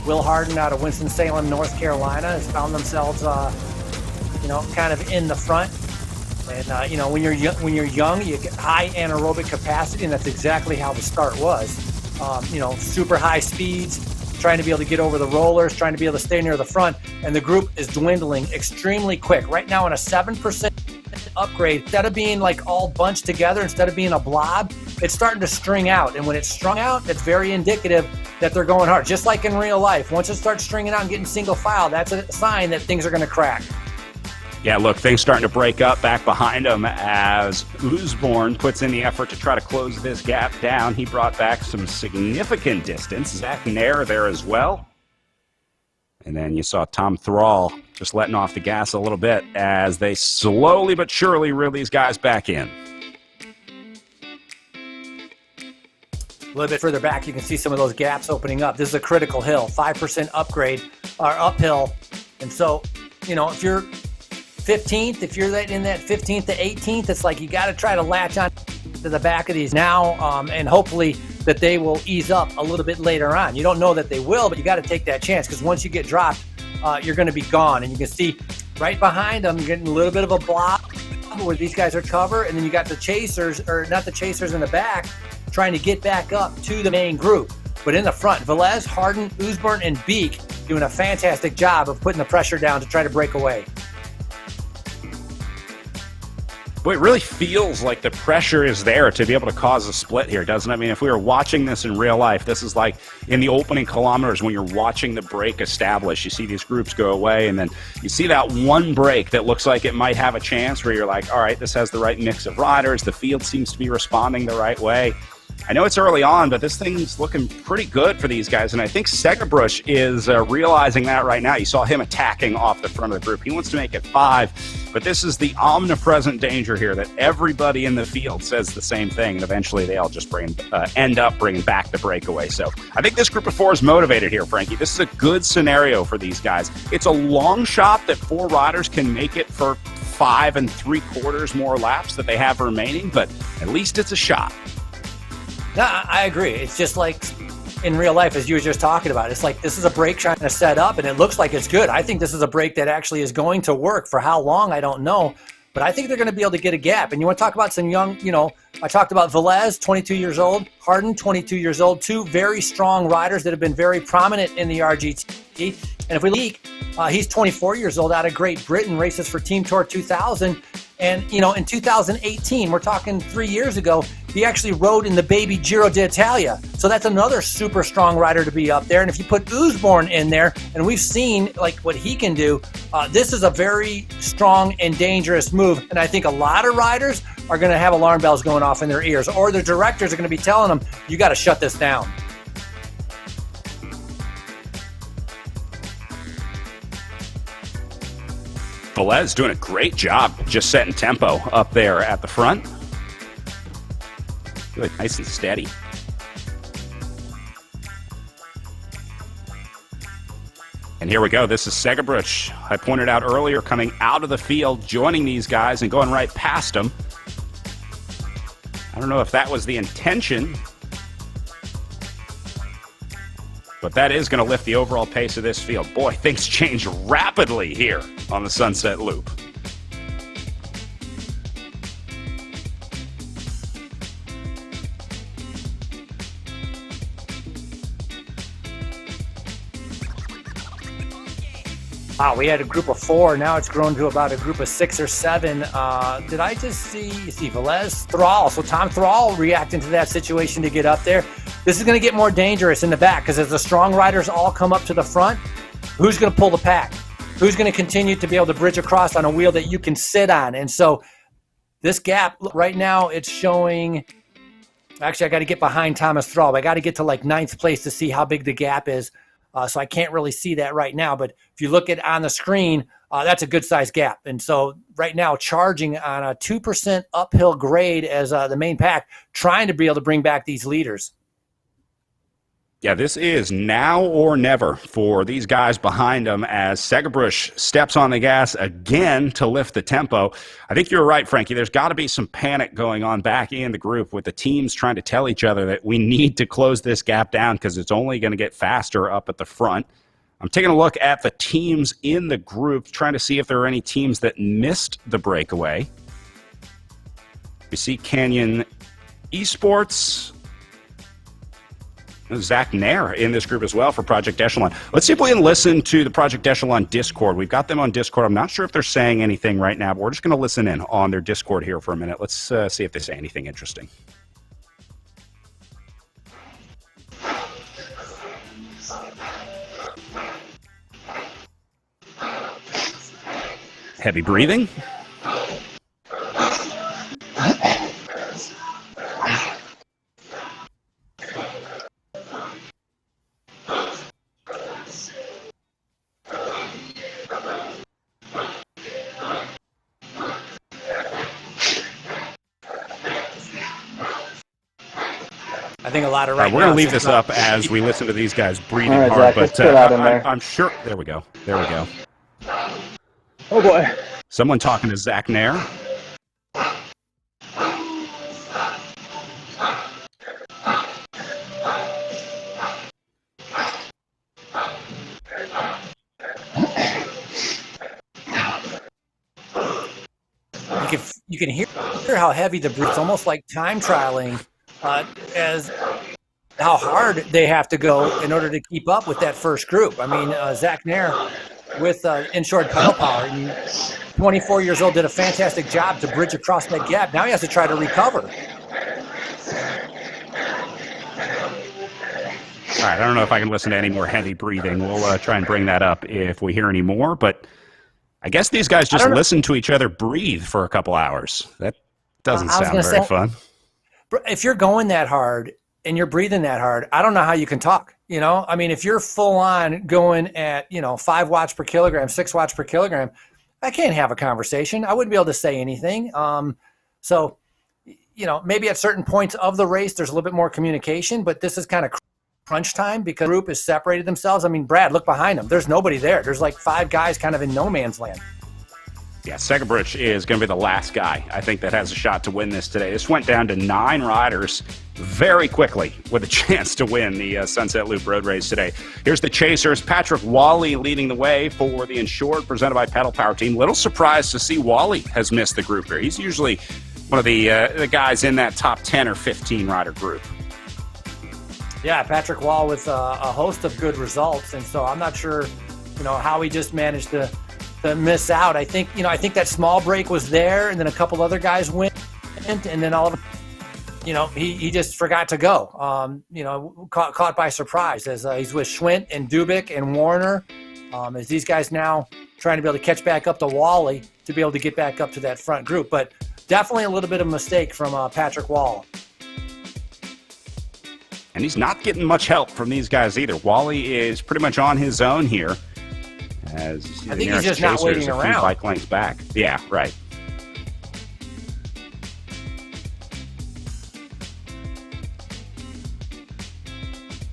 Will Harden out of Winston-Salem, North Carolina, has found themselves, kind of in the front. And when you're young, you get high anaerobic capacity, and that's exactly how the start was. Super high speeds, trying to be able to get over the rollers, trying to be able to stay near the front, and the group is dwindling extremely quick. Right now, on a 7% upgrade, instead of being like all bunched together, instead of being a blob, it's starting to string out. And when it's strung out, that's very indicative that they're going hard. Just like in real life, once it starts stringing out and getting single file, that's a sign that things are going to crack. Yeah, look, things starting to break up back behind him as Usborne puts in the effort to try to close this gap down. He brought back some significant distance. Zach Nair there as well. And then you saw Tom Thrall just letting off the gas a little bit as they slowly but surely reel these guys back in. A little bit further back, you can see some of those gaps opening up. This is a critical hill, 5% upgrade or uphill. And so, if you're 15th, if you're in that 15th to 18th, it's like you got to try to latch on to the back of these now, and hopefully that they will ease up a little bit later on. You don't know that they will, but you got to take that chance because once you get dropped, you're going to be gone. And you can see right behind them, you're getting a little bit of a block where these guys are covered, and then you got the chasers, or not the chasers in the back, trying to get back up to the main group. But in the front, Velez, Harden, Usborne, and Beek doing a fantastic job of putting the pressure down to try to break away. Boy, it really feels like the pressure is there to be able to cause a split here, doesn't it? I mean, if we were watching this in real life, this is like in the opening kilometers when you're watching the break establish. You see these groups go away, and then you see that one break that looks like it might have a chance where you're like, all right, this has the right mix of riders. The field seems to be responding the right way. I know it's early on, but this thing's looking pretty good for these guys, and I think Segabrush is realizing that right now. You saw him attacking off the front of the group. He wants to make it 5, but this is the omnipresent danger here that everybody in the field says the same thing, and eventually they all just end up bringing back the breakaway. So I think this group of 4 is motivated here, Frankie. This is a good scenario for these guys. It's a long shot that 4 riders can make it for 5 3/4 more laps that they have remaining, but at least it's a shot. No, I agree. It's just like in real life, as you were just talking about. It's like this is a break trying to set up, and it looks like it's good. I think this is a break that actually is going to work. For how long, I don't know. But I think they're going to be able to get a gap. And you want to talk about some young, I talked about Velez, 22 years old, Harden, 22 years old, 2 very strong riders that have been very prominent in the RGT. And if we leak, he's 24 years old out of Great Britain, races for Team Tour 2000. And, in 2018, we're talking 3 years ago, he actually rode in the baby Giro d'Italia. So that's another super strong rider to be up there. And if you put Usborne in there, and we've seen like what he can do, this is a very strong and dangerous move. And I think a lot of riders are going to have alarm bells going off in their ears, or their directors are going to be telling them, you got to shut this down. Velez doing a great job just setting tempo up there at the front. Really nice and steady. And here we go. This is Segabruch. I pointed out earlier, coming out of the field, joining these guys and going right past them. I don't know if that was the intention, but that is going to lift the overall pace of this field. Boy, things change rapidly here on the Sunset Loop. Wow, we had a group of 4. Now it's grown to about a group of 6 or 7. Did I just see Velez? Thrall. So Tom Thrall reacting to that situation to get up there. This is going to get more dangerous in the back because as the strong riders all come up to the front, who's going to pull the pack? Who's going to continue to be able to bridge across on a wheel that you can sit on? And so this gap right now, it's showing. Actually, I got to get behind Thomas Thrall. I got to get to like 9th place to see how big the gap is. So I can't really see that right now. But if you look at on the screen, that's a good size gap. And so right now, charging on a 2% uphill grade as the main pack, trying to be able to bring back these leaders. Yeah, this is now or never for these guys behind them as Segerbrush steps on the gas again to lift the tempo. I think you're right, Frankie. There's got to be some panic going on back in the group with the teams trying to tell each other that we need to close this gap down because it's only going to get faster up at the front. I'm taking a look at the teams in the group, trying to see if there are any teams that missed the breakaway. We see Canyon Esports. Zach Nair in this group as well for Project Echelon. Let's see if we can listen to the Project Echelon Discord. We've got them on Discord. I'm not sure if they're saying anything right now, but we're just going to listen in on their Discord here for a minute. Let's see if they say anything interesting. Heavy breathing. I think a lot of we're going to leave this up as we listen to these guys breathing right, hard, Zach, but I'm sure. There we go. There we go. Oh boy. Someone talking to Zach Nair. You can hear how heavy the breath. It's almost like time trialing. As how hard they have to go in order to keep up with that first group. I mean, Zach Nair with insured pedal power, 24 years old, did a fantastic job to bridge across that gap. Now he has to try to recover. All right, I don't know if I can listen to any more heavy breathing. We'll try and bring that up if we hear any more, but I guess these guys just listen to each other breathe for a couple hours. That doesn't sound very fun. If you're going that hard and you're breathing that hard, I don't know how you can talk. I mean, if you're full on going at 5 watts per kilogram, 6 watts per kilogram, I can't have a conversation. I wouldn't be able to say anything. So maybe at certain points of the race there's a little bit more communication, but this is kind of crunch time because the group has separated themselves. I mean, Brad, look behind them. There's nobody there. There's like 5 guys kind of in no man's land. Yeah, Segerbruch is going to be the last guy, I think, that has a shot to win this today. This went down to 9 riders very quickly with a chance to win the Sunset Loop Road Race today. Here's the Chasers. Patrick Wally leading the way for the Insured, presented by Pedal Power Team. Little surprised to see Wally has missed the group here. He's usually one of the guys in that top 10 or 15 rider group. Yeah, Patrick Wall with a host of good results, and so I'm not sure, how he just managed to miss out. I think that small break was there, and then a couple other guys went, and then all of he just forgot to go. Caught by surprise as he's with Schwint and Dubik and Warner. As these guys now trying to be able to catch back up to Wally to be able to get back up to that front group, but definitely a little bit of a mistake from Patrick Wall. And he's not getting much help from these guys either. Wally is pretty much on his own here. As I think he's just not waiting around. A few bike lengths back. Yeah, right.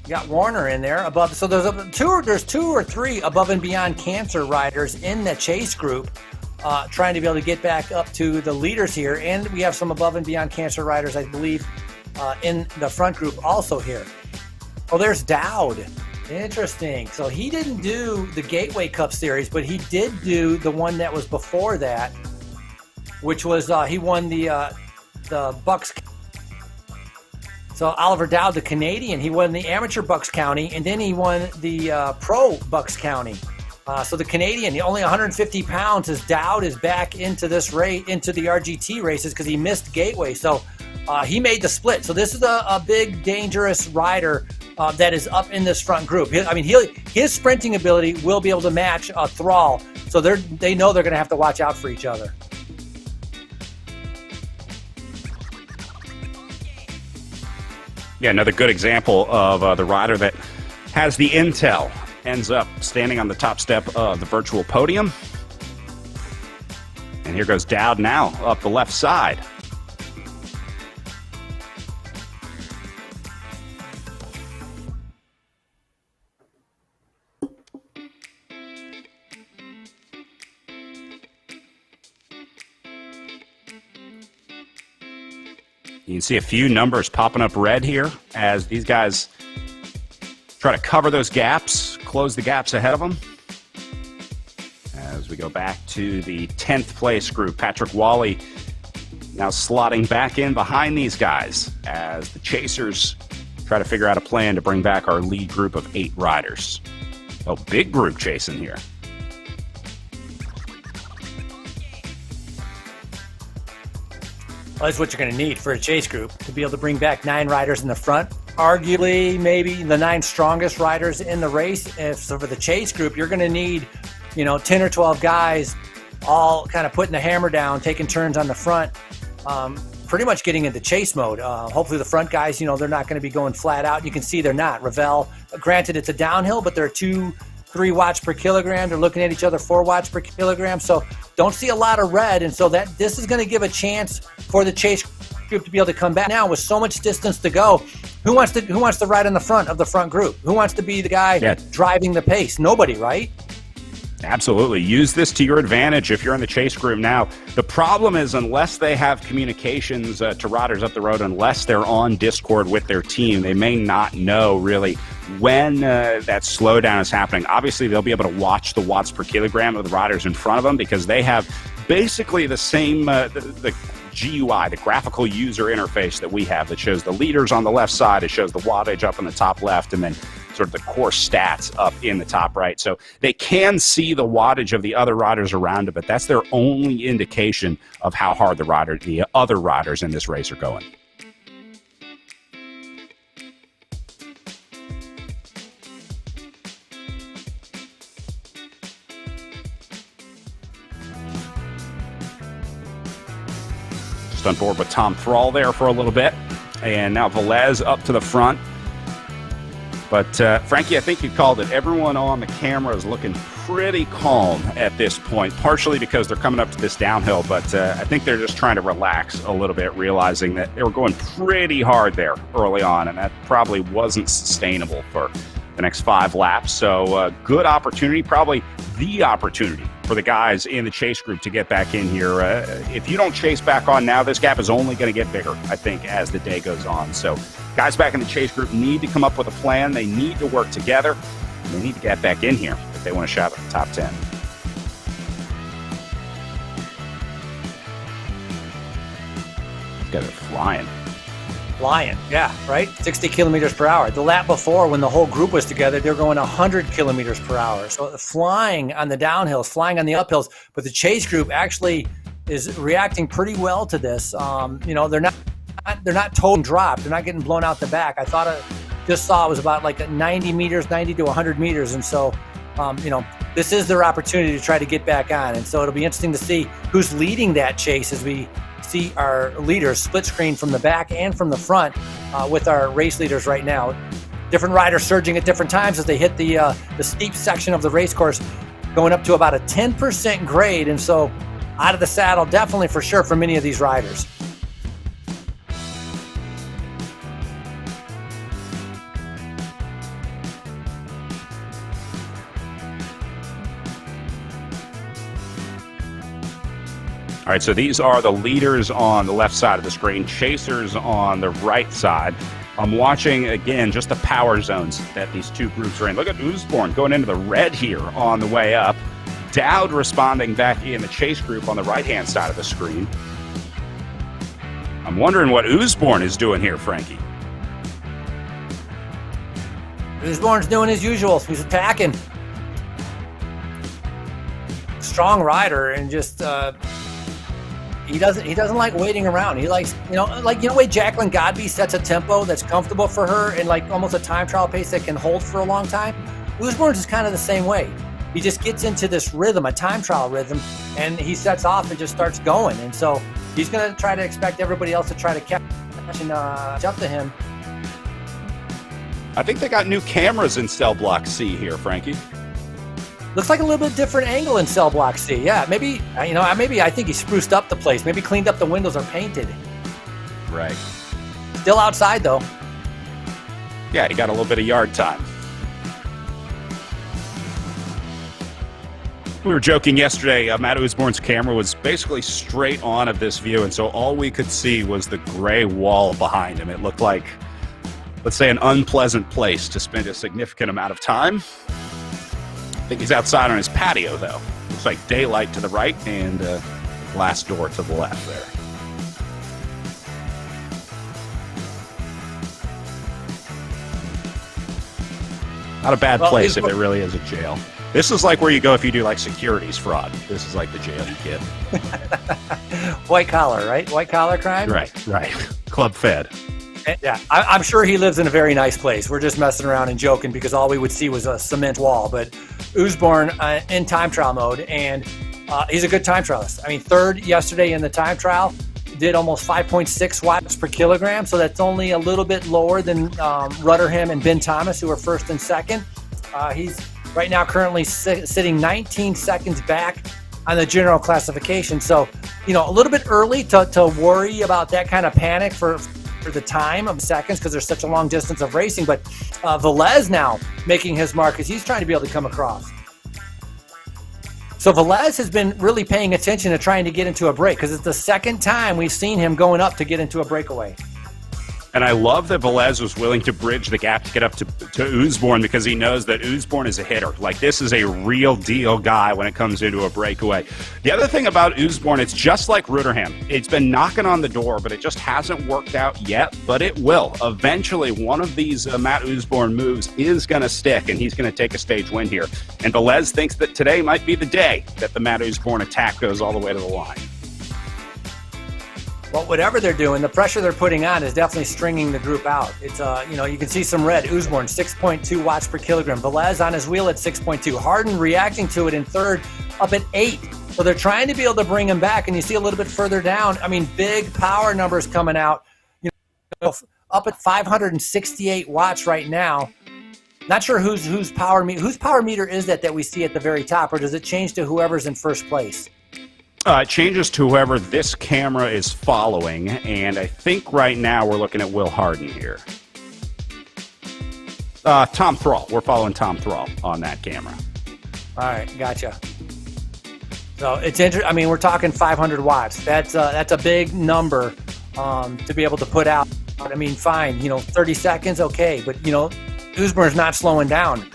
You got Warner in there above. So there's 2 or 3 above and beyond cancer riders in the chase group, trying to be able to get back up to the leaders here. And we have some above and beyond cancer riders, I believe, in the front group also here. Oh, there's Dowd. Interesting. So he didn't do the Gateway Cup Series, but he did do the one that was before that, which was he won the Bucks. So Oliver Dowd, the Canadian, he won the amateur Bucks County, and then he won the pro Bucks County. So the Canadian, only 150 pounds, as Dowd is back into this race, into the RGT races, because he missed Gateway. So he made the split. So this is a big, dangerous rider that is up in this front group. His sprinting ability will be able to match Thrall. So they know they're going to have to watch out for each other. Yeah, another good example of the rider that has the intel, ends up standing on the top step of the virtual podium. And here goes Dowd now up the left side. You can see a few numbers popping up red here as these guys try to cover those gaps, close the gaps ahead of them. As we go back to the 10th place group, Patrick Wally now slotting back in behind these guys as the Chasers try to figure out a plan to bring back our lead group of 8 riders. Oh, big group chasing here. Well, that's what you're going to need for a chase group, to be able to bring back 9 riders in the front. Arguably, maybe the 9 strongest riders in the race. So for the chase group, you're going to need, 10 or 12 guys all kind of putting the hammer down, taking turns on the front, pretty much getting into chase mode. Hopefully the front guys, they're not going to be going flat out. You can see they're not. Ravel, granted, it's a downhill, but they're 2-3 watts per kilogram. They're looking at each other 4 watts per kilogram. So don't see a lot of red. And so this is going to give a chance for the chase group to be able to come back. Now with so much distance to go, who wants to ride in the front of the front group? Who wants to be the guy driving the pace? Nobody, right? Absolutely. Use this to your advantage if you're in the chase group now. The problem is, unless they have communications to riders up the road, unless they're on Discord with their team, they may not know really when that slowdown is happening. Obviously, they'll be able to watch the watts per kilogram of the riders in front of them because they have basically the same the GUI, the graphical user interface that we have that shows the leaders on the left side, it shows the wattage up in the top left, and then sort of the core stats up in the top right. So they can see the wattage of the other riders around it, but that's their only indication of how hard the other riders in this race are going. Just on board with Tom Thrall there for a little bit, and now Velez up to the front. But, Frankie, I think you called it. Everyone on the camera is looking pretty calm at this point, partially because they're coming up to this downhill, but I think they're just trying to relax a little bit, realizing that they were going pretty hard there early on, and that probably wasn't sustainable for the next 5 laps. So good opportunity, probably the opportunity for the guys in the chase group to get back in here. If you don't chase back on now, this gap is only going to get bigger, I think, as the day goes on. So guys back in the chase group need to come up with a plan. They need to work together. And they need to get back in here if they want to shot at the top 10. These guys are flying. Flying, yeah, right? 60 kilometers per hour. The lap before, when the whole group was together, they were going 100 kilometers per hour. So flying on the downhills, flying on the uphills. But the chase group actually is reacting pretty well to this. They're not towed and dropped. They're not getting blown out the back. I thought just saw it was about like 90 to 100 meters. And so, this is their opportunity to try to get back on. And so it'll be interesting to see who's leading that chase as we see our leaders split screen from the back and from the front with our race leaders right now. Different riders surging at different times as they hit the steep section of the race course, going up to about a 10% grade. And so out of the saddle, definitely for sure for many of these riders. All right, so these are the leaders on the left side of the screen, chasers on the right side. I'm watching, again, just the power zones that these two groups are in. Look at Usborn going into the red here on the way up. Dowd responding back in the chase group on the right-hand side of the screen. I'm wondering what Usborn is doing here, Frankie. Usborn's doing his usual. He's attacking. strong rider, and just he doesn't like waiting around. He likes, like the way Jacqueline Godby sets a tempo that's comfortable for her and like almost a time trial pace that can hold for a long time. Usborne's is kind of the same way. He just gets into this rhythm, a time trial rhythm, and he sets off and just starts going. And so he's going to try to expect everybody else to try to catch and jump to him. I think they got new cameras in Cell Block C here, Frankie. Looks like a little bit different angle in Cell Block C. Yeah, maybe I think he spruced up the place. Maybe cleaned up the windows or painted. Right. Still outside though. Yeah, he got a little bit of yard time. We were joking yesterday, Matt Usborne's camera was basically straight on of this view, and so all we could see was the gray wall behind him. It looked like, let's say, an unpleasant place to spend a significant amount of time. I think he's outside on his patio, though. Looks like daylight to the right and a glass door to the left there. Not a bad place if it really is a jail. This is like where you go if you do like securities fraud. This is like the jail you get. White collar, right? White collar crime? Right. Club Fed. Yeah, I'm sure he lives in a very nice place. We're just messing around and joking because all we would see was a cement wall. But Usborne in time trial mode, and he's a good time trialist. I mean, third yesterday in the time trial, did almost 5.6 watts per kilogram, so that's only a little bit lower than Rutterham and Ben Thomas, who are first and second. He's right now currently sitting 19 seconds back on the general classification. So, a little bit early to worry about that kind of panic for the time of seconds because there's such a long distance of racing. But Velez now making his mark because he's trying to be able to come across. So Velez has been really paying attention to trying to get into a break because it's the second time we've seen him going up to get into a breakaway. And I love that Velez was willing to bridge the gap to get up to Usborne because he knows that Usborne is a hitter. Like, this is a real deal guy when it comes into a breakaway. The other thing about Usborne, it's just like Rutterham. It's been knocking on the door, but it just hasn't worked out yet, but it will. Eventually, one of these Matt Usborne moves is going to stick, and he's going to take a stage win here. And Velez thinks that today might be the day that the Matt Usborne attack goes all the way to the line. Well, whatever they're doing, the pressure they're putting on is definitely stringing the group out. It's, you can see some red. Usborne, 6.2 watts per kilogram. Velez on his wheel at 6.2. Harden reacting to it in third, up at 8. So they're trying to be able to bring him back. And you see a little bit further down, big power numbers coming out. Up at 568 watts right now. Not sure whose power meter is that we see at the very top, or does it change to whoever's in first place? It changes to whoever this camera is following, and I think right now we're looking at Will Harden here. Tom Thrall. We're following Tom Thrall on that camera. All right, gotcha. So it's interesting. We're talking 500 watts. That's a big number to be able to put out. Fine, 30 seconds, okay, but Usborne's not slowing down.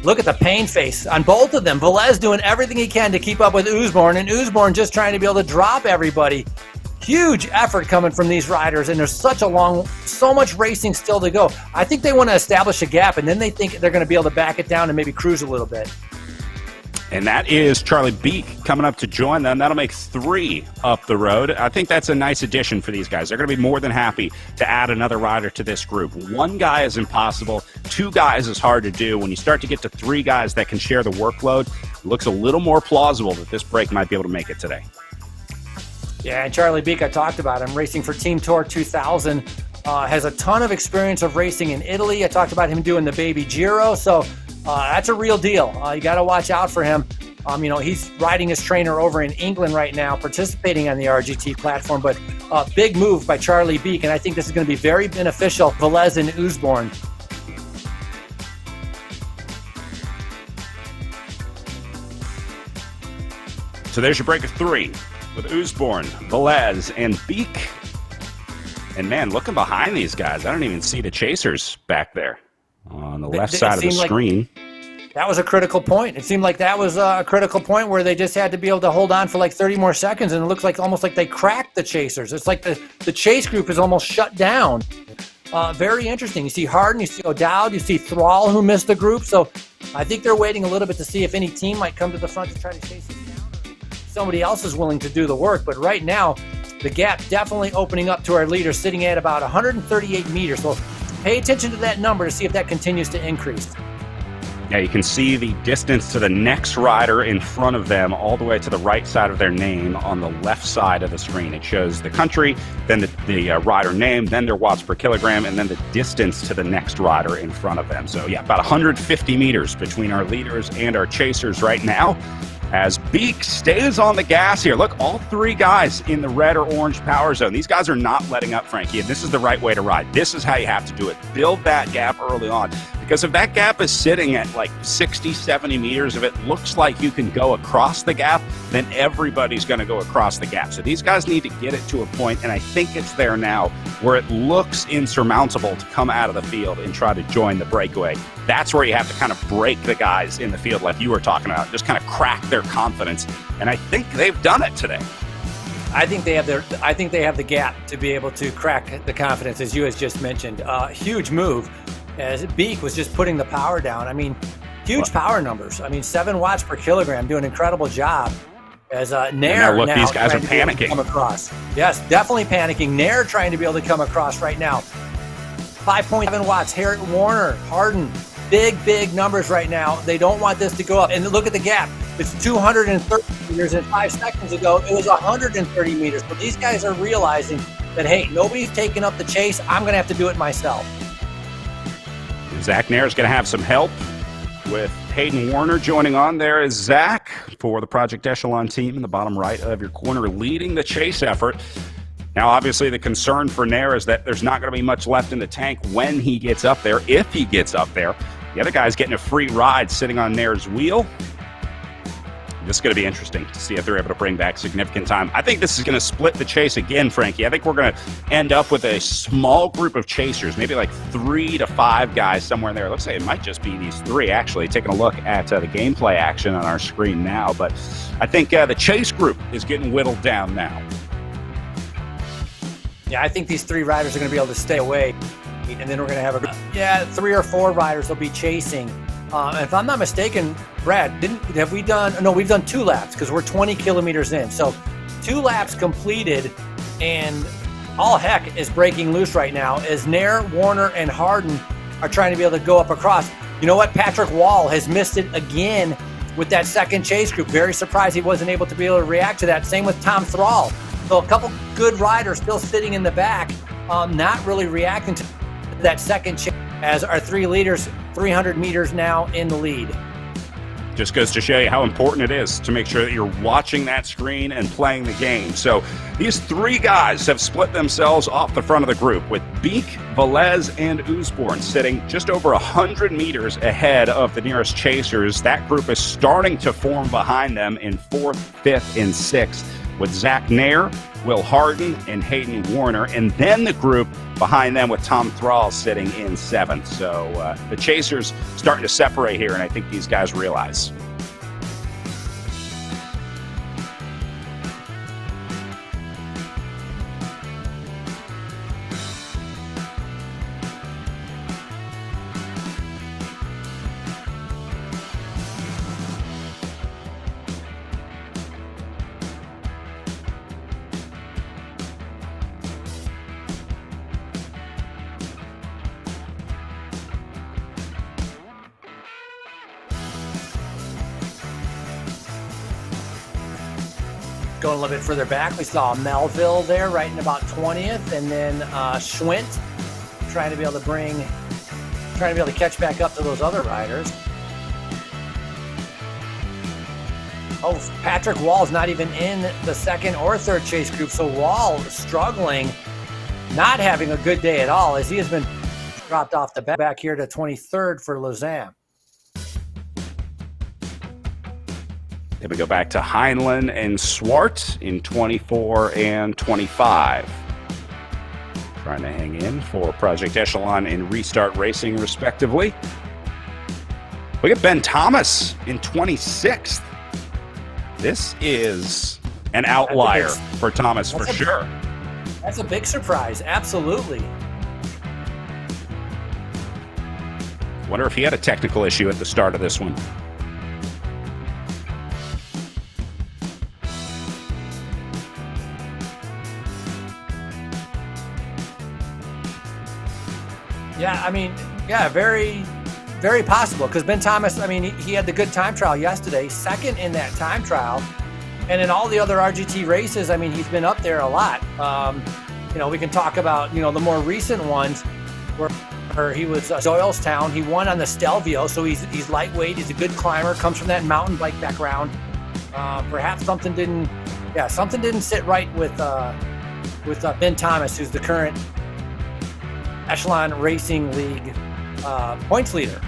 Look at the pain face on both of them. Velez doing everything he can to keep up with Usborne, and Usborne just trying to be able to drop everybody. Huge effort coming from these riders, and there's so much racing still to go. I think they want to establish a gap, and then they think they're going to be able to back it down and maybe cruise a little bit. And that is Charlie Beek coming up to join them. That'll make 3 up the road. I think that's a nice addition for these guys. They're going to be more than happy to add another rider to this group. 1 guy is impossible. 2 guys is hard to do. When you start to get to 3 guys that can share the workload, it looks a little more plausible that this break might be able to make it today. Yeah, and Charlie Beek, I talked about him, racing for Team Tour 2000. Has a ton of experience of racing in Italy. I talked about him doing the Baby Giro, so that's a real deal. You got to watch out for him. He's riding his trainer over in England right now, participating on the RGT platform, but big move by Charlie Beek, and I think this is going to be very beneficial for Velez and Usborne. So there's your break of 3 with Usborne, Velez, and Beek. And man, looking behind these guys, I don't even see the chasers back there on the left side of the screen. That was a critical point. It seemed like that was a critical point where they just had to be able to hold on for like 30 more seconds, and it looks like almost like they cracked the chasers. It's like the chase group is almost shut down. Very interesting. You see Harden, you see O'Dowd, you see Thrall, who missed the group. So I think they're waiting a little bit to see if any team might come to the front to try to chase this down. somebody else is willing to do the work. But right now, the gap definitely opening up to our leader, sitting at about 138 meters. So pay attention to that number to see if that continues to increase. Yeah, you can see the distance to the next rider in front of them all the way to the right side of their name on the left side of the screen. It shows the country, then the rider name, then their watts per kilogram, and then the distance to the next rider in front of them. So yeah, about 150 meters between our leaders and our chasers right now, as Beak stays on the gas here. Look, all three guys in the red or orange power zone. These guys are not letting up, Frankie, and this is the right way to ride. This is how you have to do it. Build that gap early on, because if that gap is sitting at like 60, 70 meters, if it looks like you can go across the gap, then everybody's going to go across the gap. So these guys need to get it to a point, and I think it's there now, where it looks insurmountable to come out of the field and try to join the breakaway. That's where you have to kind of break the guys in the field like you were talking about, just kind of crack their confidence. And I think they've done it today. I think they have the gap to be able to crack the confidence, as you has just mentioned. Huge move, as Beak was just putting the power down. I mean, huge power numbers. I mean, 7 watts per kilogram, doing an incredible job. As Nair look, now these guys are panicking. Come across. Yes, definitely panicking. Nair trying to be able to come across right now. 5.7 watts. Harriet Warner, Harden. Big numbers right now. They don't want this to go up. And look at the gap. It's 230 meters, and 5 seconds ago, it was 130 meters. So these guys are realizing that, hey, nobody's taking up the chase. I'm going to have to do it myself. Zach Nair is going to have some help with Hayden Warner joining on. There is Zach for the Project Echelon team in the bottom right of your corner, leading the chase effort. Now, obviously, the concern for Nair is that there's not going to be much left in the tank when he gets up there, if he gets up there. The other guy's getting a free ride sitting on Nair's wheel. This is going to be interesting to see if they're able to bring back significant time. I think this is going to split the chase again, Frankie. I think we're going to end up with a small group of chasers, maybe like 3 to 5 guys somewhere in there. Let's say it might just be these 3, actually, taking a look at the gameplay action on our screen now. But I think the chase group is getting whittled down now. Yeah, I think these 3 riders are going to be able to stay away. And then we're going to have 3 or 4 riders will be chasing. If I'm not mistaken, Brad, we've done 2 laps because we're 20 kilometers in. So 2 laps completed, and all heck is breaking loose right now as Nair, Warner, and Harden are trying to be able to go up across. You know what? Patrick Wall has missed it again with that second chase group. Very surprised he wasn't able to be able to react to that. Same with Tom Thrall. So a couple good riders still sitting in the back, not really reacting to that second chase, as our 3 leaders, 300 meters now in the lead. Just goes to show you how important it is to make sure that you're watching that screen and playing the game. So these 3 guys have split themselves off the front of the group, with Beak, Velez, and Usborne sitting just over 100 meters ahead of the nearest chasers. That group is starting to form behind them in 4th, 5th, and 6th, with Zach Nair, Will Harden, and Hayden Warner, and then the group behind them with Tom Thrall sitting in 7th. So the chasers starting to separate here, and I think these guys realize. Going a little bit further back, we saw Melville there right in about 20th, and then Schwint trying to be able to catch back up to those other riders. Oh, Patrick Wall is not even in the 2nd or 3rd chase group, so Wall struggling, not having a good day at all, as he has been dropped off the back here to 23rd for Lausanne. Then we go back to Heinlein and Swart in 24 and 25. Trying to hang in for Project Echelon and Restart Racing, respectively. Look at Ben Thomas in 26th. This is an outlier for Thomas for sure. That's a big surprise, absolutely. Wonder if he had a technical issue at the start of this one. Yeah, I mean, yeah, very, very possible because Ben Thomas, I mean, he had the good time trial yesterday, second in that time trial. And in all the other RGT races, I mean, he's been up there a lot. You know, we can talk about, you know, the more recent ones where he was Doylestown. He won on the Stelvio, so he's lightweight. He's a good climber, comes from that mountain bike background. Perhaps something didn't sit right with Ben Thomas, who's the current Echelon Racing League points leader,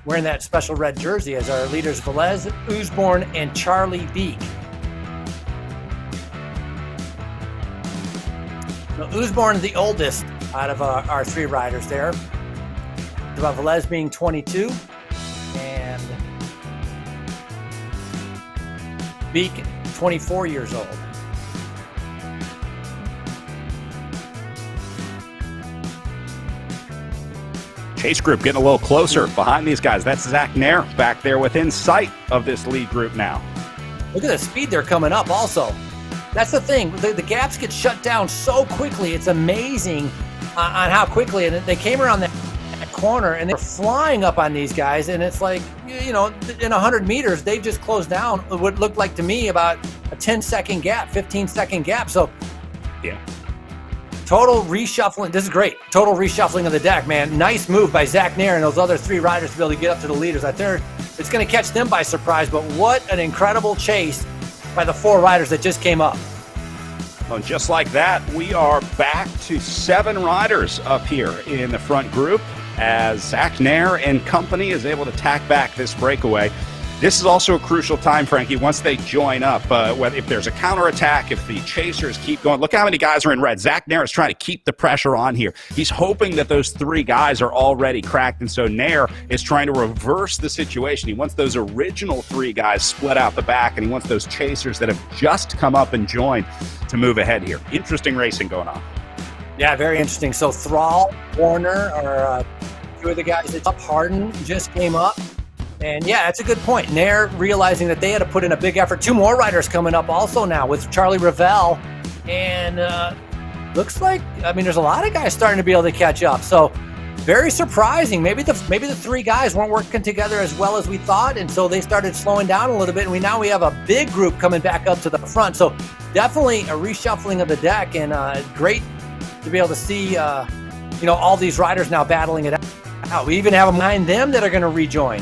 wearing that special red jersey as our leaders Velez, Usborne, and Charlie Beek. Now, Usborne is the oldest out of our three riders there. About Velez being 22 and Beek 24 years old. Chase group getting a little closer behind these guys. That's Zach Nair back there within sight of this lead group now. Look at the speed they're coming up also. That's the thing. The gaps get shut down so quickly. It's amazing on how quickly. And they came around that corner and they're flying up on these guys. And it's like, you know, in 100 meters, they've just closed down what looked like to me about a 10-second gap, 15-second gap. So, yeah. Total reshuffling. This is great. Total reshuffling of the deck, man. Nice move by Zach Nair and those other three riders to be able to get up to the leaders. I think it's going to catch them by surprise, but what an incredible chase by the four riders that just came up. Well, just like that, we are back to 7 riders up here in the front group as Zach Nair and company is able to tack back this breakaway. This is also a crucial time, Frankie, once they join up. If there's a counterattack, if the chasers keep going. Look how many guys are in red. Zach Nair is trying to keep the pressure on here. He's hoping that those 3 guys are already cracked, and so Nair is trying to reverse the situation. He wants those original 3 guys split out the back, and he wants those chasers that have just come up and joined to move ahead here. Interesting racing going on. Yeah, very interesting. So Thrall, Warner are 2 of the guys that's up. Harden just came up. And yeah, that's a good point. Nair realizing that they had to put in a big effort. 2 more riders coming up also now with Charlie Ravel. And looks like, I mean, there's a lot of guys starting to be able to catch up. So very surprising. Maybe the 3 guys weren't working together as well as we thought. And so they started slowing down a little bit. And now we have a big group coming back up to the front. So definitely a reshuffling of the deck, and great to be able to see, you know, all these riders now battling it out. We even have behind them that are going to rejoin.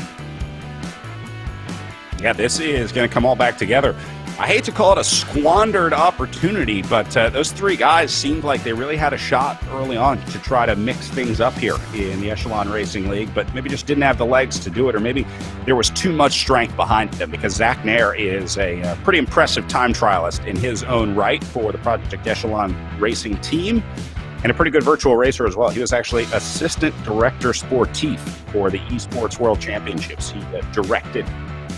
Yeah, this is going to come all back together. I hate to call it a squandered opportunity, but those 3 guys seemed like they really had a shot early on to try to mix things up here in the Echelon Racing League, but maybe just didn't have the legs to do it, or maybe there was too much strength behind them, because Zach Nair is a pretty impressive time trialist in his own right for the Project Echelon Racing team, and a pretty good virtual racer as well. He was actually assistant director sportif for the Esports World Championships. He directed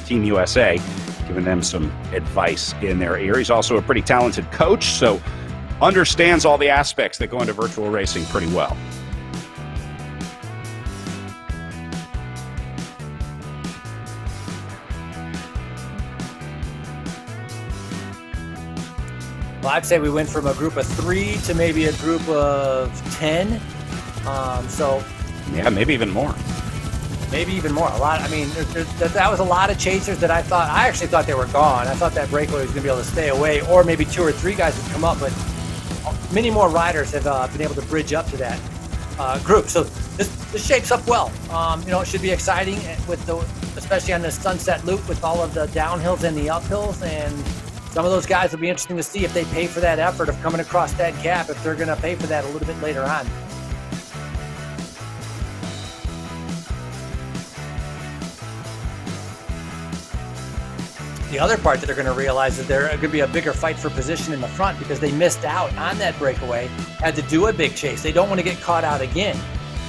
Team USA, giving them some advice in their ear. He's also a pretty talented coach, so understands all the aspects that go into virtual racing pretty well. Well, I'd say we went from a group of 3 to maybe a group of 10. So yeah, maybe even more. Maybe even more. A lot. I mean, that was a lot of chasers that I actually thought they were gone. I thought that breakaway was going to be able to stay away, or maybe 2 or 3 guys would come up, but many more riders have been able to bridge up to that group. So this shapes up well. You know, it should be exciting with especially on the Sunset Loop with all of the downhills and the uphills, and some of those guys will be interesting to see if they pay for that effort of coming across that gap, if they're going to pay for that a little bit later on. The other part that they're going to realize is there could be a bigger fight for position in the front because they missed out on that breakaway, had to do a big chase. They don't want to get caught out again.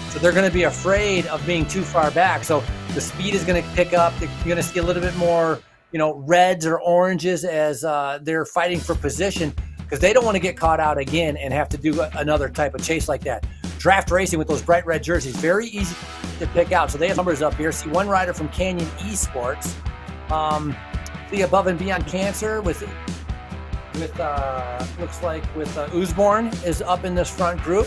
So they're going to be afraid of being too far back. So the speed is going to pick up. You're going to see a little bit more, you know, reds or oranges as they're fighting for position because they don't want to get caught out again and have to do another type of chase like that. Draft racing with those bright red jerseys, very easy to pick out. So they have numbers up here. See one rider from Canyon Esports. The Above and Beyond Cancer with looks like with Usborne is up in this front group.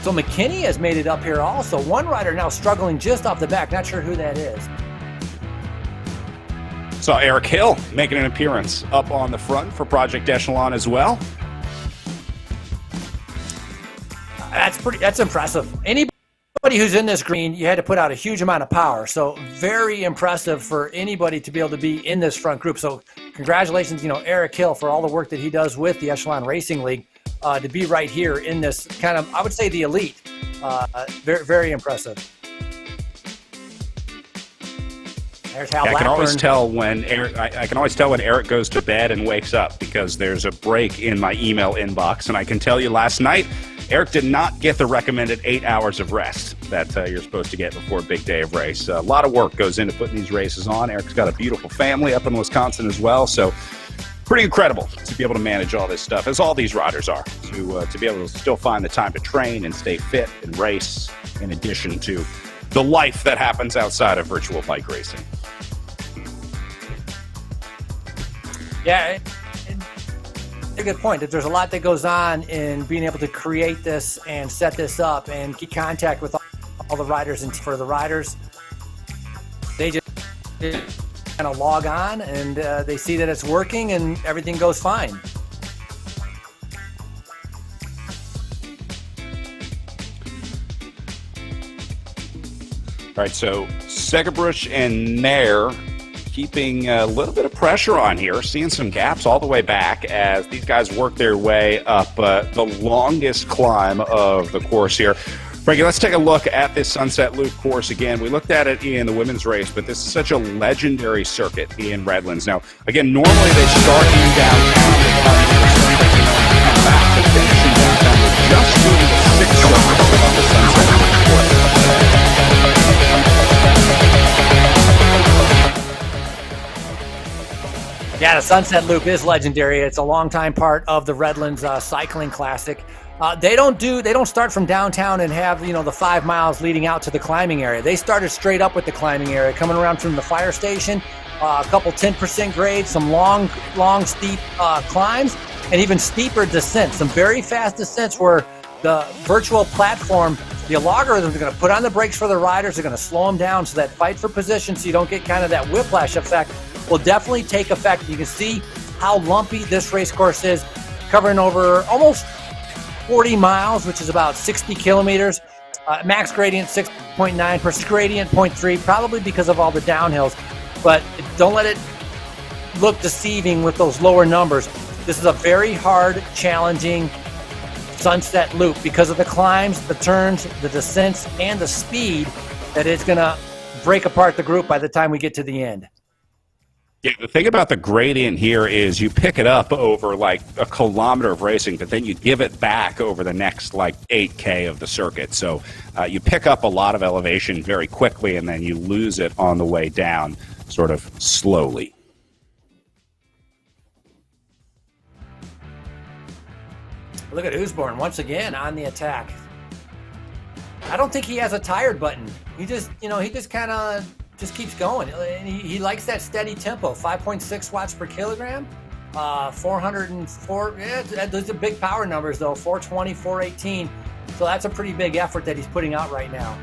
So McKinney has made it up here also. One rider now struggling just off the back. Not sure who that is. Saw Eric Hill making an appearance up on the front for Project Echelon as well. That's impressive. Anybody who's in this green, you had to put out a huge amount of power. So very impressive for anybody to be able to be in this front group. So congratulations, Eric Hill, for all the work that he does with the Echelon Racing League to be right here in this kind of, I would say, the elite. Very, very impressive. There's Hal I can Blackburn. always tell when Eric goes to bed and wakes up, because there's a break in my email inbox, and I can tell you last night Eric did not get the recommended 8 hours of rest that you're supposed to get before a big day of race. A lot of work goes into putting these races on. Eric's got a beautiful family up in Wisconsin as well, so pretty incredible to be able to manage all this stuff, as all these riders are, to be able to still find the time to train and stay fit and race, in addition to the life that happens outside of virtual bike racing. Yeah, a good point. That there's a lot that goes on in being able to create this and set this up and keep contact with all the riders. And for the riders, they just kind of log on and they see that it's working and everything goes fine. All right, so Segerbruch and Nair keeping a little bit of pressure on here, seeing some gaps all the way back as these guys work their way up the longest climb of the course here. Frankie, let's take a look at this Sunset Loop course again. We looked at it in the women's race, but this is such a legendary circuit in Redlands. Now, again, normally they start in downtown, come back to finish in downtown. We're just doing the 6 circuits on the Sunset Loop course. Yeah, the Sunset Loop is legendary. It's a longtime part of the Redlands Cycling Classic. They don't start from downtown and have the 5 miles leading out to the climbing area. They started straight up with the climbing area, coming around from the fire station, a couple 10% grades, some long steep climbs, and even steeper descents. Some very fast descents where the virtual platform, the algorithms are going to put on the brakes for the riders. They're going to slow them down, so that fight for position, so you don't get kind of that whiplash effect, will definitely take effect. You can see how lumpy this race course is, covering over almost 40 miles, which is about 60 kilometers. Max gradient 6.9, gradient 0.3, probably because of all the downhills. But don't let it look deceiving with those lower numbers. This is a very hard, challenging Sunset Loop because of the climbs, the turns, the descents, and the speed that it's going to break apart the group by the time we get to the end. Yeah, the thing about the gradient here is you pick it up over like a kilometer of racing, but then you give it back over the next like 8K of the circuit. So you pick up a lot of elevation very quickly, and then you lose it on the way down sort of slowly. Look at Usborne once again on the attack. I don't think he has a tired button. He just kind of just keeps going. He likes that steady tempo. 5.6 watts per kilogram, 404. Yeah, those are big power numbers though. 420, 418. So that's a pretty big effort that he's putting out right now.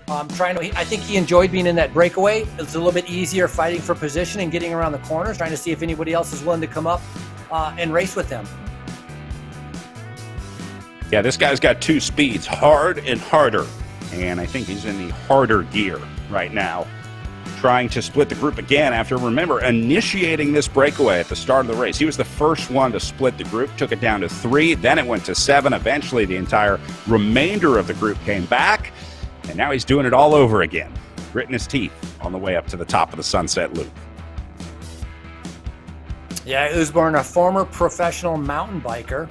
I think he enjoyed being in that breakaway. It's a little bit easier fighting for position and getting around the corners, trying to see if anybody else is willing to come up and race with him. Yeah, this guy's got 2 speeds, hard and harder. And I think he's in the harder gear right now, trying to split the group again after, remember, initiating this breakaway at the start of the race. He was the first one to split the group, took it down to 3, then it went to 7. Eventually, the entire remainder of the group came back, and now he's doing it all over again, gritting his teeth on the way up to the top of the Sunset Loop. Yeah, Usborne, a former professional mountain biker.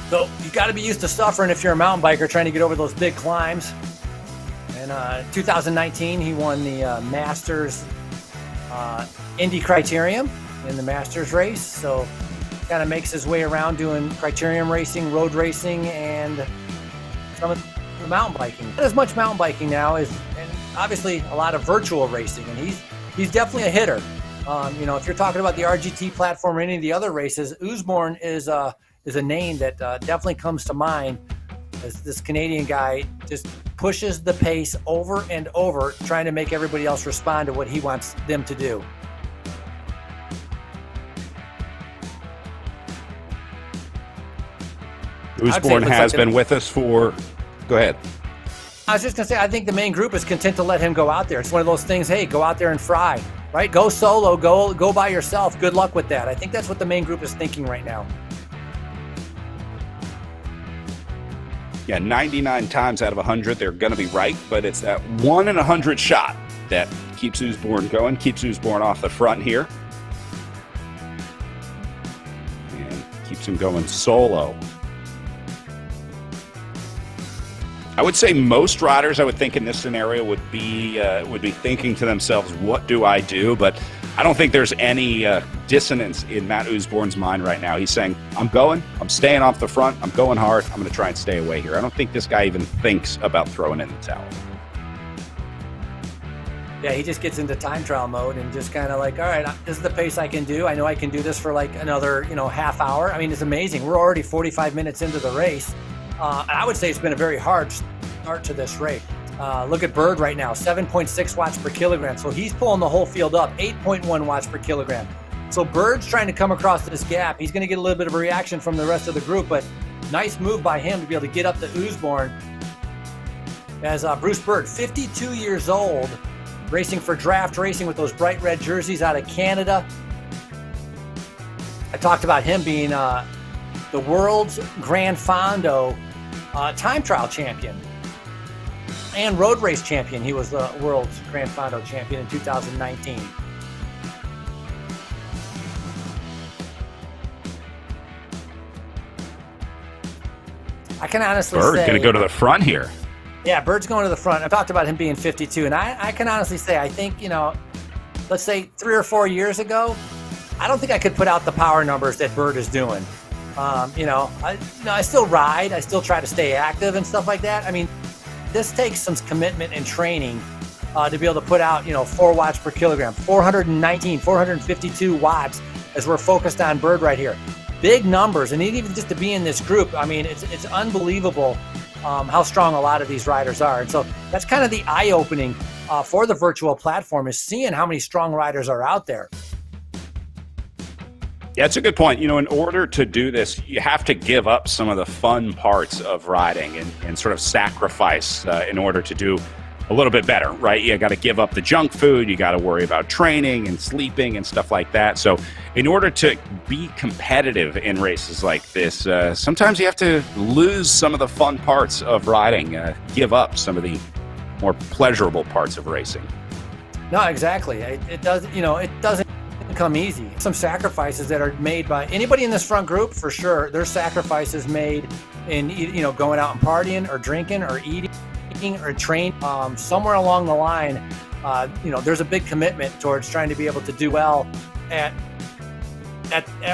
So you got to be used to suffering if you're a mountain biker trying to get over those big climbs. In 2019, he won the Masters Indy Criterium in the Masters race. So kind of makes his way around doing criterium racing, road racing, and some of the mountain biking. Not as much mountain biking now, and obviously a lot of virtual racing. And he's definitely a hitter. If you're talking about the RGT platform or any of the other races, Usborne is is a name that definitely comes to mind, as this Canadian guy just pushes the pace over and over, trying to make everybody else respond to what he wants them to do. Usborne has been with us for, go ahead. I was just going to say, I think the main group is content to let him go out there. It's one of those things, hey, go out there and fry, right? Go solo, go by yourself. Good luck with that. I think that's what the main group is thinking right now. Yeah, 99 times out of 100, they're going to be right, but it's that 1 in 100 shot that keeps Usborne going, keeps Usborne off the front here, and keeps him going solo. I would say most riders, I would think in this scenario, would be thinking to themselves, what do I do? But I don't think there's any dissonance in Matt Usborne's mind right now. He's saying, I'm staying off the front, I'm going hard, I'm going to try and stay away here. I don't think this guy even thinks about throwing in the towel. Yeah, he just gets into time trial mode and just kind of like, all right, this is the pace I can do. I know I can do this for like another, half hour. I mean, it's amazing. We're already 45 minutes into the race. And I would say it's been a very hard start to this race. Look at Bird right now, 7.6 watts per kilogram. So he's pulling the whole field up, 8.1 watts per kilogram. So Bird's trying to come across this gap. He's going to get a little bit of a reaction from the rest of the group, but nice move by him to be able to get up to Usborne. As Bruce Bird, 52 years old, racing for Draft Racing with those bright red jerseys out of Canada. I talked about him being the world's Grand Fondo time trial champion and road race champion. He was the world's Grand Fondo champion in 2019. I can honestly say Bird going to go to the front here. Yeah, Bird's going to the front. I talked about him being 52, and I can honestly say, I think, let's say 3 or 4 years ago, I don't think I could put out the power numbers that Bird is doing. I still ride. I still try to stay active and stuff like that. I mean, this takes some commitment and training to be able to put out, 4 watts per kilogram, 452 watts as we're focused on Bird right here. Big numbers, and even just to be in this group, I mean, it's unbelievable how strong a lot of these riders are. And so that's kind of the eye-opening for the virtual platform, is seeing how many strong riders are out there. Yeah, it's a good point. In order to do this, you have to give up some of the fun parts of riding and sort of sacrifice in order to do a little bit better, right? You got to give up the junk food. You got to worry about training and sleeping and stuff like that. So in order to be competitive in races like this, sometimes you have to lose some of the fun parts of riding, give up some of the more pleasurable parts of racing. No, exactly. It doesn't come easy. Some sacrifices that are made by anybody in this front group, for sure. There's sacrifices made in, going out and partying or drinking or eating or training. Somewhere along the line, there's a big commitment towards trying to be able to do well at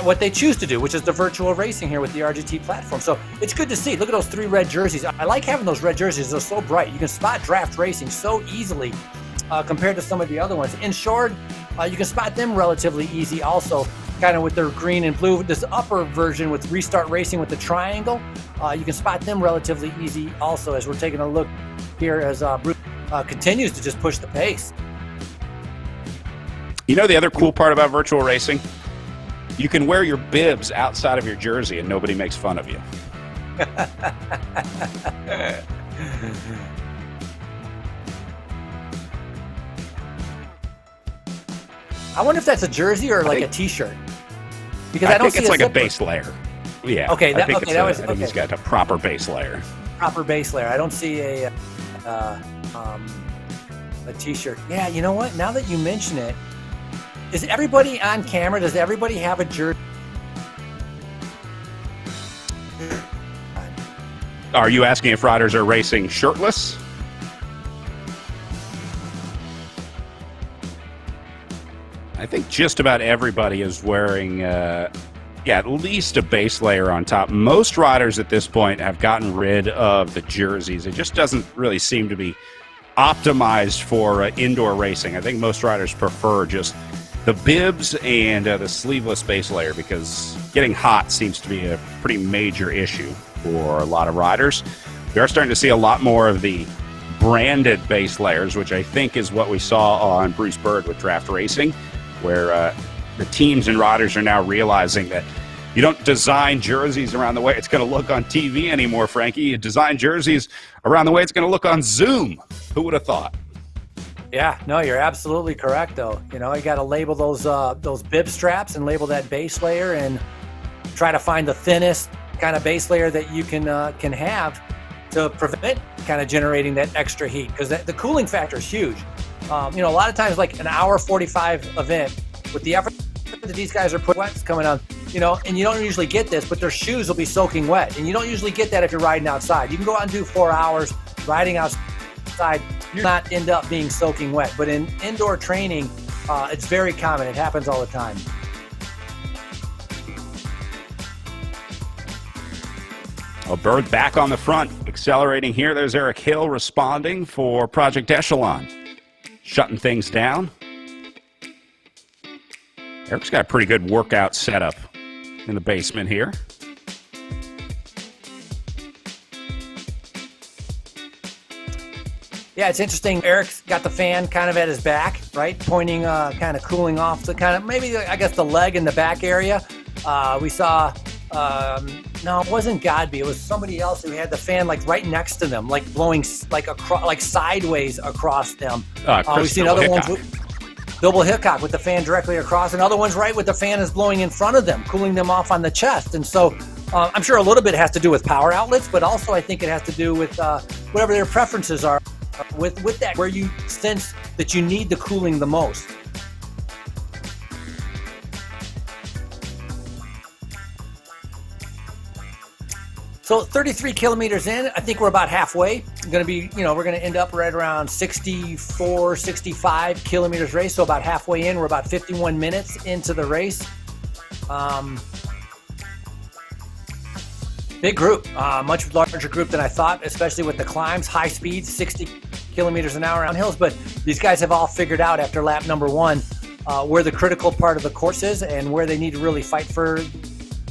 what they choose to do, which is the virtual racing here with the RGT platform. So it's good to see. Look at those 3 red jerseys. I like having those red jerseys. They're so bright. You can spot Draft Racing so easily compared to some of the other ones. Insured, you can spot them relatively easy also, kind of with their green and blue. This upper version with Restart Racing with the triangle, you can spot them relatively easy also, as we're taking a look here as Bruce continues to just push the pace. The other cool part about virtual racing? You can wear your bibs outside of your jersey and nobody makes fun of you. I wonder if that's a jersey or like a T-shirt. Because I don't think it's like a base layer. Yeah. Okay. I think he's got a proper base layer. Proper base layer. I don't see a T-shirt. Yeah. You know what? Now that you mention it, is everybody on camera? Does everybody have a jersey? Are you asking if riders are racing shirtless? I think just about everybody is wearing, at least a base layer on top. Most riders at this point have gotten rid of the jerseys. It just doesn't really seem to be optimized for indoor racing. I think most riders prefer just the bibs and the sleeveless base layer, because getting hot seems to be a pretty major issue for a lot of riders. We are starting to see a lot more of the branded base layers, which I think is what we saw on Bruce Bird with Draft Racing, where the teams and riders are now realizing that you don't design jerseys around the way it's going to look on TV anymore, Frankie. You design jerseys around the way it's going to look on Zoom. Who would have thought? Yeah, no, you're absolutely correct, though. You know, you got to label those bib straps and label that base layer and try to find the thinnest kind of base layer that you can have to prevent kind of generating that extra heat, because the cooling factor is huge. You know, a lot of times, like an hour 45 event, with the effort that these guys are putting, wet's coming on, you know, and you don't usually get this, but their shoes will be soaking wet, and you don't usually get that if you're riding outside. You can go out and do 4 hours riding outside, you're not end up being soaking wet, but in indoor training, it's very common. It happens all the time. Well, Bird back on the front, accelerating here. There's Eric Hill responding for Project Echelon, shutting things down. Eric's got a pretty good workout setup in the basement here. Yeah, it's interesting. Eric's got the fan kind of at his back, right? Pointing, kind of cooling off the kind of, maybe, I guess, the leg and the back area. We saw, no, it wasn't Godby. It was somebody else who had the fan like right next to them, like blowing like sideways across them. We've seen other ones with Double Hickok with the fan directly across, and other ones right with the fan is blowing in front of them, cooling them off on the chest. And so I'm sure a little bit has to do with power outlets, but also I think it has to do with whatever their preferences are with that, where you sense that you need the cooling the most. So 33 kilometers in, I think we're about halfway. Going to be, we're going to end up right around 64, 65 kilometers race. So about halfway in, we're about 51 minutes into the race. Big group, much larger group than I thought, especially with the climbs, high speeds, 60 kilometers an hour on hills. But these guys have all figured out after lap number 1 where the critical part of the course is and where they need to really fight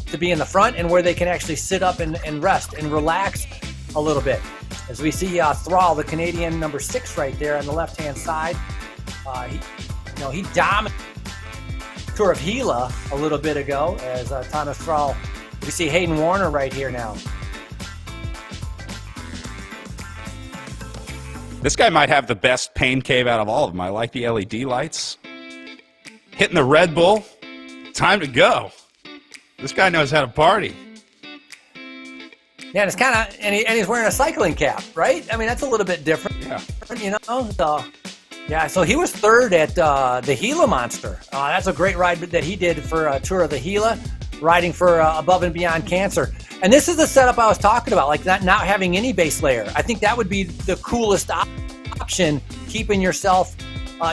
to be in the front, and where they can actually sit up and rest and relax a little bit. As we see Thrall, the Canadian number 6 right there on the left-hand side. He dominated the Tour of Gila a little bit ago as Thomas Thrall. We see Hayden Warner right here now. This guy might have the best pain cave out of all of them. I like the LED lights. Hitting the Red Bull. Time to go. This guy knows how to party. Yeah, and it's kind of, and he's wearing a cycling cap, right? I mean, that's a little bit different. Yeah. So, yeah, so he was third at the Gila Monster. That's a great ride that he did for Tour of the Gila, riding for Above and Beyond Cancer. And this is the setup I was talking about, like not having any base layer. I think that would be the coolest option, keeping yourself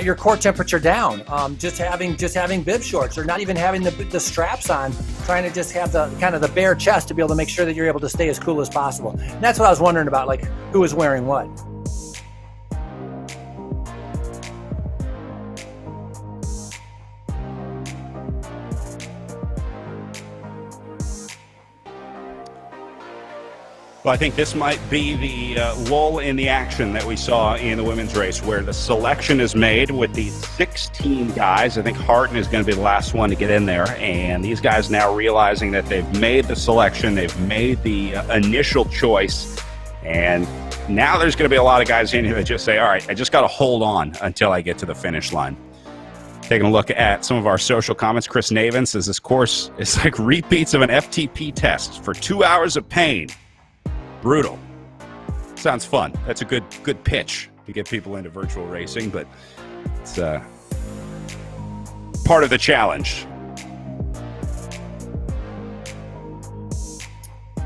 your core temperature down. Just having bib shorts, or not even having the straps on, trying to just have the kind of the bare chest to be able to make sure that you're able to stay as cool as possible. And that's what I was wondering about, like who was wearing what. Well, I think this might be the lull in the action that we saw in the women's race, where the selection is made with these 16 guys. I think Harton is going to be the last one to get in there, and these guys now realizing that they've made the selection, they've made the initial choice, and now there's going to be a lot of guys in here that just say, all right, I just got to hold on until I get to the finish line. Taking a look at some of our social comments, Chris Navin says this course is like repeats of an FTP test for 2 hours of pain. Brutal. Sounds fun. That's a good pitch to get people into virtual racing, but it's part of the challenge.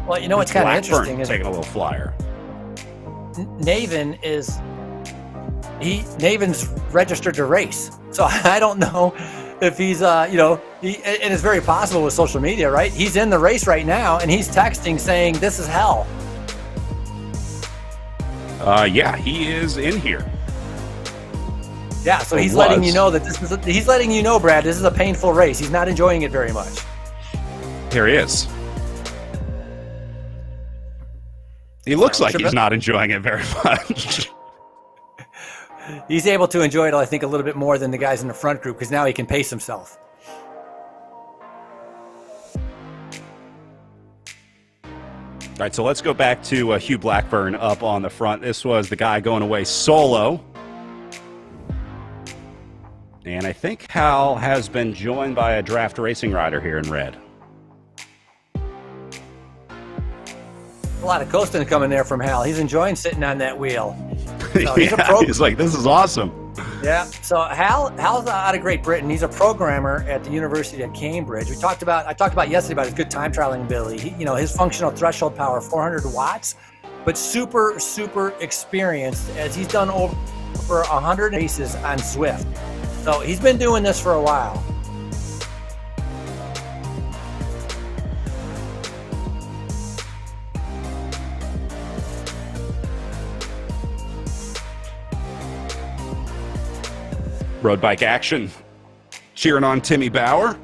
Well, you know what's kind of interesting is taking a little flyer. Navin's registered to race, so I don't know if he's and it's very possible with social media, right? He's in the race right now, and he's texting saying, "This is hell." Yeah, he is in here. Yeah, so Or he's letting was. you know that he's letting you know, Brad, this is a painful race. He's not enjoying it very much. Here he is. He looks like he's not enjoying it very much. He's able to enjoy it, I think, a little bit more than the guys in the front group because now he can pace himself. All right, so let's go back to Hugh Blackburn up on the front. This was the guy going away solo. And I think Hal has been joined by a draft racing rider here in red. A lot of coasting coming there from Hal. He's enjoying sitting on that wheel. So he's like, this is awesome. Yeah. So Hal's out of Great Britain. He's a programmer at the University of Cambridge. I talked about yesterday about his good time trialing ability. His functional threshold power, 400 watts, but super, super experienced as he's done over 100 races on Zwift. So he's been doing this for a while. Road bike action. Cheering on Timmy Bauer.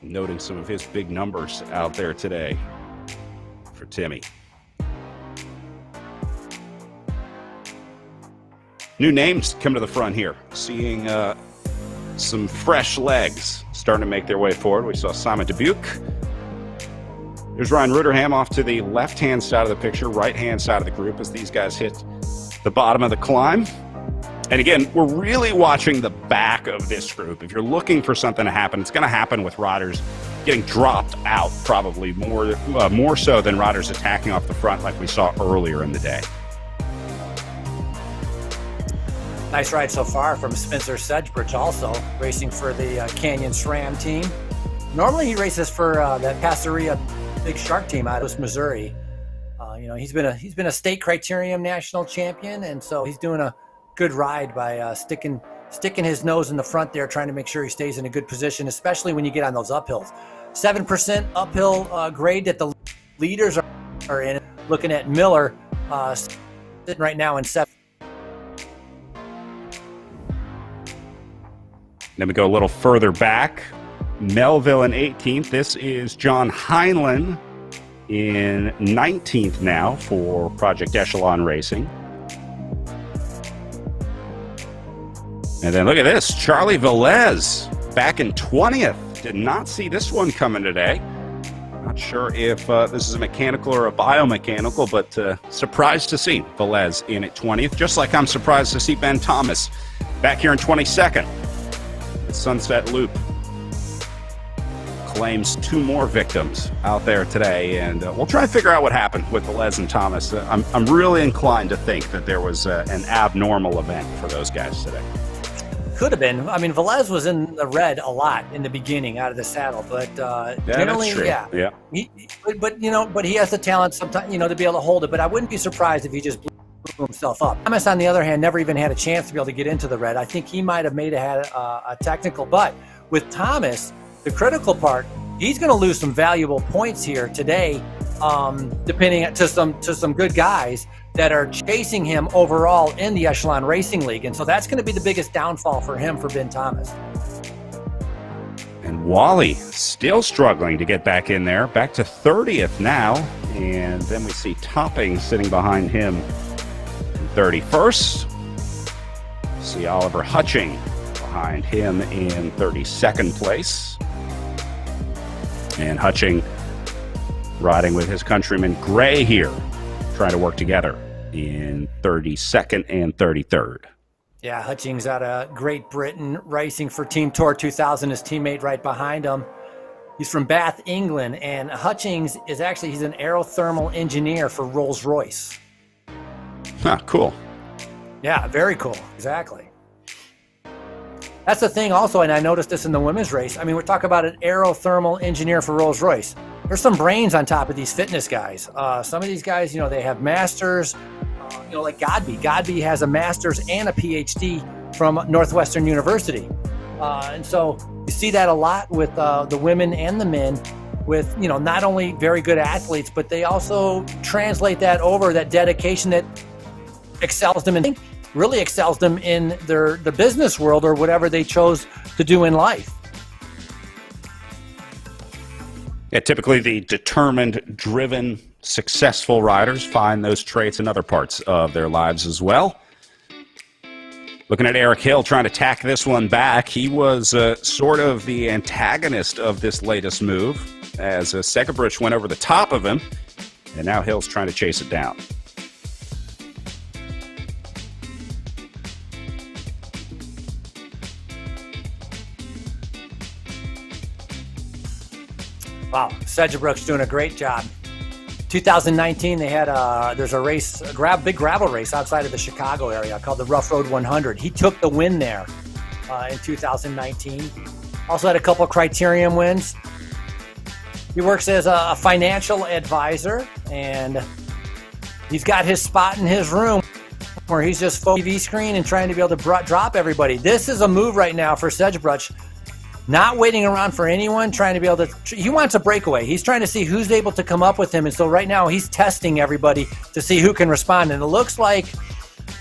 Noting some of his big numbers out there today for Timmy. New names come to the front here. Seeing some fresh legs starting to make their way forward. We saw Simon Dubuque. There's Ryan Ruderham off to the left-hand side of the picture, right-hand side of the group as these guys hit the bottom of the climb. And again, we're really watching the back of this group. If you're looking for something to happen, it's going to happen with riders getting dropped out, probably more so than riders attacking off the front like we saw earlier in the day. Nice ride so far from Spencer Sedgebridge, also racing for the Canyon SRAM team. Normally he races for that Passeria Big Shark team out of Missouri. He's been a state criterium national champion, and so he's doing a good ride by sticking his nose in the front there, trying to make sure he stays in a good position, especially when you get on those uphills. 7% uphill grade that the leaders are in. Looking at Miller sitting right now in 7th. Then we go a little further back. Melville in 18th. This is John Heinlein in 19th now for Project Echelon Racing. And then look at this, Charlie Velez back in 20th. Did not see this one coming today. Not sure if this is a mechanical or a biomechanical, but surprised to see Velez in at 20th, just like I'm surprised to see Ben Thomas back here in 22nd. The Sunset Loop claims 2 more victims out there today, and we'll try and figure out what happened with Velez and Thomas. I'm really inclined to think that there was an abnormal event for those guys today. Could have been. I mean, Velez was in the red a lot in the beginning out of the saddle, but generally, yeah. But he has the talent sometimes, to be able to hold it. But I wouldn't be surprised if he just blew himself up. Thomas, on the other hand, never even had a chance to be able to get into the red. I think he might have had a technical, but with Thomas, the critical part, he's going to lose some valuable points here today, depending to some good guys that are chasing him overall in the Echelon Racing League. And so that's going to be the biggest downfall for him, for Ben Thomas. And Wally still struggling to get back in there, back to 30th now. And then we see Topping sitting behind him in 31st. See Oliver Hutching behind him in 32nd place. And Hutching riding with his countryman Gray here, trying to work together in 32nd and 33rd. Yeah, Hutchings out of Great Britain, racing for Team Tour 2000, his teammate right behind him. He's from Bath, England, and Hutchings is he's an aerothermal engineer for Rolls-Royce. Huh, cool. Yeah, very cool, exactly. That's the thing also, and I noticed this in the women's race. I mean, we're talking about an aerothermal engineer for Rolls-Royce. There's some brains on top of these fitness guys. Some of these guys, they have masters, like Godby. Godby has a master's and a PhD from Northwestern University. And so you see that a lot with the women and the men with, not only very good athletes, but they also translate that over, that dedication that excels them in really excels them in the business world or whatever they chose to do in life. Yeah, typically the determined, driven, successful riders find those traits in other parts of their lives as well. Looking at Eric Hill trying to tack this one back. He was sort of the antagonist of this latest move as Segebrich went over the top of him, and now Hill's trying to chase it down. Wow, Segebrich's doing a great job. 2019, they had there's a race, big gravel race outside of the Chicago area called the Rough Road 100. He took the win there in 2019. Also had a couple Criterium wins. He works as a financial advisor, and he's got his spot in his room where he's just TV screen and trying to be able to drop everybody. This is a move right now for Segebrich. Not waiting around for anyone, trying to be able to... He wants a breakaway. He's trying to see who's able to come up with him. And so right now he's testing everybody to see who can respond. And it looks like,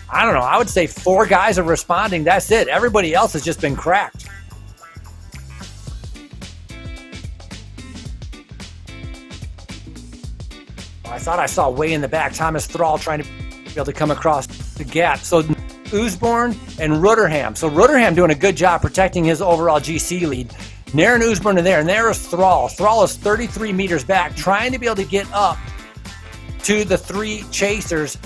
I don't know, I would say 4 guys are responding. That's it. Everybody else has just been cracked. I thought I saw way in the back Thomas Thrall trying to be able to come across the gap. So Usborne and Rutterham. So Rutterham doing a good job protecting his overall GC lead. Nair and Usborne are there, and there is Thrall. Thrall is 33 meters back, trying to be able to get up to the 3 chasers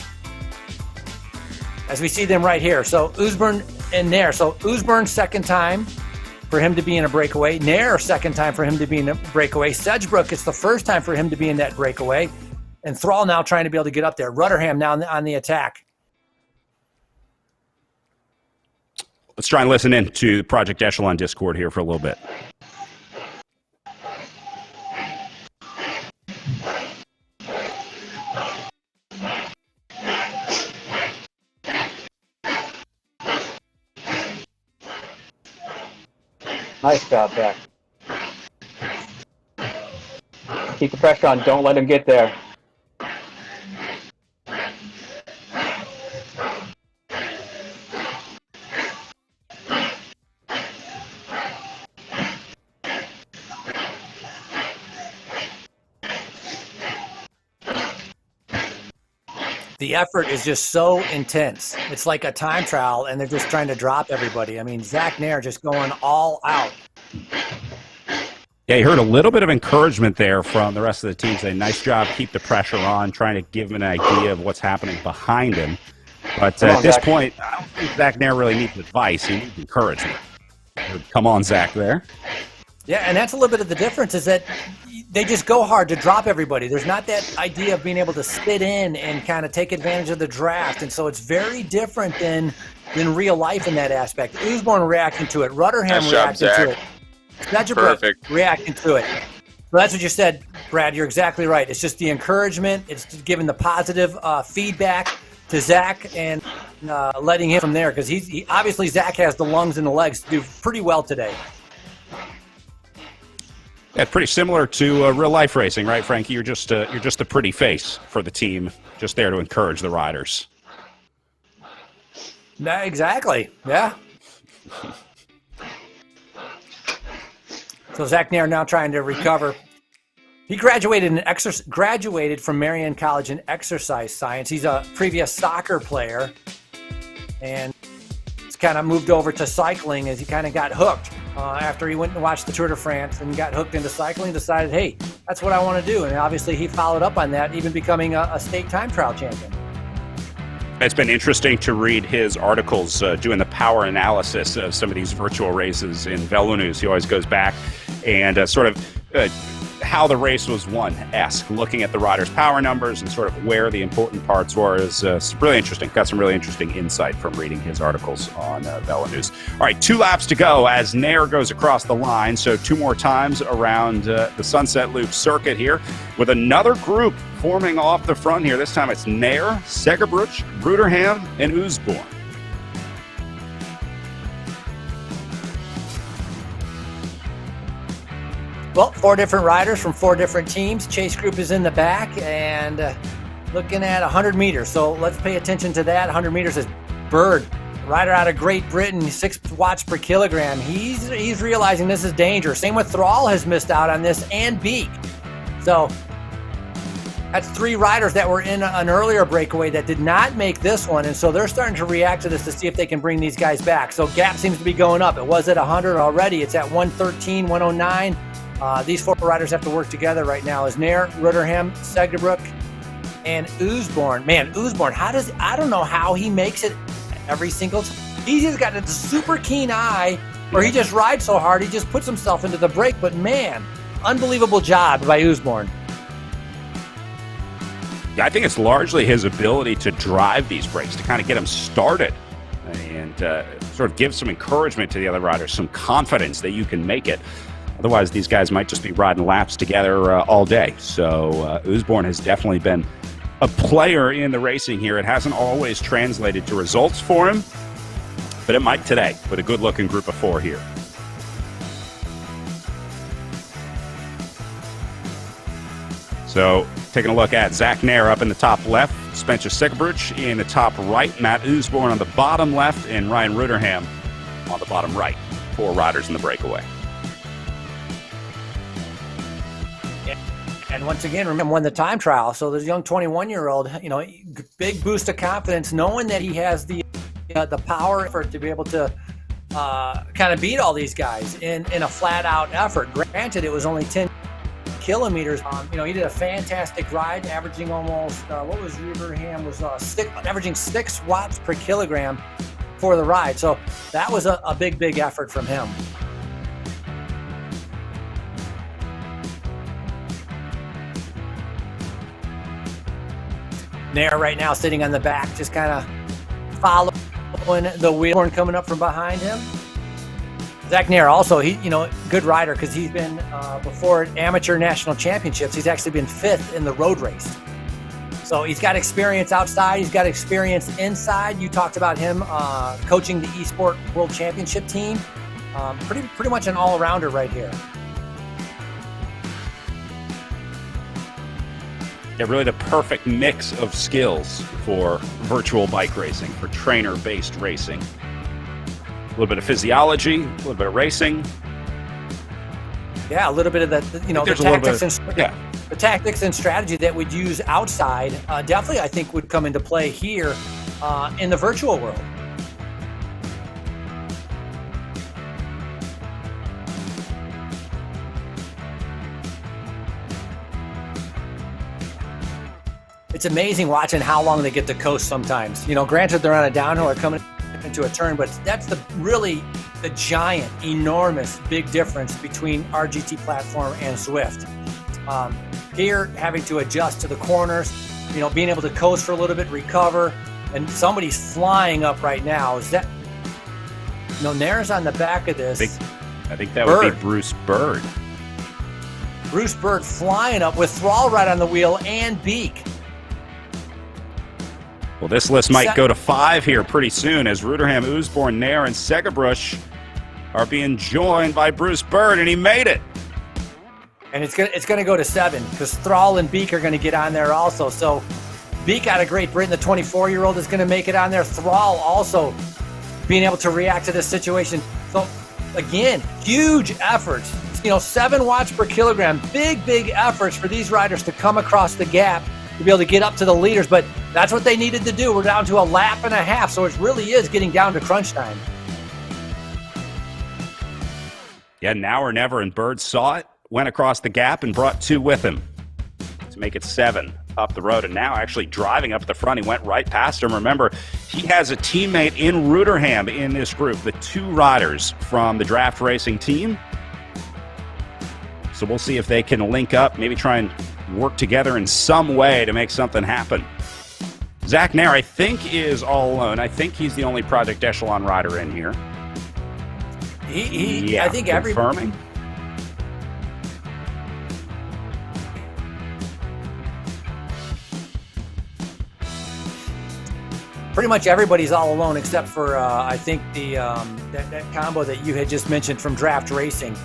as we see them right here. So Usborne and Nair. So Usborne, second time for him to be in a breakaway. Nair, second time for him to be in a breakaway. Segebrich, it's the first time for him to be in that breakaway. And Thrall now trying to be able to get up there. Rutterham now on the attack. Let's try and listen in to the Project Echelon Discord here for a little bit. Nice job, Zach. Keep the pressure on. Don't let him get there. The effort is just so intense. It's like a time trial, and they're just trying to drop everybody. I mean, Zach Nair just going all out. Yeah, you heard a little bit of encouragement there from the rest of the team saying, nice job, keep the pressure on, trying to give him an idea of what's happening behind him. But at this point, I don't think Zach Nair really needs advice. He needs encouragement. Come on, Zach, there. Yeah, and that's a little bit of the difference is that they just go hard to drop everybody. There's not that idea of being able to sit in and kind of take advantage of the draft. And so it's very different than real life in that aspect. Usborne reacting to it. Rutterham reacting to it. Segebrich reacting to it. So that's what you said, Brad. You're exactly right. It's just the encouragement. It's giving the positive feedback to Zach and letting him from there because he obviously Zach has the lungs and the legs to do pretty well today. Yeah, pretty similar to real life racing, right, Frankie? You're just the pretty face for the team, just there to encourage the riders. Yeah, exactly. Yeah. So Zach Nair now trying to recover. He graduated from Marian College in exercise science. He's a previous soccer player, and he's kind of moved over to cycling as he kind of got hooked. After he went and watched the Tour de France and got hooked into cycling, decided, hey, that's what I want to do. And obviously he followed up on that, even becoming a state time trial champion. It's been interesting to read his articles doing the power analysis of some of these virtual races in Velo News. He always goes back and sort of how the race was won-esque, looking at the riders' power numbers and sort of where the important parts were. Is really interesting. Got some really interesting insight from reading his articles on Velo News. All right, 2 laps to go as Nair goes across the line. So 2 more times around the Sunset Loop circuit here with another group forming off the front here. This time it's Nair, Segebrich, Rutterham, and Usborne. Well, 4 different riders from 4 different teams. Chase group is in the back, and looking at 100 meters. So let's pay attention to that. 100 meters is Bird, rider out of Great Britain, 6 watts per kilogram. He's realizing this is dangerous. Same with Thrall has missed out on this, and Beak. So that's 3 riders that were in an earlier breakaway that did not make this one, and so they're starting to react to this to see if they can bring these guys back. So gap seems to be going up. It was at 100 already. It's at 113, 109. These 4 riders have to work together right now. Is Nair, Rudderham, Segerbrook, and Oosborn. Man, Oosborn, I don't know how he makes it every single time. He's just got a super keen eye, or he just rides so hard he just puts himself into the break. But man, unbelievable job by Oosborn. Yeah, I think it's largely his ability to drive these breaks, to kind of get them started and sort of give some encouragement to the other riders, some confidence that you can make it. Otherwise, these guys might just be riding laps together all day. So Oosborn has definitely been a player in the racing here. It hasn't always translated to results for him, but it might today with a good-looking group of 4 here. So taking a look at Zach Nair up in the top left, Spencer Segerbrook in the top right, Matt Oosborn on the bottom left, and Ryan Rudderham on the bottom right. 4 riders in the breakaway. And once again, remember, won the time trial. So this young 21-year-old, big boost of confidence, knowing that he has the power for to be able to kind of beat all these guys in a flat-out effort. Granted, it was only 10 kilometers. He did a fantastic ride, averaging almost what was Rudderham was averaging 6 watts per kilogram for the ride. So that was a big effort from him. Nair right now sitting on the back, just kind of following the wheel coming up from behind him. Zach Nair also, good rider because he's been, before amateur national championships, he's actually been 5th in the road race. So he's got experience outside, he's got experience inside. You talked about him coaching the eSport World Championship team. Pretty much an all-arounder right here. Yeah, really the perfect mix of skills for virtual bike racing, for trainer-based racing. A little bit of physiology, a little bit of racing. Yeah, a little bit of the tactics and strategy that we'd use outside definitely, I think, would come into play here in the virtual world. It's amazing watching how long they get to coast sometimes. Granted, they're on a downhill or coming into a turn, but that's the giant, enormous, big difference between RGT platform and Zwift. Here, having to adjust to the corners, being able to coast for a little bit, recover, and somebody's flying up right now. Is that, Nair's on the back of this. I think that would be Bruce Bird. Bruce Bird flying up with Thrall right on the wheel and Beak. Well, this list might go to 5 here pretty soon as Rudderham, Oosborn, Nair, and Segerbrook are being joined by Bruce Bird, and he made it. And it's gonna go to 7 because Thrall and Beak are going to get on there also. So Beak out of Great Britain, the 24-year-old, is going to make it on there. Thrall also being able to react to this situation. So again, huge efforts. 7 watts per kilogram, big efforts for these riders to come across the gap to be able to get up to the leaders, but that's what they needed to do. We're down to a lap and a half, so it really is getting down to crunch time. Yeah, now or never, and Bird saw it, went across the gap, and brought 2 with him to make it 7 up the road, and now actually driving up the front. He went right past him. Remember, he has a teammate in Rudderham in this group, the 2 riders from the draft racing team. So we'll see if they can link up, maybe try and work together in some way to make something happen. Zach Nair, I think, is all alone. I think he's the only Project Echelon rider in here. I think confirming. Pretty much everybody's all alone except for I think the that combo that you had just mentioned from draft racing.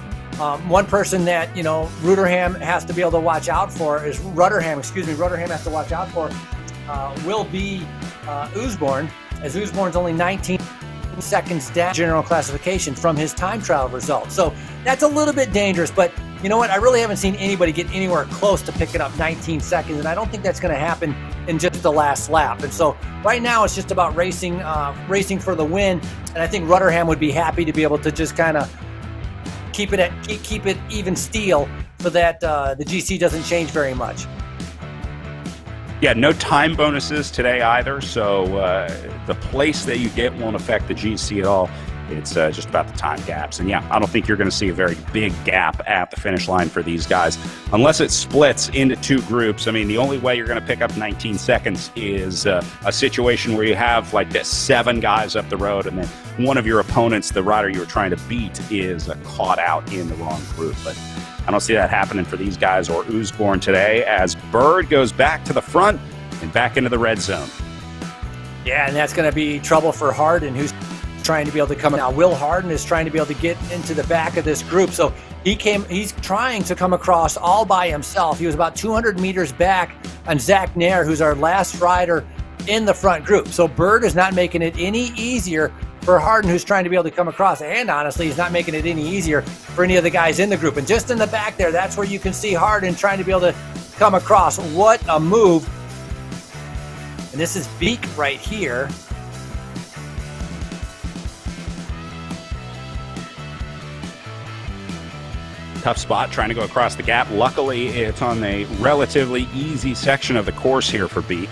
One person that Rudderham has to be able to watch out for is Rudderham has to watch out for will be Usborne, as Usborne's only 19 seconds down general classification from his time trial results. So that's a little bit dangerous, but you know what? I really haven't seen anybody get anywhere close to picking up 19 seconds, and I don't think that's going to happen in just the last lap. And so right now it's just about racing for the win, and I think Rutherham would be happy to be able to just kind of keep it even steel so that the GC doesn't change very much. Yeah, no time bonuses today either, so the place that you get won't affect the GC at all. It's just about the time gaps. And yeah, I don't think you're going to see a very big gap at the finish line for these guys, unless it splits into two groups. I mean, the only way you're going to pick up 19 seconds is a situation where you have like this 7 guys up the road, and then one of your opponents, the rider you were trying to beat, is caught out in the wrong group. But I don't see that happening for these guys or Usborne today, as Bird goes back to the front and back into the red zone. Yeah, and that's going to be trouble for Harden, who's trying to be able to come now. Will Harden is trying to be able to get into the back of this group. So he's trying to come across all by himself. He was about 200 meters back on Zach Nair, who's our last rider in the front group. So Bird is not making it any easier for Harden, who's trying to be able to come across. And honestly, he's not making it any easier for any of the guys in the group. And just in the back there, that's where you can see Harden trying to be able to come across. What a move. And this is Beek right here. Tough spot trying to go across the gap. Luckily, it's on a relatively easy section of the course here for Beek.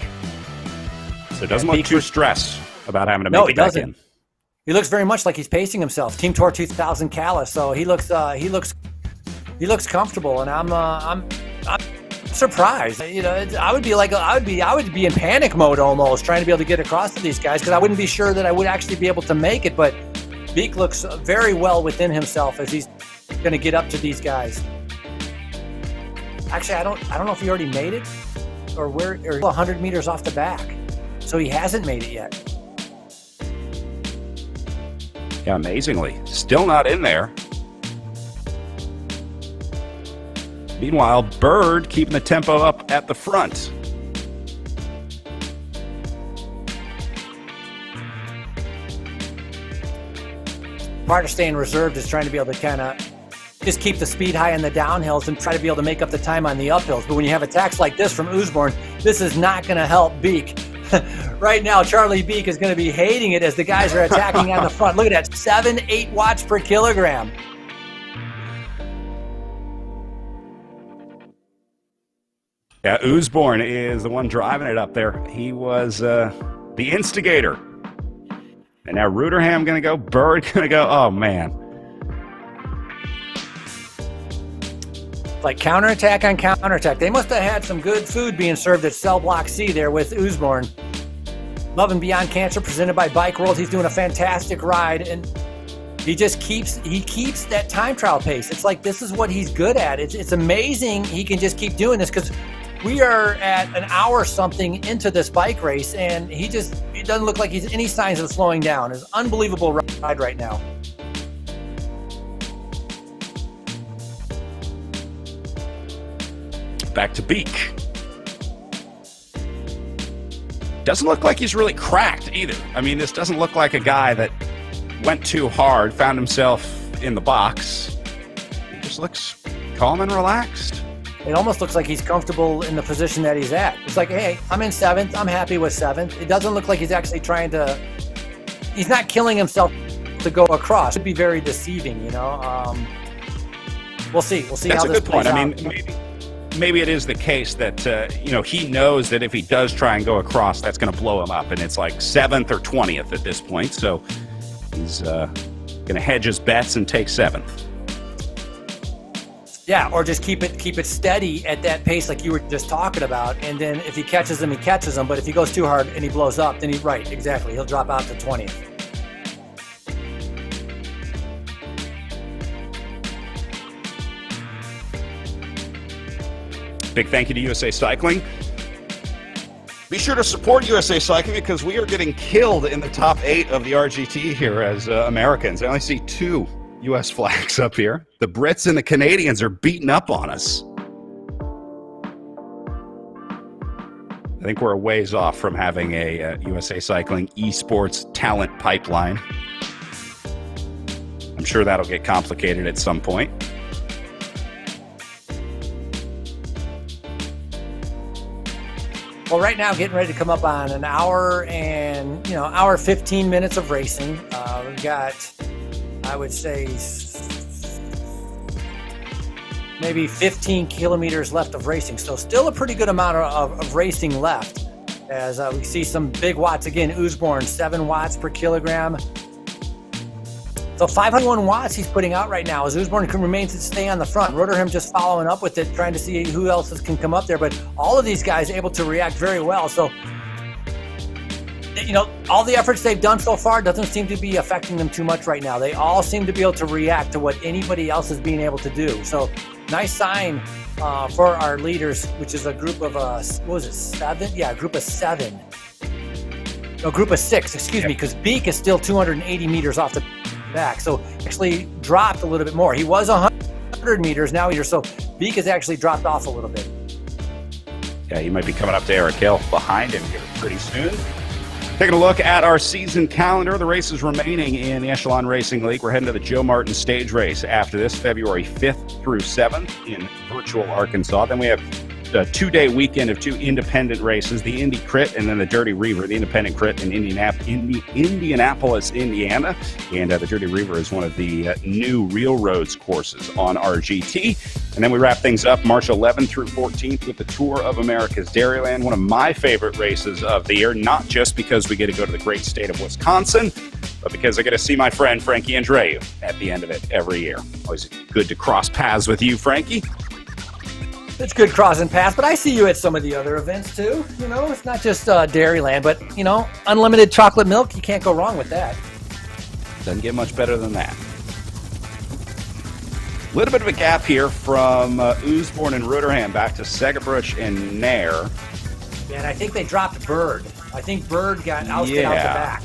So it doesn't look too stressed about having to make it back in. He looks very much like he's pacing himself. Team Tour 2000 Callus. So he looks comfortable, and I'm surprised. You know, I would be in panic mode almost, trying to be able to get across to these guys, because I wouldn't be sure that I would actually be able to make it. But Beek looks very well within himself as he's going to get up to these guys. Actually, I don't know if he already made it or 100 meters off the back. So he hasn't made it yet. Yeah, amazingly. Still not in there. Meanwhile, Bird keeping the tempo up at the front. Part of staying reserved is trying to be able to kind of just keep the speed high in the downhills and try to be able to make up the time on the uphills. But when you have attacks like this from Usborne, this is not going to help Beek. Right now, Charlie Beek is going to be hating it as the guys are attacking on the front. Look at that, 7-8 watts per kilogram. Yeah, Usborne is the one driving it up there. He was the instigator. And now Ruderham going to go, Bird going to go. Oh, man. Like counterattack on counterattack. They must have had some good food being served at Cell Block C there with Usborne. Love and Beyond Cancer, presented by Bike World. He's doing a fantastic ride, and he keeps that time trial pace. It's like this is what he's good at. It's amazing he can just keep doing this, because we are at an hour something into this bike race, and he doesn't look like he's any signs of slowing down. It's an unbelievable ride right now. Back to Beek. Doesn't look like he's really cracked either. I mean, this doesn't look like a guy that went too hard, found himself in the box. He just looks calm and relaxed. It almost looks like he's comfortable in the position that he's at. It's like, hey, I'm in 7th. I'm happy with 7th. It doesn't look like he's actually he's not killing himself to go across. It would be very deceiving, you know. We'll see. We'll see how this plays out. That's a good point. I mean, maybe it is the case that, he knows that if he does try and go across, that's going to blow him up. And it's like 7th or 20th at this point. So he's going to hedge his bets and take 7th. Yeah, or just keep it steady at that pace like you were just talking about. And then if he catches him, he catches him. But if he goes too hard and he blows up, then exactly. He'll drop out to 20th. Big thank you to USA Cycling. Be sure to support USA Cycling, because we are getting killed in the top 8 of the RGT here as Americans. I only see 2 U.S. flags up here. The Brits and the Canadians are beating up on us. think we're a ways off from having a USA Cycling esports talent pipeline. I'm sure that'll get complicated at some point. Well, right now, getting ready to come up on an hour and, hour 15 minutes of racing. We've got, I would say, maybe 15 kilometers left of racing. So still a pretty good amount of racing left. As we see some big watts again, Usborne, 7 watts per kilogram. So 501 watts he's putting out right now as Usborne remains to stay on the front. Roderham just following up with it, trying to see who else can come up there. But all of these guys able to react very well. So, all the efforts they've done so far doesn't seem to be affecting them too much right now. They all seem to be able to react to what anybody else is being able to do. So nice sign for our leaders, which is a group of, 7? Yeah, a group of 7. No, group of 6, excuse me, because Beek is still 280 meters off the back. So actually dropped a little bit more. He was 100 meters, now so Beek has actually dropped off a little bit. Yeah, he might be coming up to Eric Hill behind him here pretty soon. Taking a look at our season calendar, the races remaining in the Echelon Racing League. We're heading to the Joe Martin stage race after this, February 5th through 7th in virtual Arkansas. Then we have a 2-day weekend of 2 independent races, the Indy Crit and then the Dirty Reaver, the independent crit in Indianapolis, Indiana. And the Dirty Reaver is one of the new Real Roads courses on RGT. And then we wrap things up March 11th through 14th with the Tour of America's Dairyland, one of my favorite races of the year, not just because we get to go to the great state of Wisconsin, but because I get to see my friend Frankie Andreu at the end of it every year. Always good to cross paths with you, Frankie. It's good crossing paths, but I see you at some of the other events too. It's not just Dairyland, but unlimited chocolate milk. You can't go wrong with that. Doesn't get much better than that. A little bit of a gap here from Usborne and Roderham back to Segerbruch and Nair. Yeah, and I think they dropped Bird. I think Bird got ousted out the back.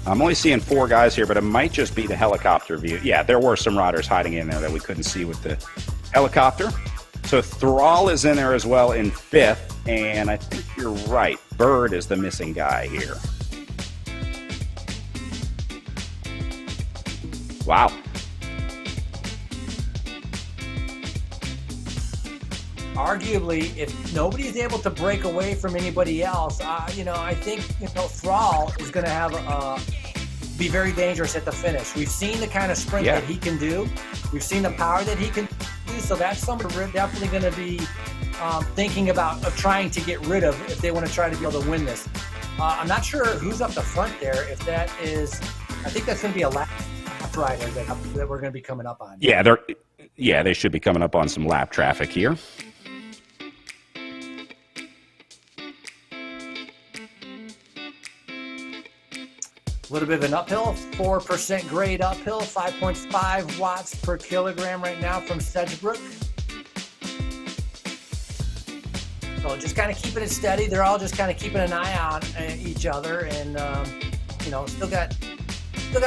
I'm only seeing 4 guys here, but it might just be the helicopter view. Yeah, there were some riders hiding in there that we couldn't see with the helicopter. So Thrall is in there as well in 5th, and I think you're right. Bird is the missing guy here. Wow. Arguably, if nobody is able to break away from anybody else, I think Thrall is going to be very dangerous at the finish. We've seen the kind of sprint that he can do. We've seen the power that he can do. So that's something we're definitely going to be thinking about of trying to get rid of if they want to try to be able to win this. I'm not sure who's up the front there. If that is, I think that's going to be a lap rider that we're going to be coming up on. Yeah, they should be coming up on some lap traffic here. A little bit of an uphill, 4% grade uphill, 5.5 watts per kilogram right now from Sedgebrook. So just kind of keeping it steady. They're all just kind of keeping an eye on each other, and still got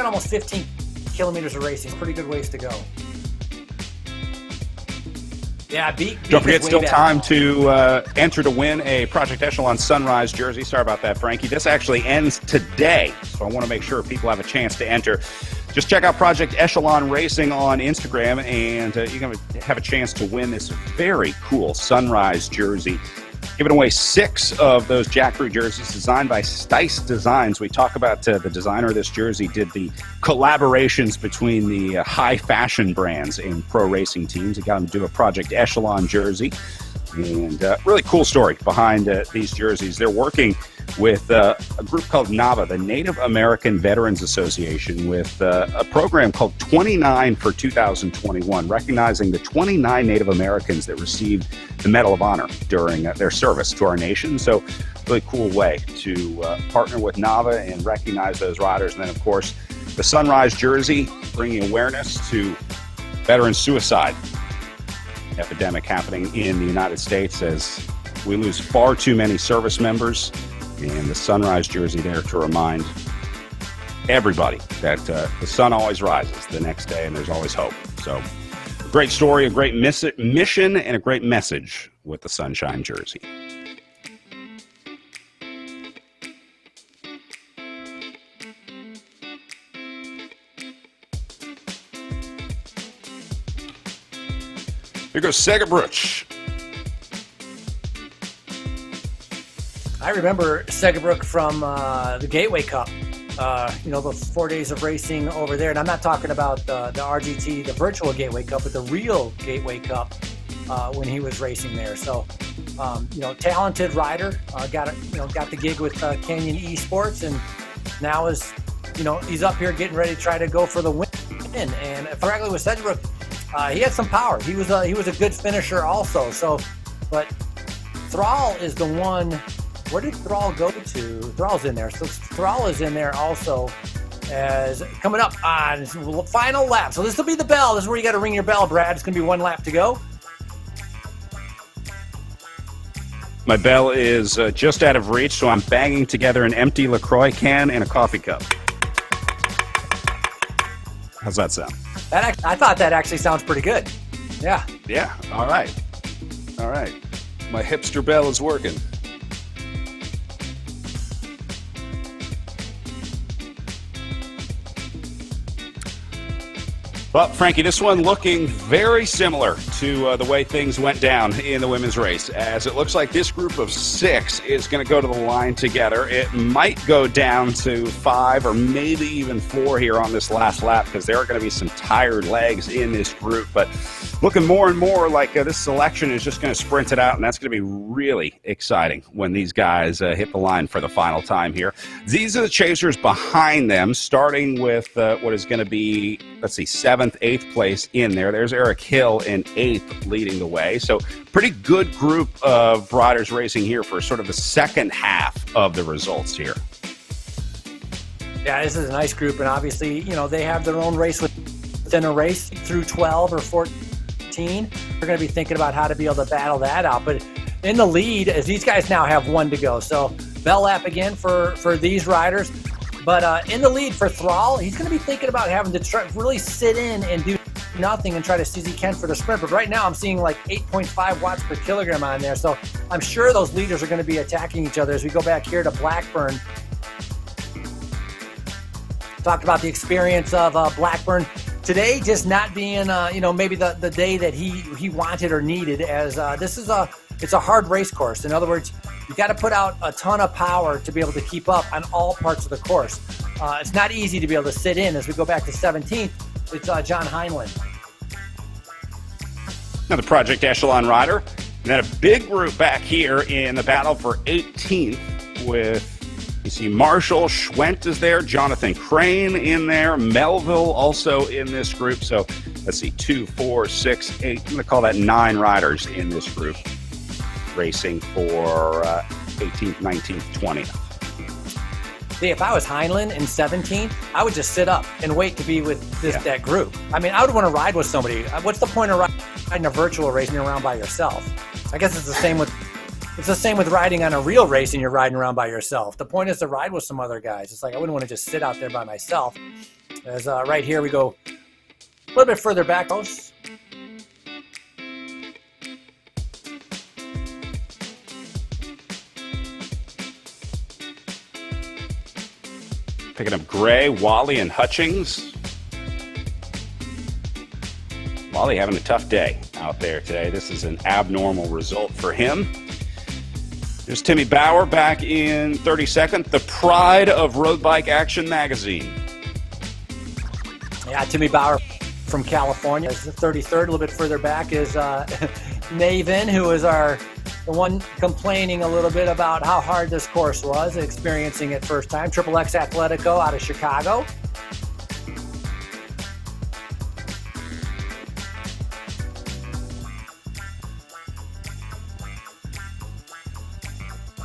almost 15 kilometers of racing. Pretty good ways to go. Yeah, don't forget, still time to enter to win a Project Echelon Sunrise jersey. Sorry about that, Frankie. This actually ends today, so I want to make sure people have a chance to enter. Just check out Project Echelon Racing on Instagram, and you're going to have a chance to win this very cool Sunrise jersey. Giving away 6 of those Jack Crew jerseys designed by Stice Designs. We talk about the designer of this jersey did the collaborations between the high fashion brands in pro racing teams. He got them to do a Project Echelon jersey. And really cool story behind these jerseys. They're working with a group called NAVA, the Native American Veterans Association, with a program called 29 for 2021, recognizing the 29 Native Americans that received the Medal of Honor during their service to our nation. So really cool way to partner with NAVA and recognize those riders. And then, of course, the Sunrise jersey, bringing awareness to veteran suicide epidemic happening in the United States as we lose far too many service members, and the Sunrise jersey there to remind everybody that the sun always rises the next day and there's always hope. So a great story, a great mission, and a great message with the Sunshine jersey. Here goes Segerbruch. I remember Segerbruch from the Gateway Cup. The 4 days of racing over there. And I'm not talking about the RGT, the virtual Gateway Cup, but the real Gateway Cup when he was racing there. So, talented rider, got the gig with Canyon Esports, and now is, he's up here getting ready to try to go for the win. And frankly, with Segerbruch, he had some power. He was a good finisher also. So, but Thrall is the one. Where did Thrall go to? Thrall's in there. So Thrall is in there also as coming up on final lap. So this will be the bell. This is where you got to ring your bell, Brad. It's going to be one lap to go. My bell is just out of reach, so I'm banging together an empty LaCroix can and a coffee cup. How's that sound? I thought that actually sounds pretty good. Yeah. Yeah. All right. My hipster bell is working. Well, Frankie, this one looking very similar to the way things went down in the women's race, as it looks like this group of 6 is going to go to the line together. It might go down to 5 or maybe even 4 here on this last lap, because there are going to be some tired legs in this group. But looking more and more like this selection is just going to sprint it out, and that's going to be really exciting when these guys hit the line for the final time here. These are the chasers behind them, starting with what is going to be, 7th, 8th place in there. There's Eric Hill in 8th leading the way. So pretty good group of riders racing here for sort of the second half of the results here. Yeah, this is a nice group, and obviously, they have their own race within a race through 12 or 14. They're going to be thinking about how to be able to battle that out. But in the lead, as these guys now have 1 to go. So bell lap again for these riders. But in the lead for Thrall, he's going to be thinking about having to really sit in and do nothing and try to see as he can for the sprint. But right now I'm seeing like 8.5 watts per kilogram on there. So I'm sure those leaders are going to be attacking each other as we go back here to Blackburn. Talked about the experience of Blackburn today just not being, maybe the day that he wanted or needed, as it's a hard race course. In other words, you got to put out a ton of power to be able to keep up on all parts of the course. It's not easy to be able to sit in. As we go back to 17th, it's John Heinlein. Another Project Echelon rider. And then a big group back here in the battle for 18th with, you see Marshall, Schwent is there, Jonathan Crane in there, Melville also in this group. So let's see, 2, 4, 6, 8. I'm going to call that 9 riders in this group racing for 18th, 19th, 20th. See, if I was Heinlein in 17th, I would just sit up and wait to be with that group. I mean, I would want to ride with somebody. What's the point of riding a virtual race and you're around by yourself? I guess it's the same with riding on a real race and you're riding around by yourself. The point is to ride with some other guys. It's like I wouldn't want to just sit out there by myself. As right here we go a little bit further back. Picking up Gray, Wally, and Hutchings. Wally having a tough day out there today. This is an abnormal result for him. There's Timmy Bauer back in 32nd, the pride of Road Bike Action Magazine. Yeah, Timmy Bauer from California is 33rd. A little bit further back is Navin, who is the one complaining a little bit about how hard this course was, experiencing it first time. Triple X Athletico out of Chicago.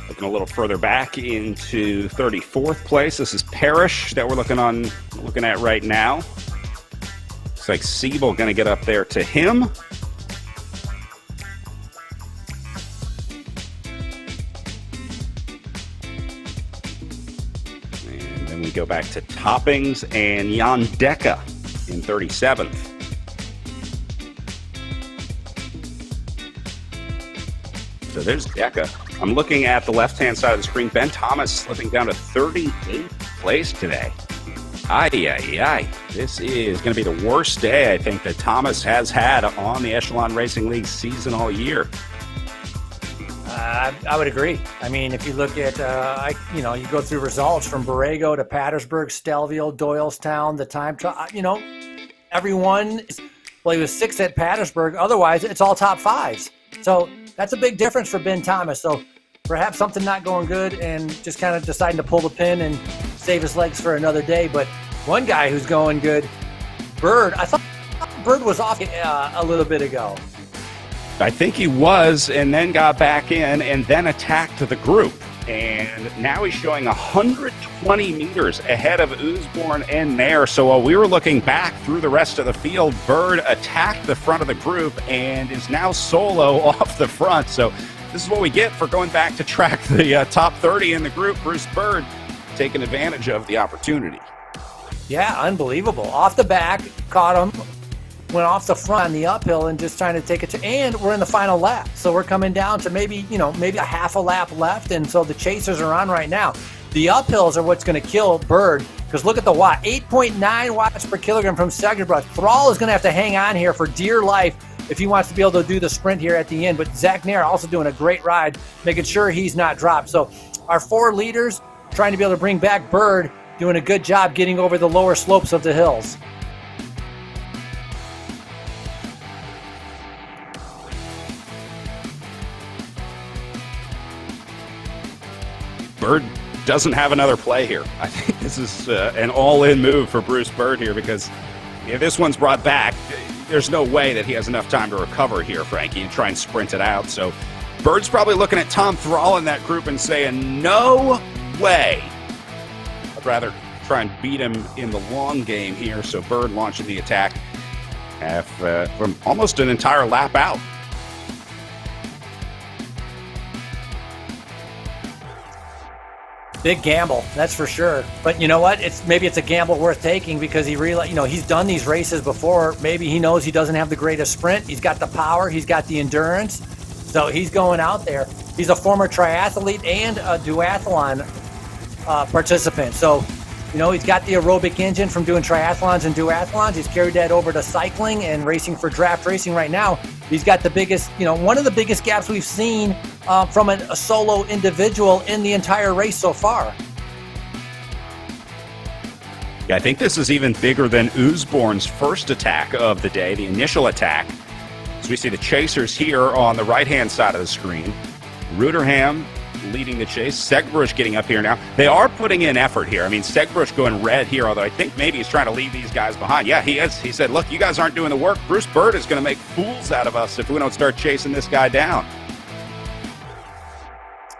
Looking a little further back into 34th place. This is Parrish that we're looking at right now. Looks like Siebel going to get up there to him. And then we go back to Toppings and Jan Deca in 37th. So there's Deca. I'm looking at the left-hand side of the screen. Ben Thomas slipping down to 38th place today. Ay. This is going to be the worst day, I think, that Thomas has had on the Echelon Racing League season all year. I would agree. I mean, if you look at, you go through results from Borrego to Pattersburg, Stelvio, Doylestown, the time trial, everyone, well, he was 6th at Pattersburg. Otherwise, it's all top 5s. So that's a big difference for Ben Thomas. So perhaps something not going good and just kind of deciding to pull the pin and save his legs for another day. But one guy who's going good, Bird, I thought Bird was off a little bit ago. I think he was, and then got back in and then attacked the group. And now he's showing 120 meters ahead of Usborne and Nair. So while we were looking back through the rest of the field, Bird attacked the front of the group and is now solo off the front. So this is what we get for going back to track the top 30 in the group. Bruce Bird taking advantage of the opportunity. Yeah, unbelievable. Off the back, caught him. Went off the front on the uphill and just trying to take it and we're in the final lap. So we're coming down to maybe a half a lap left. And so the chasers are on right now. The uphills are what's going to kill Bird because look at the watt, 8.9 watts per kilogram from Segerbrush. Thrall is going to have to hang on here for dear life if he wants to be able to do the sprint here at the end. But Zach Nair also doing a great ride, making sure he's not dropped. So our 4 leaders trying to be able to bring back Bird, doing a good job getting over the lower slopes of the hills. Bird doesn't have another play here. I think this is an all-in move for Bruce Bird here because if this one's brought back, there's no way that he has enough time to recover here, Frankie, and try and sprint it out. So Bird's probably looking at Tom Thrall in that group and saying, no way. I'd rather try and beat him in the long game here. So Bird launching the attack from almost an entire lap out. Big gamble, that's for sure. But you know what? Maybe it's a gamble worth taking because he realized, he's done these races before. Maybe he knows he doesn't have the greatest sprint. He's got the power. He's got the endurance. So he's going out there. He's a former triathlete and a duathlon participant. So, he's got the aerobic engine from doing triathlons and duathlons. He's carried that over to cycling and racing for draft racing right now. He's got the biggest, one of the biggest gaps we've seen from a solo individual in the entire race so far. Yeah, I think this is even bigger than Usborne's first attack of the day, the initial attack. So we see the chasers here on the right-hand side of the screen. Ruderham leading the chase. Segerbrush getting up here now. They are putting in effort here. I mean, Segerbrush going red here, although I think maybe he's trying to leave these guys behind. Yeah, he is. He said, look, you guys aren't doing the work. Bruce Bird is going to make fools out of us if we don't start chasing this guy down.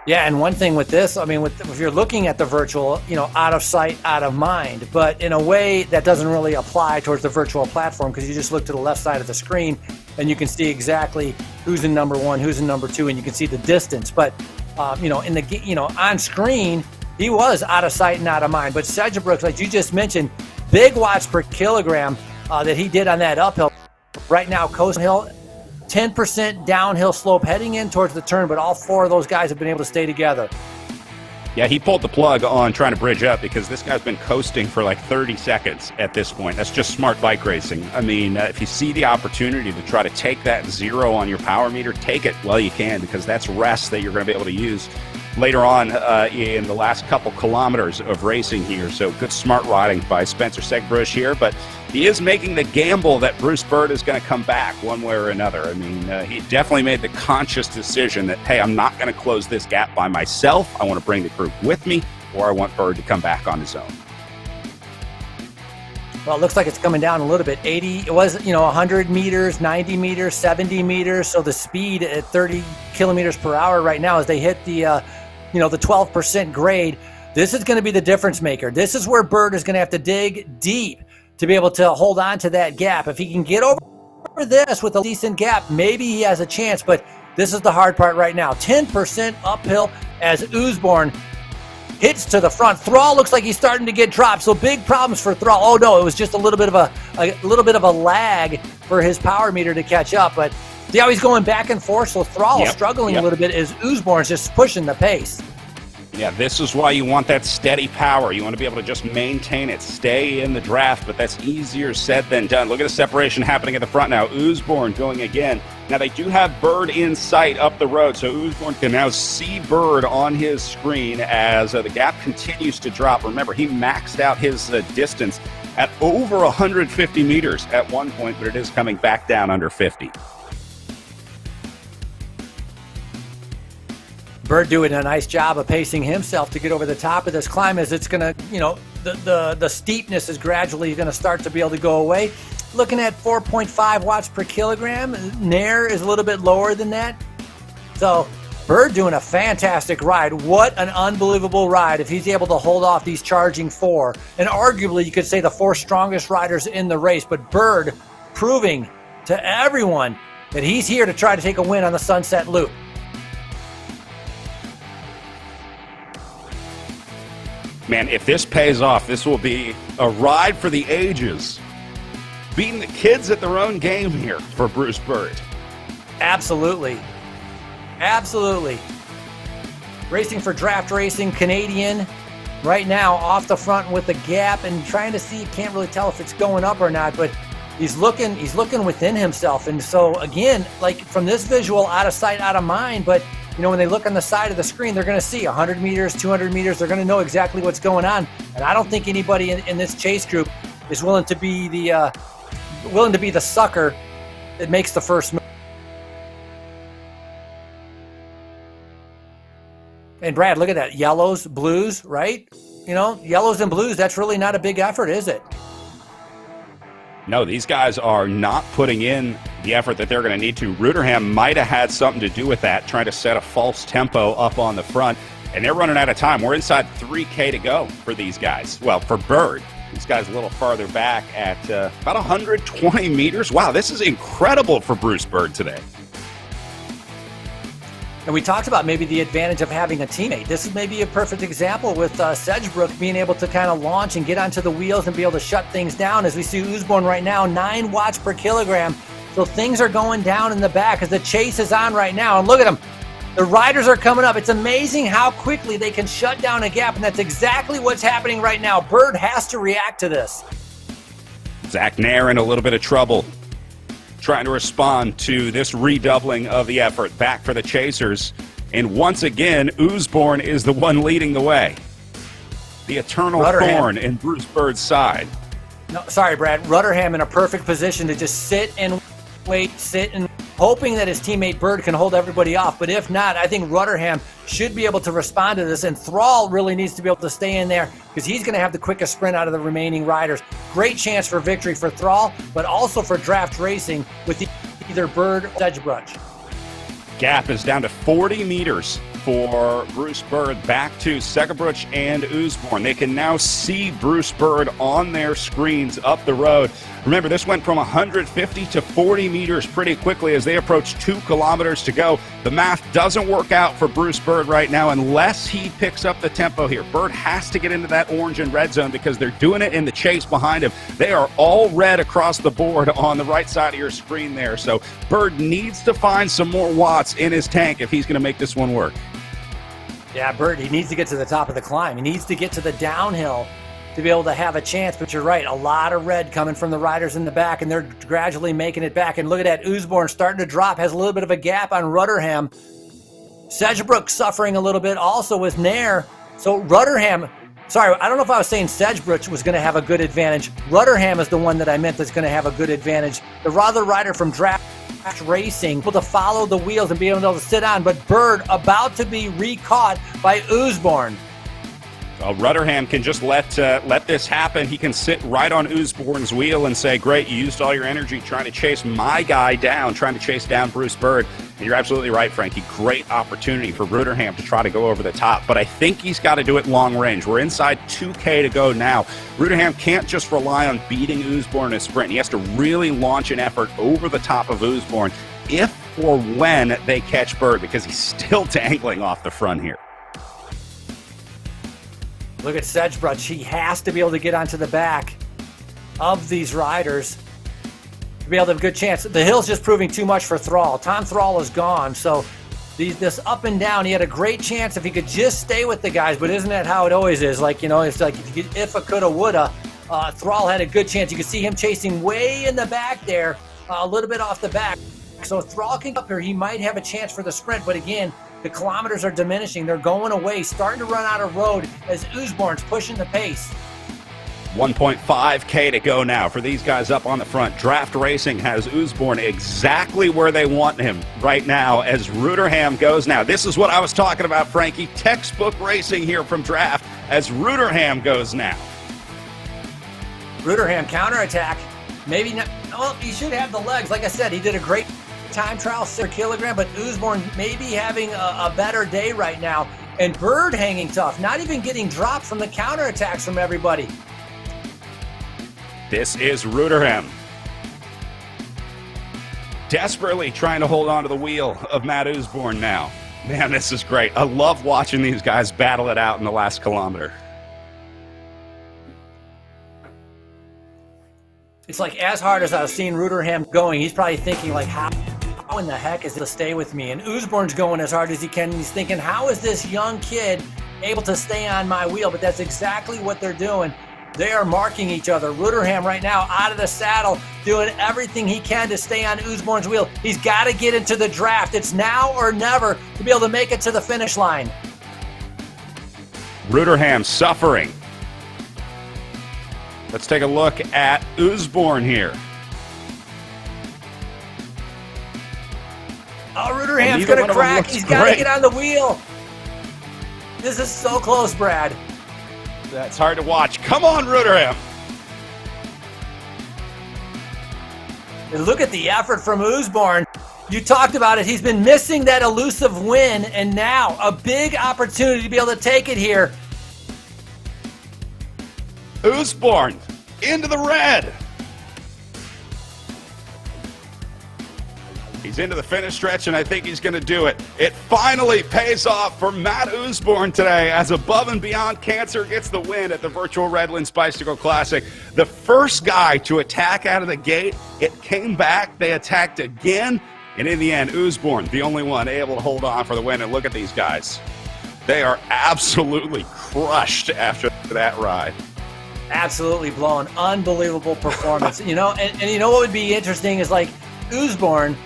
Yeah, and one thing with this, if you're looking at the virtual, out of sight, out of mind, but in a way that doesn't really apply towards the virtual platform because you just look to the left side of the screen and you can see exactly who's in number 1, who's in number 2, and you can see the distance. But on screen, he was out of sight and out of mind. But Segerbrush, like you just mentioned, big watts per kilogram that he did on that uphill. Right now, coast hill, 10% downhill slope heading in towards the turn, but all 4 of those guys have been able to stay together. Yeah, he pulled the plug on trying to bridge up because this guy's been coasting for like 30 seconds at this point. That's just smart bike racing. I mean, if you see the opportunity to try to take that 0 on your power meter, take it while you can because that's rest that you're going to be able to use later on in the last couple kilometers of racing here. So good smart riding by Spencer Segerbrush here, but he is making the gamble that Bruce Bird is going to come back one way or another. I mean, he definitely made the conscious decision that, hey, I'm not going to close this gap by myself. I want to bring the group with me, or I want Bird to come back on his own. Well, it looks like it's coming down a little bit. 80, it was, 100 meters, 90 meters, 70 meters. So the speed at 30 kilometers per hour right now as they hit the, the 12% grade. This is going to be the difference maker. This is where Bird is going to have to dig deep to be able to hold on to that gap. If he can get over this with a decent gap, maybe he has a chance, but this is the hard part right now. 10% uphill as Usborne hits to the front. Thrall looks like he's starting to get dropped, so big problems for Thrall. Oh no, it was just a little bit of a lag for his power meter to catch up, but see how he's going back and forth, so Thrall is struggling a little bit as Usborne's just pushing the pace. Yeah, this is why you want that steady power. You want to be able to just maintain it, stay in the draft, but that's easier said than done. Look at the separation happening at the front now. Oosborne going again. Now, they do have Bird in sight up the road, so Oosborne can now see Bird on his screen as the gap continues to drop. Remember, he maxed out his distance at over 150 meters at one point, but it is coming back down under 50. Bird doing a nice job of pacing himself to get over the top of this climb as it's going to, the steepness is gradually going to start to be able to go away. Looking at 4.5 watts per kilogram. Nair is a little bit lower than that. So Bird doing a fantastic ride. What an unbelievable ride if he's able to hold off these charging four. And arguably you could say the four strongest riders in the race. But Bird proving to everyone that he's here to try to take a win on the Sunset Loop. Man, if this pays off, this will be a ride for the ages. Beating the kids at their own game here for Bruce Bird. Absolutely. Absolutely. Racing for Draft Racing, Canadian, right now off the front with the gap and trying to see, can't really tell if it's going up or not, but he's looking within himself. And so again, like from this visual, out of sight, out of mind, but when they look on the side of the screen, they're going to see 100 meters, 200 meters. They're going to know exactly what's going on. And I don't think anybody in this chase group is willing to be the sucker that makes the first move. And Brad, look at that. Yellows, blues, right? Yellows and blues, that's really not a big effort, is it? No, these guys are not putting in the effort that they're going to need to. Ruderham might have had something to do with that, trying to set a false tempo up on the front. And they're running out of time. We're inside 3K to go for these guys. Well, for Bird, these guys a little farther back at about 120 meters. Wow, this is incredible for Bruce Bird today. And we talked about maybe the advantage of having a teammate. This is maybe a perfect example with Sedgebrook being able to kind of launch and get onto the wheels and be able to shut things down. As we see Oosborne right now, 9 watts per kilogram. So things are going down in the back as the chase is on right now. And look at them. The riders are coming up. It's amazing how quickly they can shut down a gap, and that's exactly what's happening right now. Bird has to react to this. Zach Nair in a little bit of trouble, trying to respond to this redoubling of the effort. Back for the chasers. And once again, Oosborne is the one leading the way. The eternal thorn in Bruce Bird's side. No, sorry, Brad. Rudderham in a perfect position to just sit and wait, hoping that his teammate Bird can hold everybody off. But if not, I think Rudderham should be able to respond to this. And Thrall really needs to be able to stay in there because he's going to have the quickest sprint out of the remaining riders. Great chance for victory for Thrall, but also for Draft Racing with either Bird or Sedgebrook. Gap is down to 40 meters for Bruce Bird, back to Sedgebrook and Oosborne. They can now see Bruce Bird on their screens up the road. Remember, this went from 150 to 40 meters pretty quickly as they approach 2 kilometers to go. The math doesn't work out for Bruce Bird right now unless he picks up the tempo here. Bird has to get into that orange and red zone because they're doing it in the chase behind him. They are all red across the board on the right side of your screen there. So Bird needs to find some more watts in his tank if he's going to make this one work. Yeah, Bird, he needs to get to the top of the climb. He needs to get to the downhill to be able to have a chance. But you're right, a lot of red coming from the riders in the back, and they're gradually making it back. And look at that, Oosborne starting to drop, has a little bit of a gap on Rudderham. Sedgebrook suffering a little bit also with Nair. So Rudderham, sorry, I don't know if I was saying Sedgebrook was going to have a good advantage. Rudderham is the one that I meant that's going to have a good advantage. The other rider from Draft Racing, able to follow the wheels and be able to sit on, but Bird about to be re-caught by Oosborne. Rudderham can just let this happen. He can sit right on Oosborne's wheel and say, great, you used all your energy trying to chase my guy down, trying to chase down Bruce Bird. And you're absolutely right, Frankie. Great opportunity for Rudderham to try to go over the top. But I think he's got to do it long range. We're inside 2K to go now. Rudderham can't just rely on beating Oosborne in a sprint. He has to really launch an effort over the top of Oosborne if or when they catch Bird, because he's still dangling off the front here. Look at Sedgebrook. He has to be able to get onto the back of these riders to be able to have a good chance. The hill's just proving too much for Thrall. Tom Thrall is gone, so this up and down. He had a great chance if he could just stay with the guys, but isn't that how it always is? Like, it's like if a coulda, woulda. Thrall had a good chance. You can see him chasing way in the back there, a little bit off the back. So Thrall can get up here. He might have a chance for the sprint, but again, the kilometers are diminishing. They're going away, starting to run out of road as Usborn's pushing the pace. 1.5K to go now for these guys up on the front. Draft Racing has Usborn exactly where they want him right now as Ruderham goes now. This is what I was talking about, Frankie. Textbook racing here from Draft as Ruderham goes now. Ruderham counterattack. Maybe not. Well, he should have the legs. Like I said, he did a great time trial, 6 kilogram, but Usborn maybe having a better day right now. And Bird hanging tough, not even getting dropped from the counterattacks from everybody. This is Ruderham. Desperately trying to hold on to the wheel of Matt Usborn now. Man, this is great. I love watching these guys battle it out in the last kilometer. It's like as hard as I was seeing Ruderham going, he's probably thinking like, how in the heck is it to stay with me? And Usborn's going as hard as he can. And he's thinking, how is this young kid able to stay on my wheel? But that's exactly what they're doing. They are marking each other. Ruderham right now out of the saddle, doing everything he can to stay on Usborn's wheel. He's got to get into the draft. It's now or never to be able to make it to the finish line. Ruderham suffering. Let's take a look at Usborn here. Oh, Ruderham's going to crack. He's got to get on the wheel. This is so close, Brad. That's hard to watch. Come on, Ruderham. And look at the effort from Usborn. You talked about it. He's been missing that elusive win, and now a big opportunity to be able to take it here. Usborn into the red. He's into the finish stretch, and I think he's going to do it. It finally pays off for Matt Usborn today as Above and Beyond Cancer gets the win at the virtual Redlands Bicycle Classic. The first guy to attack out of the gate, it came back. They attacked again, and in the end, Usborn, the only one able to hold on for the win. And look at these guys. They are absolutely crushed after that ride. Absolutely blown. Unbelievable performance. And you know what would be interesting is like Usborn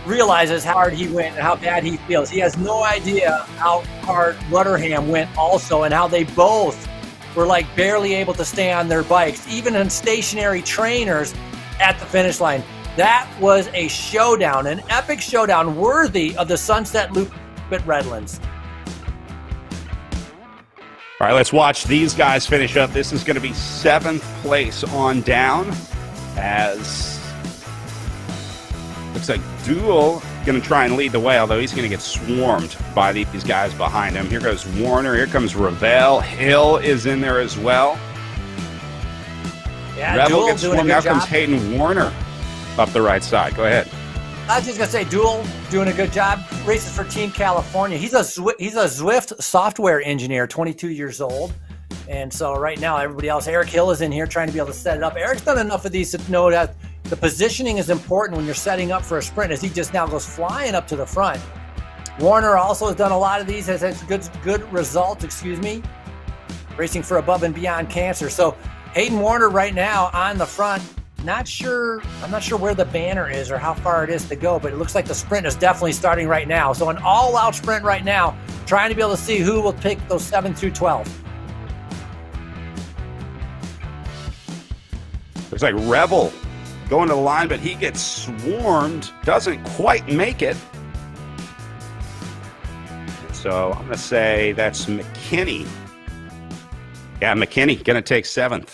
realizes how hard he went and how bad he feels. He has no idea how hard Ruderham went also, and how they both were like barely able to stay on their bikes, even in stationary trainers at the finish line. That was a showdown, an epic showdown worthy of the Sunset Loop at Redlands. All right, let's watch these guys finish up. This is going to be 7th place on down as looks like Duel going to try and lead the way, although he's going to get swarmed by these guys behind him. Here goes Warner. Here comes Ravel. Hill is in there as well. Yeah, Rebel Duel gets doing a swarmed. good Now job. comes Hayden Warner up the right side. Go ahead. I was just gonna say, Duel doing a good job. Races for Team California. He's a Zwift software engineer, 22 years old, and so right now everybody else. Eric Hill is in here trying to be able to set it up. Eric's done enough of these to know that the positioning is important when you're setting up for a sprint, as he just now goes flying up to the front. Warner also has done a lot of these, has had good results. Racing for Above and Beyond Cancer. So Hayden Warner right now on the front. I'm not sure where the banner is or how far it is to go, but it looks like the sprint is definitely starting right now. So an all-out sprint right now, trying to be able to see who will pick those 7 through 12. Looks like Rebel going to the line, but he gets swarmed, doesn't quite make it. So I'm going to say that's McKinney. Yeah, McKinney going to take 7th.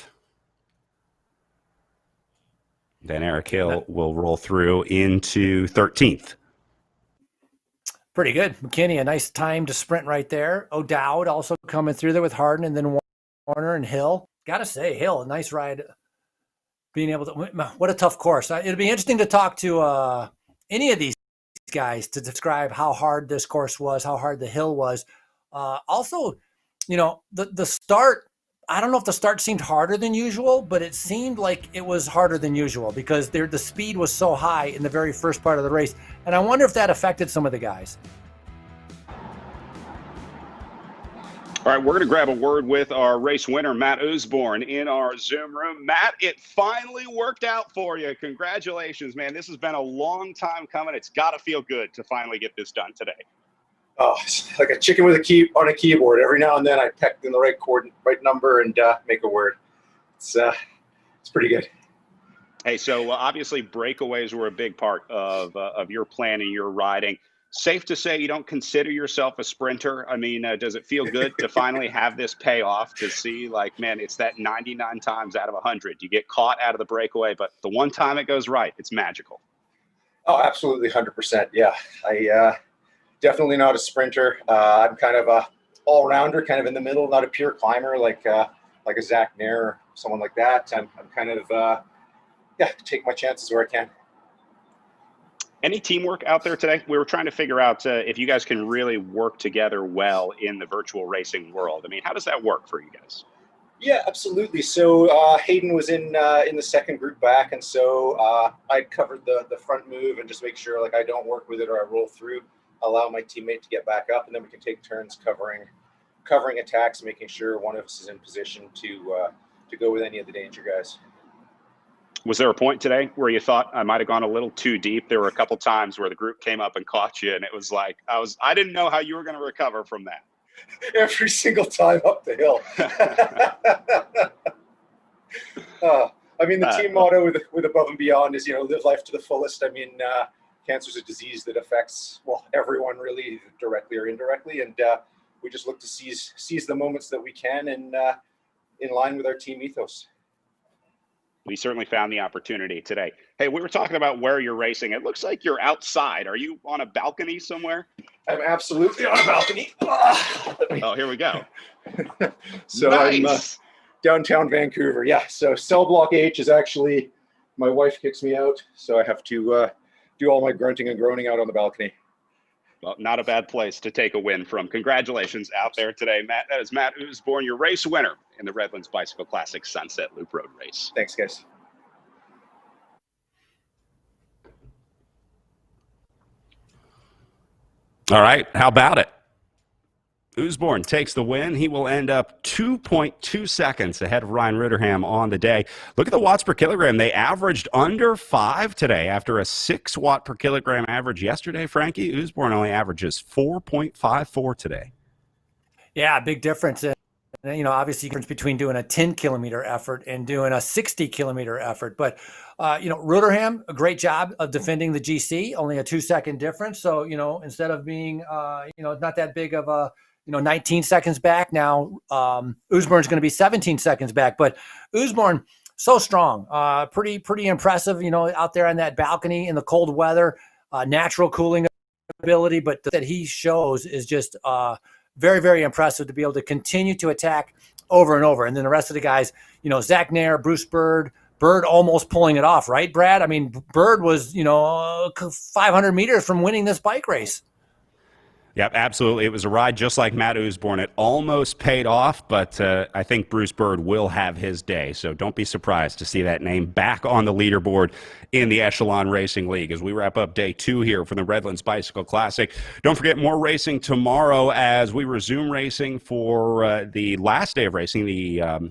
Then Eric Hill will roll through into 13th. Pretty good. McKinney, a nice time to sprint right there. O'Dowd also coming through there with Harden, and then Warner and Hill. Got to say, Hill, a nice ride. Being able to, what a tough course. It'll be interesting to talk to any of these guys to describe how hard this course was, how hard the hill was. Also, the start, I don't know if the start seemed harder than usual, but it seemed like it was harder than usual because the speed was so high in the very first part of the race. And I wonder if that affected some of the guys. All right, we're going to grab a word with our race winner, Matt Usborne, in our Zoom room. Matt, it finally worked out for you. Congratulations, man. This has been a long time coming. It's got to feel good to finally get this done today. Oh, it's like a chicken with a key on a keyboard. Every now and then I peck in the right chord, right number, and make a word. It's pretty good. Hey, so obviously breakaways were a big part of your plan and your riding. Safe to say you don't consider yourself a sprinter. I mean, does it feel good to finally have this pay off, to see, like, man, it's that 99 times out of 100. You get caught out of the breakaway, but the one time it goes right, it's magical. Oh, absolutely, 100%. Yeah, I definitely not a sprinter. I'm kind of a all-rounder, kind of in the middle, not a pure climber like a Zach Nair or someone like that. I'm kind of, take my chances where I can. Any teamwork out there today? We were trying to figure out if you guys can really work together well in the virtual racing world. I mean, how does that work for you guys? Yeah, absolutely. So Hayden was in the second group back, and so I covered the front move and just make sure, like, I don't work with it or I roll through, allow my teammate to get back up, and then we can take turns covering attacks, making sure one of us is in position to go with any of the danger guys. Was there a point today where you thought I might have gone a little too deep? There were a couple times where the group came up and caught you, and it was like I didn't know how you were going to recover from that. Every single time up the hill. I mean, the team motto with Above and Beyond is, live life to the fullest. I mean, cancer is a disease that affects, well, everyone really, directly or indirectly, and we just look to seize the moments that we can, and in line with our team ethos. We certainly found the opportunity today. Hey, we were talking about where you're racing. It looks like you're outside. Are you on a balcony somewhere? I'm absolutely on a balcony. Oh, here we go. So nice. I'm downtown Vancouver. Yeah. So cell block H is actually, my wife kicks me out, so I have to do all my grunting and groaning out on the balcony. Well, not a bad place to take a win from. Congratulations out there today, Matt. That is Matt Usborne, your race winner in the Redlands Bicycle Classic Sunset Loop Road race. Thanks, guys. All right, how about it? Usborne takes the win. He will end up 2.2 seconds ahead of Ryan Ritterham on the day. Look at the watts per kilogram. They averaged under 5 today after a 6 watt per kilogram average yesterday. Frankie, Usborne only averages 4.54 today. Yeah, big difference. And, obviously, difference between doing a 10-kilometer effort and doing a 60-kilometer effort. But, Ritterham, a great job of defending the GC, only a 2-second difference. So, instead of being, not that big of a, 19 seconds back now, Usborne's going to be 17 seconds back. But Usborne, so strong, pretty impressive, out there on that balcony in the cold weather, natural cooling ability. But that he shows is just very, very impressive to be able to continue to attack over and over. And then the rest of the guys, Zach Nair, Bruce Bird almost pulling it off, right, Brad? I mean, Bird was, 500 meters from winning this bike race. Yep, absolutely. It was a ride just like Matt Usborne. It almost paid off, but I think Bruce Bird will have his day. So don't be surprised to see that name back on the leaderboard in the Echelon Racing League as we wrap up day 2 here from the Redlands Bicycle Classic. Don't forget, more racing tomorrow as we resume racing for the last day of racing, the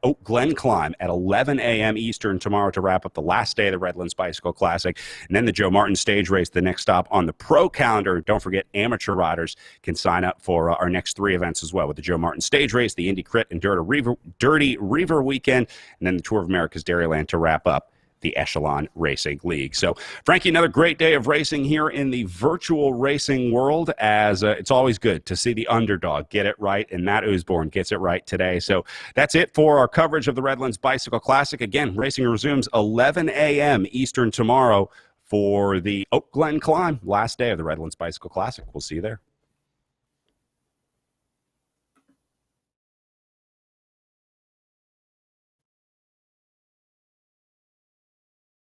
Oak Glen Climb at 11 a.m. Eastern tomorrow to wrap up the last day of the Redlands Bicycle Classic. And then the Joe Martin Stage Race, the next stop on the pro calendar. Don't forget, amateur riders can sign up for our next 3 events as well, with the Joe Martin Stage Race, the Indy Crit and Dirty Reaver Weekend, and then the Tour of America's Dairyland to wrap up the Echelon Racing League. So, Frankie, another great day of racing here in the virtual racing world, as it's always good to see the underdog get it right, and Matt Usborne gets it right today. So that's it for our coverage of the Redlands Bicycle Classic. Again, racing resumes 11 a.m. Eastern tomorrow for the Oak Glen Climb, last day of the Redlands Bicycle Classic. We'll see you there.